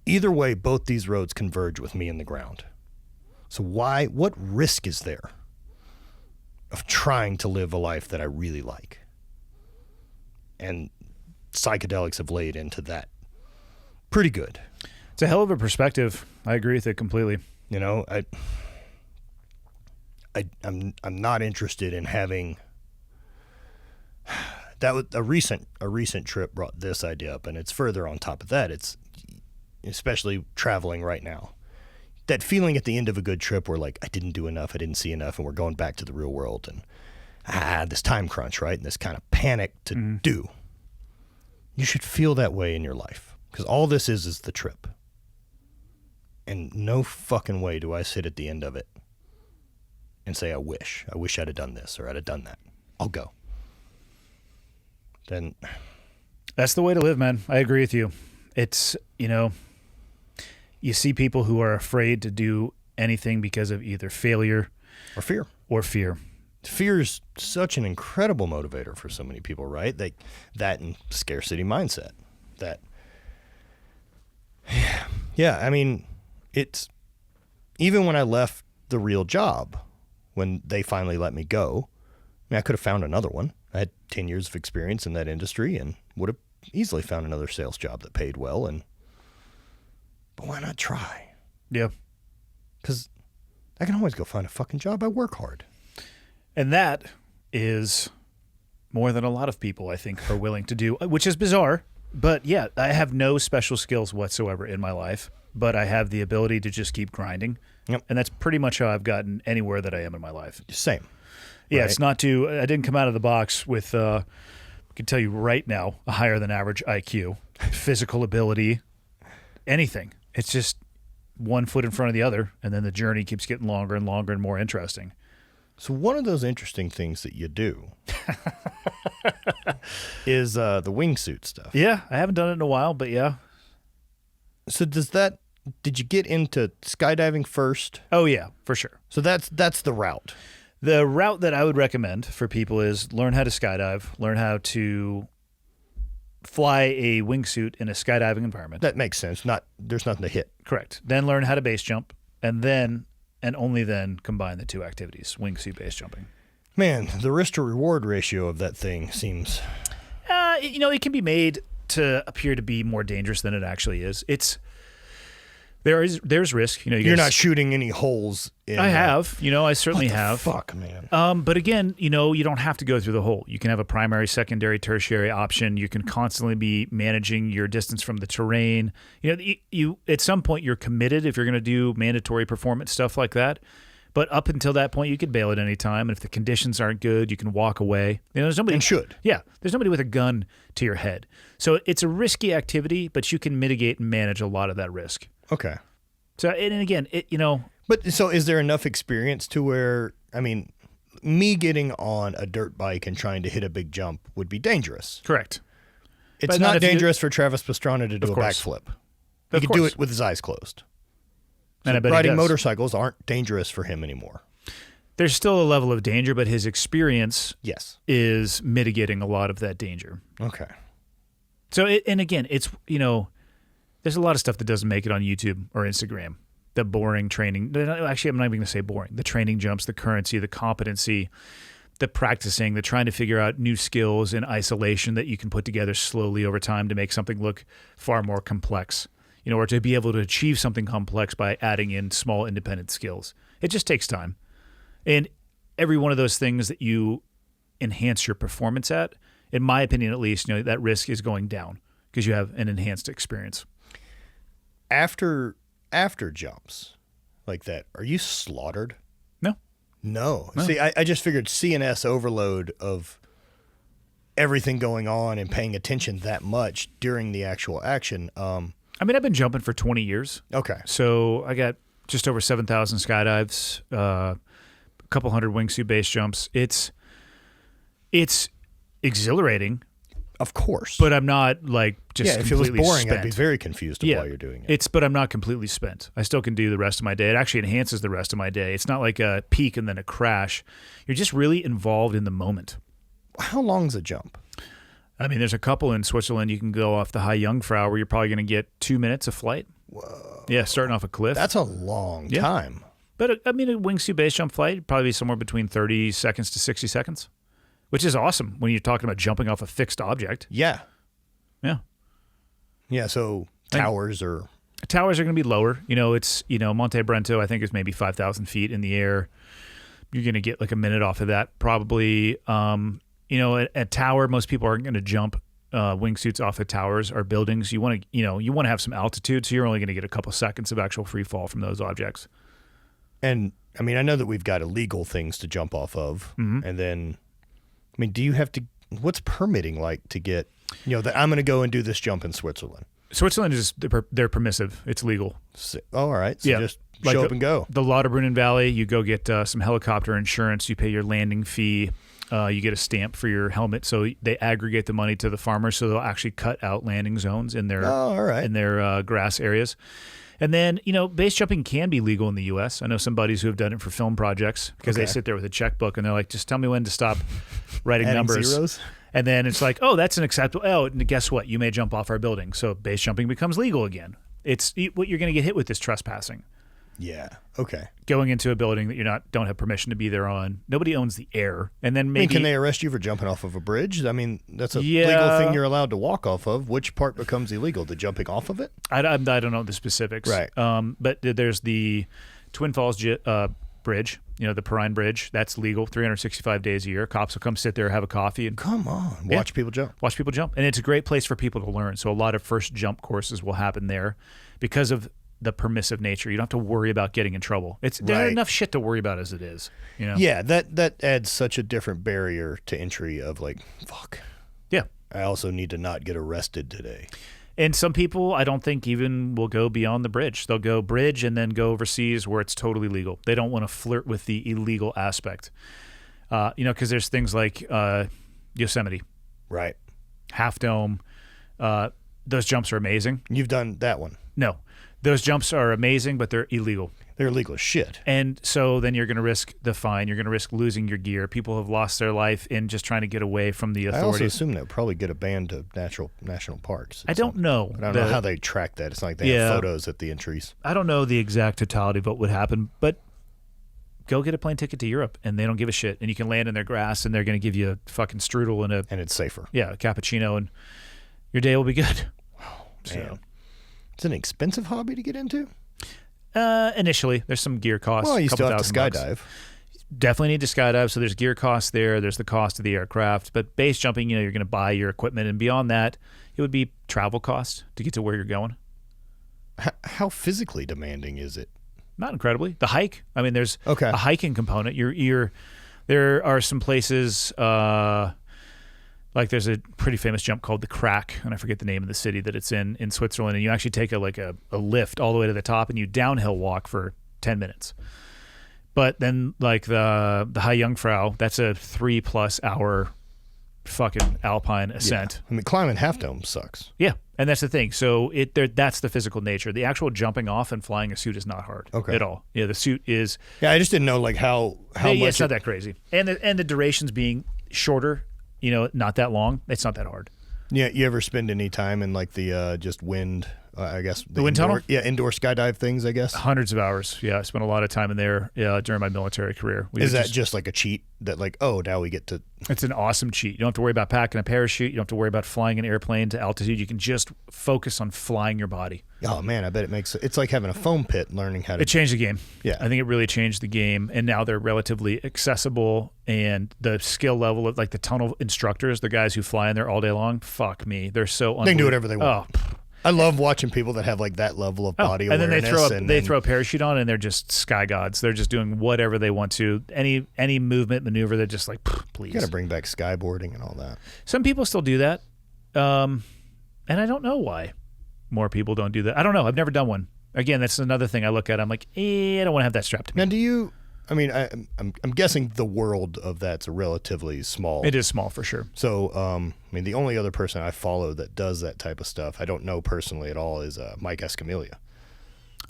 Either way, both these roads converge with me in the ground. So what risk is there of trying to live a life that I really like? And psychedelics have laid into that pretty good.
It's a hell of a perspective. I agree with it completely.
You know, I'm not interested in having that. Was a recent trip brought this idea up, and it's further on top of that. It's especially traveling right now. That feeling at the end of a good trip where like I didn't do enough, I didn't see enough, and we're going back to the real world, and this time crunch, right? And this kind of panic to do. You should feel that way in your life, because all this is the trip. And no fucking way do I sit at the end of it and say, I wish I'd have done this or I'd have done that. I'll go. Then
that's the way to live, man. I agree with you. It's, you see people who are afraid to do anything because of either failure
or fear. Fear is such an incredible motivator for so many people, right? That and scarcity mindset. I mean, it's even when I left the real job, when they finally let me go, I could have found another one. I had 10 years of experience in that industry and would have easily found another sales job that paid well. But why not try?
Yeah.
Because I can always go find a fucking job. I work hard.
And that is more than a lot of people, I think, are willing to do, which is bizarre. But yeah, I have no special skills whatsoever in my life, but I have the ability to just keep grinding.
Yep.
And that's pretty much how I've gotten anywhere that I am in my life.
Same.
Yeah,
right?
I didn't come out of the box with, I can tell you right now, a higher than average IQ, physical ability, anything. It's just one foot in front of the other, and then the journey keeps getting longer and longer and more interesting.
So one of those interesting things that you do is the wingsuit stuff.
Yeah, I haven't done it in a while, but yeah.
So did you get into skydiving first?
Oh yeah, for sure.
So that's the route.
The route that I would recommend for people is learn how to skydive, learn how to fly a wingsuit in a skydiving environment.
That makes sense. There's nothing to hit.
Correct. Then learn how to base jump, and then and only then combine the two activities, wingsuit base jumping.
Man, the risk to reward ratio of that thing seems...
it can be made to appear to be more dangerous than it actually is. There's risk.
You're not shooting any holes in...
I have. I certainly have.
Fuck, man.
But again, you don't have to go through the hole. You can have a primary, secondary, tertiary option. You can constantly be managing your distance from the terrain. You at some point you're committed if you're going to do mandatory performance stuff like that. But up until that point, you could bail at any time. And if the conditions aren't good, you can walk away. There's nobody.
And should.
Yeah. There's nobody with a gun to your head. So it's a risky activity, but you can mitigate and manage a lot of that risk.
Okay.
So, and again,
But so is there enough experience to where, me getting on a dirt bike and trying to hit a big jump would be dangerous?
Correct.
It's not dangerous for Travis Pastrana to do a backflip. He could do it with his eyes closed. So
and I bet
riding motorcycles aren't dangerous for him anymore.
There's still a level of danger, but his experience is mitigating a lot of that danger.
Okay.
So, and again, it's, there's a lot of stuff that doesn't make it on YouTube or Instagram. The boring training. Actually, I'm not even going to say boring. The training jumps, the currency, the competency, the practicing, the trying to figure out new skills in isolation that you can put together slowly over time to make something look far more complex. Or to be able to achieve something complex by adding in small independent skills. It just takes time. And every one of those things that you enhance your performance at, in my opinion at least, that risk is going down because you have an enhanced experience.
After jumps like that, are you slaughtered? No. See, I just figured CNS overload of everything going on and paying attention that much during the actual action.
I've been jumping for 20 years.
Okay.
So I got just over 7,000 skydives, a couple hundred wingsuit base jumps. It's exhilarating.
Of course.
But I'm not like just
if it was
completely
boring,
spent.
I'd be very confused of why you're doing it.
But I'm not completely spent. I still can do the rest of my day. It actually enhances the rest of my day. It's not like a peak and then a crash. You're just really involved in the moment.
How long's a jump?
I mean, there's a couple in Switzerland. You can go off the HVIII where you're probably going to get 2 minutes of flight.
Whoa.
Yeah, starting off a cliff.
That's a long time.
But a wingsuit base jump flight probably somewhere between 30 seconds to 60 seconds, which is awesome when you're talking about jumping off a fixed object.
Yeah.
Yeah.
Yeah, so towers are
going to be lower. It's, Monte Brento, I think, is maybe 5,000 feet in the air. You're going to get like a minute off of that probably. A tower, most people aren't going to jump wingsuits off of towers or buildings. You want to have some altitude, so you're only going to get a couple seconds of actual free fall from those objects.
And I mean, I know that we've got illegal things to jump off of, and then, I mean, do you have to? What's permitting like to get? That I'm going to go and do this jump in Switzerland.
Switzerland is they're permissive. It's legal.
All right. So just show up and go.
The Lauterbrunnen Valley, you go get some helicopter insurance. You pay your landing fee. You get a stamp for your helmet. So they aggregate the money to the farmers. So they'll actually cut out landing zones in their in their grass areas. And then, base jumping can be legal in the U.S. I know some buddies who have done it for film projects because they sit there with a checkbook and they're like, just tell me when to stop writing numbers.
Zeros?
And then it's like, oh, that's an acceptable. Oh, and guess what? You may jump off our building. So base jumping becomes legal again. It's what you're going to get hit with is trespassing.
Yeah. Okay.
Going into a building that you don't have permission to be there on. Nobody owns the air. And then maybe
can they arrest you for jumping off of a bridge? I mean, that's a legal thing you're allowed to walk off of. Which part becomes illegal? The jumping off of it?
I don't know the specifics.
Right.
But there's the Twin Falls Bridge, the Perrine Bridge. That's legal 365 days a year. Cops will come sit there, have a coffee, and
come on, watch people jump.
Watch people jump. And it's a great place for people to learn. So a lot of first jump courses will happen there because of the permissive nature. You don't have to worry about getting in trouble. There's enough shit to worry about as it is.
Yeah, that adds such a different barrier to entry of like, fuck.
Yeah.
I also need to not get arrested today.
And some people, I don't think even will go beyond the bridge. They'll go bridge and then go overseas where it's totally legal. They don't want to flirt with the illegal aspect. Because there's things like Yosemite.
Right.
Half Dome. Those jumps are amazing.
You've done that one?
No. Those jumps are amazing, but they're illegal.
They're illegal as shit.
And so then you're going to risk the fine. You're going to risk losing your gear. People have lost their life in just trying to get away from the authorities.
I also assume they'll probably get a ban to national parks.
I don't know.
I don't know how they track that. It's not like they have photos at the entries.
I don't know the exact totality of what would happen, but go get a plane ticket to Europe, and they don't give a shit. And you can land in their grass, and they're going to give you a fucking strudel and
it's safer.
Yeah, a cappuccino, and your day will be good.
Wow, man. It's an expensive hobby to get into?
Initially, there's some gear costs.
Well, you still have to skydive.
Definitely need to skydive, so there's gear costs there. There's the cost of the aircraft. But base jumping, you're going to buy your equipment. And beyond that, it would be travel costs to get to where you're going.
How physically demanding is it?
Not incredibly. The hike, I mean, there's a hiking component. There are some places... like there's a pretty famous jump called the Crack, and I forget the name of the city that it's in Switzerland, and you actually take a lift all the way to the top, and you downhill walk for 10 minutes. But then like the HVIII, that's a 3+ hour fucking alpine ascent.
Yeah. I mean, climbing Half Dome sucks.
Yeah, and that's the thing. So that's the physical nature. The actual jumping off and flying a suit is not hard at all. Yeah, the suit is.
Yeah, I just didn't know like how much.
It's not that crazy, and the durations being shorter. Not that long. It's not that hard.
Yeah, you ever spend any time in like the just wind? I guess
the wind tunnel.
Yeah, indoor skydive things. I guess
hundreds of hours. Yeah, I spent a lot of time in there during my military career.
Is that just like a cheat that like now we get to?
It's an awesome cheat. You don't have to worry about packing a parachute. You don't have to worry about flying an airplane to altitude. You can just focus on flying your body.
Oh man, I bet it's like having a foam pit. Learning how to.
It changed the game.
Yeah,
I think it really changed the game, and now they're relatively accessible. And the skill level of like the tunnel instructors, the guys who fly in there all day long. Fuck me, they're so.
They can do whatever they want. Oh. I love watching people that have like that level of body awareness.
And then they throw a parachute on, and they're just sky gods. They're just doing whatever they want to. Any movement, maneuver, they're just like, please.
You got to bring back skyboarding and all that.
Some people still do that, and I don't know why more people don't do that. I don't know. I've never done one. Again, that's another thing I look at. I'm like, I don't want to have that strapped to me.
Now, do you? I mean, I'm guessing the world of that's relatively small.
It is small for sure.
So, I mean, the only other person I follow that does that type of stuff, I don't know personally at all, is Mike Escamilla.
I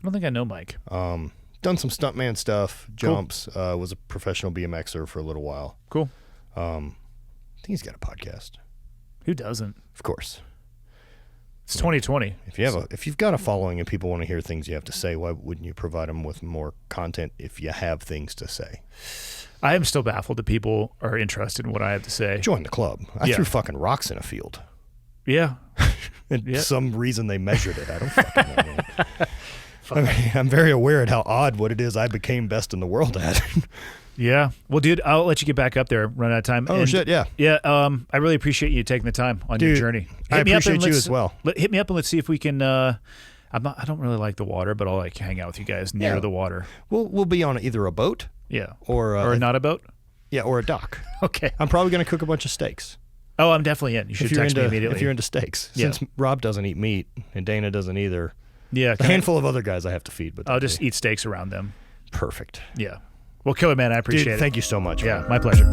don't think I know Mike.
Done some stuntman stuff, jumps, was a professional BMXer for a little while.
Cool.
I think he's got a podcast.
Who doesn't?
Of course.
It's 2020.
If you've got a following and people want to hear things you have to say, why wouldn't you provide them with more content if you have things to say?
I am still baffled that people are interested in what I have to say.
Join the club. I threw fucking rocks in a field.
Yeah.
And some reason they measured it. I don't fucking know, man. I mean, I'm very aware at how odd what it is I became best in the world at.
Yeah. Well, dude, I'll let you get back up there. Run out of time.
Oh, shit, yeah.
Yeah, I really appreciate you taking the time on your journey.
I appreciate you as well.
Hit me up and let's see if we can. I don't really like the water, but I'll like hang out with you guys near the water.
We'll be on either a boat.
Yeah.
Or
not a boat.
Yeah, or a dock.
Okay.
I'm probably going to cook a bunch of steaks.
Oh, I'm definitely in. You should text me immediately.
If you're into steaks. Since Rob doesn't eat meat and Dana doesn't either.
Yeah.
A handful of other guys I have to feed. But
I'll just eat steaks around them.
Perfect.
Yeah. Well, Killer Man, I appreciate it.
Thank you so much.
Yeah, my pleasure.